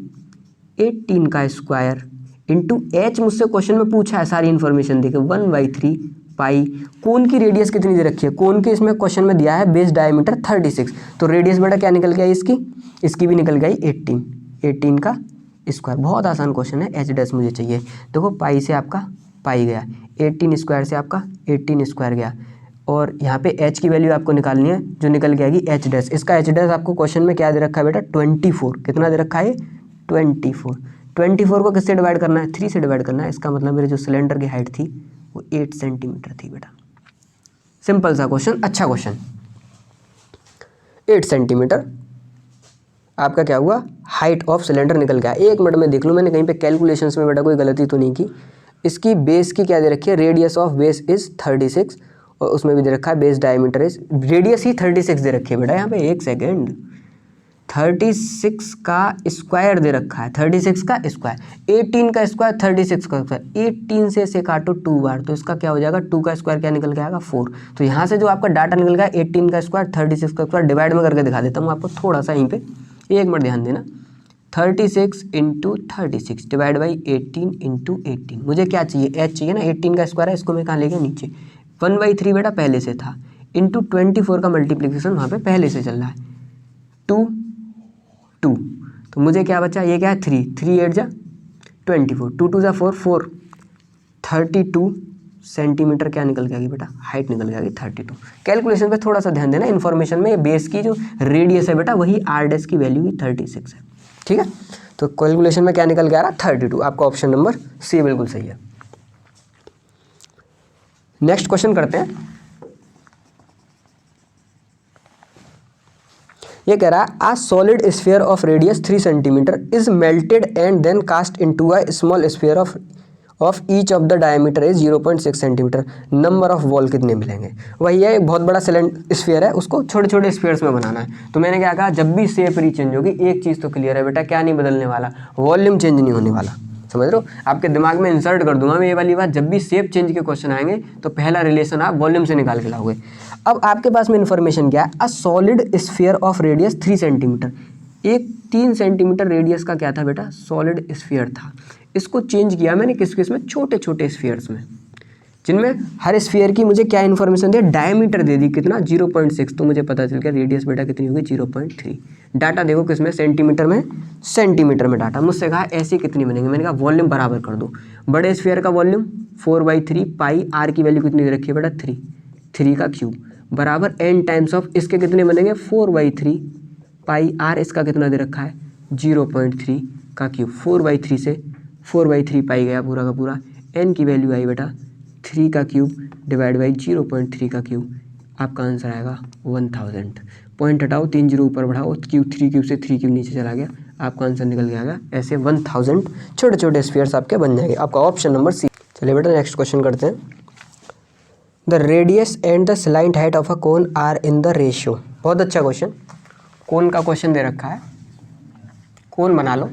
18 का स्क्वायर इंटू एच, मुझसे क्वेश्चन में पूछा है सारी इन्फॉर्मेशन देके, 1/3 पाई। कोन की रेडियस कितनी दे रखी है, कोन की इसमें क्वेश्चन में दिया है बेस डायमीटर 36, तो रेडियस बेटा क्या निकल गया इसकी भी निकल गई 18 का स्क्वायर। बहुत आसान क्वेश्चन है, एच डैश मुझे चाहिए। देखो पाई से आपका पाई गया, 18 स्क्वायर से आपका 18 स्क्वायर गया, और यहाँ पे एच की वैल्यू आपको निकालनी है, जो निकल के आएगी एच डैश। इसका एच डैश आपको क्वेश्चन में क्या दे रखा है बेटा, 24। कितना दे रखा है, 24 को किससे डिवाइड करना है, 3 से डिवाइड करना है। इसका मतलब मेरे जो सिलेंडर की हाइट थी वो 8 सेंटीमीटर थी बेटा। सिंपल सा क्वेश्चन, अच्छा क्वेश्चन। 8 सेंटीमीटर आपका क्या हुआ, हाइट ऑफ सिलेंडर निकल गया। 1 मिनट में देख लूँ मैंने कहीं पे कैलकुलेशंस में बेटा कोई गलती तो नहीं की। इसकी बेस की क्या दे रखी है, रेडियस ऑफ बेस इज 36, और उसमें भी दे रखा है बेस डायमीटर इज, रेडियस ही 36 दे रखी है बेटा यहाँ पे। 1 सेकेंड, 36 का स्क्वायर दे रखा है, 36 का स्क्वायर, 18 का स्क्वायर, 36 का स्क्वायर, 18 से इसे काटो 2 बार, तो इसका क्या हो जाएगा, 2 का स्क्वायर क्या निकल के आएगा, 4। तो यहाँ से जो आपका डाटा निकल गया 18 का स्क्वायर, 36 का स्क्वायर, डिवाइड में करके दिखा देता हूँ आपको थोड़ा सा यहीं पे, 1 मिनट ध्यान देना। 36 इंटू 36 डिवाइड बाई 18 इंटू 18, मुझे क्या चाहिए, एच चाहिए ना, 18 का स्क्वायर है, इसको मैं कहाँ ले गया नीचे, 1/3 बेटा पहले से था, इंटू 24 का मल्टीप्लीकेशन वहाँ पे पहले से चल रहा है, 2, तो मुझे क्या बचा, ये क्या है 3 8 जा 24, 2 2 जा 4, 32 सेंटीमीटर क्या निकल गया बेटा, हाइट निकल गया 32। कैलकुलेशन पे थोड़ा सा ध्यान देना, इन्फॉर्मेशन में बेस की जो रेडियस है बेटा वही आर डैश की वैल्यू ही 36 है। ठीक है, तो कैलकुलेशन में क्या निकल गया रहा, 32। आपका ऑप्शन नंबर सी बिल्कुल सही है। नेक्स्ट क्वेश्चन करते हैं। ये कह रहा है a solid sphere of radius 3 centimetre is melted and then cast into a small sphere of each of the diameter is 0.6 centimetre, number of वॉल कितने मिलेंगे। वही है, एक बहुत बड़ा स्फीयर है, उसको छोटे छोटे स्फीयर्स में बनाना है। तो मैंने क्या कहा, जब भी शेप चेंज होगी एक चीज़ तो क्लियर है बेटा, क्या नहीं बदलने वाला, वॉल्यूम चेंज नहीं होने वाला। समझ रहे हो, आपके दिमाग में इंसर्ट कर दूंगा मैं ये वाली बात, जब भी शेप चेंज के क्वेश्चन आएंगे तो पहला रिलेशन आप वॉल्यूम से निकाल के लाओगे। अब आपके पास में इन्फॉर्मेशन क्या है, a solid sphere of radius 3 centimetre, एक 3 सेंटीमीटर रेडियस का क्या था बेटा, सॉलिड स्फीयर था। इसको चेंज किया मैंने किस किस में, छोटे छोटे स्फीयर्स में, जिनमें हर स्फीयर की मुझे क्या इन्फॉर्मेशन दी, डायमीटर दे दी कितना 0.6, तो मुझे पता चल गया रेडियस बेटा कितनी होगी 0.3। डाटा देखो किसमें, सेंटीमीटर में डाटा। मुझसे कहा ऐसे कितनी बनेंगे, मैंने कहा वॉल्यूम बराबर कर दो, बड़े स्फीयर का वॉल्यूम 4/3 पाई, आर की वैल्यू कितनी दे रखी है बेटा 3 का क्यूब, बराबर n टाइम्स ऑफ इसके कितने बनेंगे 4/3 पाई आर, इसका कितना दे रखा है 0.3 का क्यूब, 4/3 से 4/3 पाई गया पूरा का पूरा, n की वैल्यू आई बेटा 3 का क्यूब डिवाइड बाई 0.3 का क्यूब, आपका आंसर आएगा 1000। पॉइंट हटाओ, 3 0 ऊपर बढ़ाओ, क्यूब 3 क्यूब से 3 क्यूब नीचे चला गया, आपका आंसर निकल गया। ऐसे 1000 छोटे छोटे स्फीयर्स आपके बन जाएंगे। आपका ऑप्शन नंबर सी। चलिए बेटा नेक्स्ट क्वेश्चन करते हैं। The radius and the slant height of a cone are in the ratio. बहुत अच्छा क्वेश्चन, कोन का क्वेश्चन दे रखा है, कोन बना लो,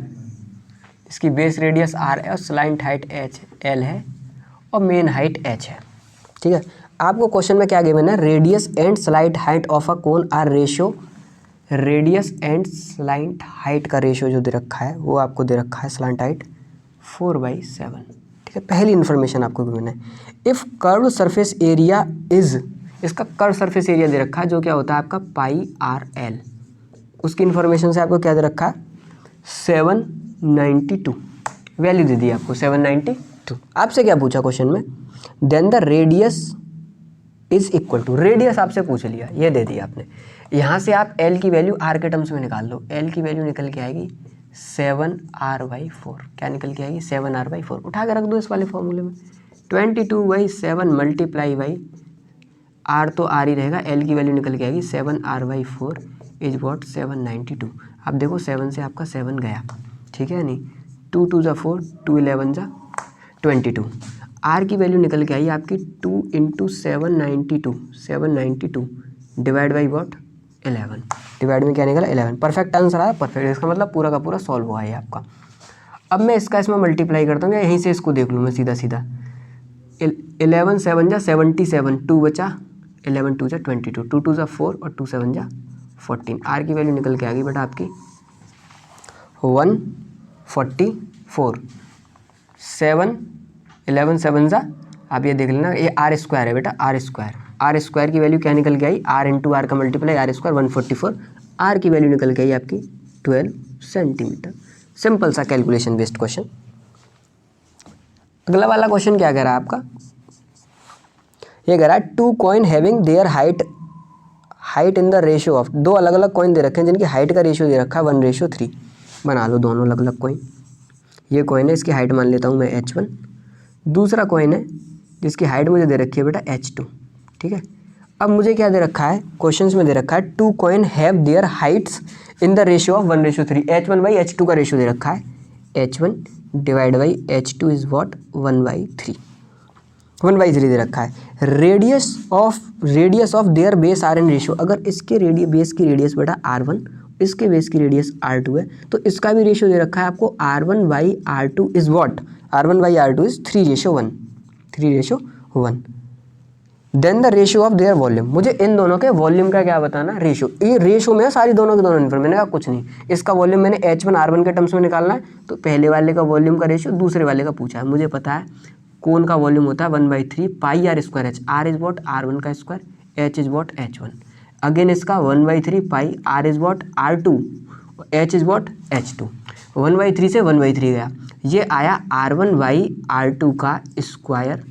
इसकी बेस रेडियस आर है और स्लाइंट हाइट एच एल है और मेन हाइट एच है। ठीक है, आपको क्वेश्चन में क्या गिवन है, radius and slant height of a cone are ratio, radius and slant height का रेशियो जो दे रखा है वो आपको दे रखा है स्लाइंट हाइट 4/7। ठीक है, पहली इन्फॉर्मेशन आपको गिवन है। If curve surface area is, इसका कर्व सरफेस एरिया दे रखा है जो क्या होता है आपका पाई आर एल, उसकी इन्फॉर्मेशन से आपको क्या दे रखा है 792, वैल्यू दे दी आपको 792। आपसे क्या पूछा क्वेश्चन में, then the radius is equal to, radius आपसे पूछ लिया, ये दे दिया आपने, यहाँ से आप एल की वैल्यू आर के टर्म्स में निकाल लो, एल की वैल्यू निकल के आएगी 7r/4, क्या निकल के आएगी 7r/4, उठा के रख दो इस वाले फॉर्मूले में, 22/7 मल्टीप्लाई बाई आर तो आर ही रहेगा, एल की वैल्यू निकल के आएगी 7r/4 इज वॉट 792। अब देखो 7 से आपका 7 गया, ठीक है नहीं, 2 2 जा 4, 2 11 जा 22, आर की वैल्यू निकल के आई आपकी 2 × 792 डिवाइड बाई वॉट 11 डिवाइड में क्या निकला 11। परफेक्ट आंसर आया, परफेक्ट, इसका मतलब पूरा का पूरा सॉल्व हुआ है आपका। अब मैं इसका इसमें मल्टीप्लाई करता हूँ, यहीं से इसको देख लूँ मैं सीधा सीधा। 11 7 जा 77, 2 बचा, 11 2 जा 22, 2 2 जा 4 और 2 7 जा 14। आर की वैल्यू निकल के आ गई बेटा आपकी 144। 7 11 7 जा, आप ये देख लेना, ये आर स्क्वायर है बेटा, आर स्क्वायर की वैल्यू क्या निकल के आई, आर इंटू आर का मल्टीप्लाई, आर स्क्वायर 144, आर की वैल्यू निकल के आई आपकी 12 सेंटीमीटर। सिंपल सा कैलकुलेशन बेस्ड क्वेश्चन। अगला वाला क्वेश्चन क्या कह रहा है आपका, ये कह रहा है 2 coin having their height in the ratio of, दो अलग अलग कॉइन दे रखे हैं जिनकी हाइट का रेशियो दे रखा है 1:3। बना लो दोनों अलग अलग कॉइन। ये कॉइन है, इसकी हाइट मान लेता हूँ मैं H1, दूसरा कॉइन है जिसकी हाइट मुझे दे रखी है बेटा H2, ठीक है। अब मुझे क्या दे रखा है, क्वेश्चंस में दे रखा है 2 coin have their heights in the ratio of 1:3। H1/H2 का रेशियो दे रखा है, H1 divide by H2 is what 1/3 दे रखा है। Radius of their base are in ratio, अगर इसके बेस की रेडियस बेटा R1, इसके बेस की रेडियस R2 है, तो इसका भी रेशियो दे रखा है आपको R1/R2 is what, R1/R2 is 3:1, 3:1। Then the ratio of their volume, मुझे इन दोनों के वॉल्यूम का क्या बताना, रेशियो। ये रेशियो में सारी दोनों के दोनों इन्फॉर्मेशन, मैंने कहा कुछ नहीं, इसका वॉल्यूम मैंने H1 R1 के टर्म्स में निकालना है, तो पहले वाले का वॉल्यूम का रेशियो दूसरे वाले का पूछा है। मुझे पता है कोन का वॉल्यूम होता है 1/3 pi are square h, r is what R1 का square, h is what H1। Again इसका 1/3 pi r is what R2, h is what H2। 1/3 से 1/3 गया, ये आया R1/R2 का स्क्वायर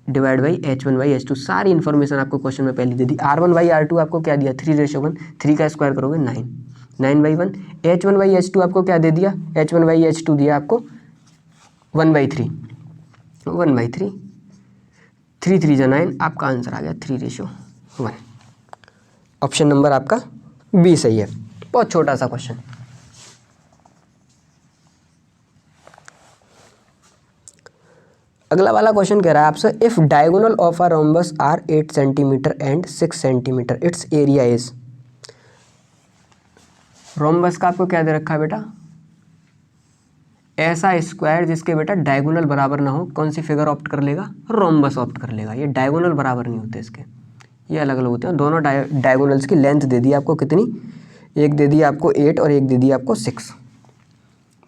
डिवाइड बाई H1/H2। सारी इन्फॉर्मेशन आपको क्वेश्चन में पहले दे दी। R1/R2 आपको क्या दिया 3:1, 3 का स्क्वायर करोगे 9, 9/1। H1/H2 आपको क्या दे दिया, H1/H2 दिया आपको 1/3, 1/3, 3 3 जा 9, आपका आंसर आ गया 3:1। ऑप्शन नंबर आपका बी सही है। बहुत छोटा सा क्वेश्चन। अगला वाला क्वेश्चन कह रहा है आपसे, if diagonal of a rhombus are 8 centimetre and 6 centimetre, its area is. Rhombus का आपको क्या दे रखा है बेटा, ऐसा स्क्वायर जिसके बेटा डायगोनल बराबर ना हो, कौन सी फिगर ऑप्ट कर लेगा, रोम्बस ऑप्ट कर लेगा। ये डायगोनल बराबर नहीं होते इसके, ये अलग अलग होते हैं। दोनों डायगोनल्स की लेंथ दे दी आपको कितनी, एक दे दी आपको 8 और एक दे दी आपको 6,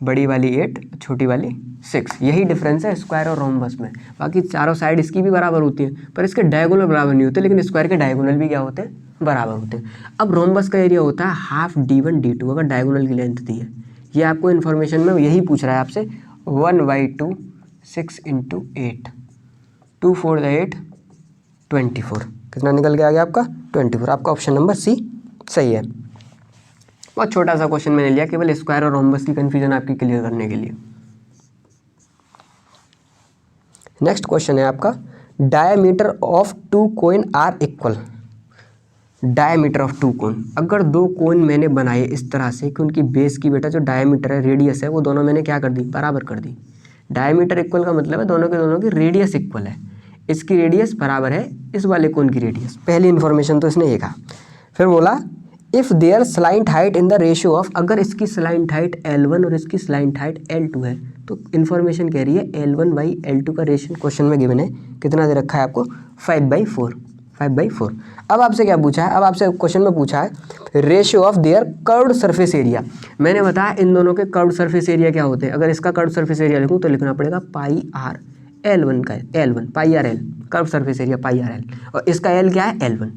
बड़ी वाली 8 छोटी वाली 6, यही डिफरेंस है स्क्वायर और रोम्बस में। बाकी चारों साइड इसकी भी बराबर होती है, पर इसके डायगोनल बराबर नहीं होते, लेकिन स्क्वायर के डायगोनल भी क्या होते हैं, बराबर होते हैं। अब रोम्बस का एरिया होता है हाफ D1 D2, अगर डायगोनल की लेंथ दी है, ये आपको इन्फॉर्मेशन में यही पूछ रहा है आपसे। 1/2 6 × 8, 2 4 8 24, कितना निकल के आ गया आपका 24। आपका ऑप्शन नंबर सी सही है। बहुत छोटा सा क्वेश्चन मैंने लिया केवल स्क्वायर और रोम्बस की कंफ्यूजन आपकी क्लियर करने के लिए। नेक्स्ट क्वेश्चन है आपका, diameter of 2 coin are equal. Diameter of 2 cone, अगर 2 कोन मैंने बनाए इस तरह से कि उनकी बेस की बेटा जो डायमीटर है, रेडियस है, वो दोनों मैंने क्या कर दी, बराबर कर दी। डायमीटर इक्वल का मतलब है दोनों के दोनों की रेडियस इक्वल है, इसकी रेडियस बराबर है इस वाले कोन की रेडियस। पहली इन्फॉर्मेशन तो इसने ये कहा। फिर बोला if their slant height in the ratio of, अगर इसकी स्लाइंट हाइट L1 और इसकी स्लाइंट हाइट L2 है, तो इन्फॉर्मेशन कह रही है L1/L2 का रेशियो क्वेश्चन में गिवन है, कितना दे रखा है आपको 5/4, 5/4। अब आपसे क्या पूछा है, अब आपसे क्वेश्चन में पूछा है ratio of there curved surface area. मैंने बताया इन दोनों के कर्व्ड सरफेस एरिया क्या होते हैं। अगर इसका कर्व्ड सरफेस एरिया लिखूँ तो लिखना पड़ेगा πr L1 का L1 πrl, curved surface area πrl, और इसका L क्या है L1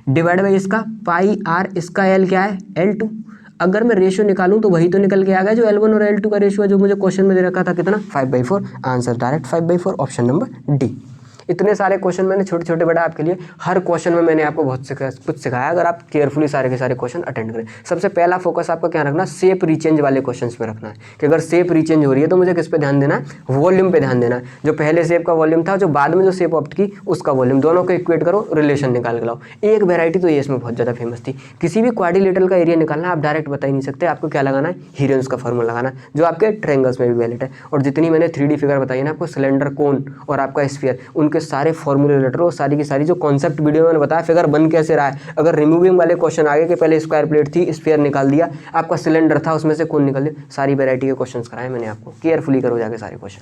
डिवाइड बाई इसका πr, इसका L क्या है L2। अगर मैं रेशियो निकालूं तो वही तो निकल के आ गया जो L1 और L2 का रेशियो है, जो मुझे क्वेश्चन में दे रखा था, कितना 5/4। Answer direct 5/4, option number D. इतने सारे क्वेश्चन मैंने छोटे छोटे बेटा आपके लिए, हर क्वेश्चन में मैंने आपको बहुत कुछ सिखाया। अगर आप केयरफुली सारे के सारे क्वेश्चन अटेंड करें। सबसे पहला फोकस आपका क्या रखना, शेप रीचेंज वाले क्वेश्चंस में रखना है कि अगर शेप रीचेंज हो रही है तो मुझे किस पे ध्यान देना है, वॉल्यूम पे ध्यान देना है। जो पहले शेप का वॉल्यूम था, जो बाद में जो शेप ऑप्ट की उसका वॉल्यूम, दोनों को इक्वेट करो, रिलेशन निकाल के लाओ। एक वेराइटी तो ये इसमें बहुत ज़्यादा फेमस थी, किसी भी क्वाड्रिलेटरल का एरिया निकालना आप डायरेक्ट बता ही नहीं सकते, आपको क्या लगाना है, हीरियंस का फॉर्मूला लगाना है, जो आपके ट्रायंगल्स में भी वैलिड है। और जितनी मैंने 3D फिगर बताई ना आपको, सिलेंडर, कोन और आपका स्फीयर, उनके के सारे फॉर्मूले लेटर हो, सारी की सारी जो कॉन्सेप्ट वीडियो में मैंने बताया, फिगर बन कैसे रहा है। अगर रिमूविंग वाले क्वेश्चन आगे के पहले स्क्वायर प्लेट थी, स्फीयर निकाल दिया, आपका सिलेंडर था उसमें से कौन निकल दिया, सारी वैरायटी के क्वेश्चंस कराए मैंने आपको। केयरफुली करो जाके सारे क्वेश्चन।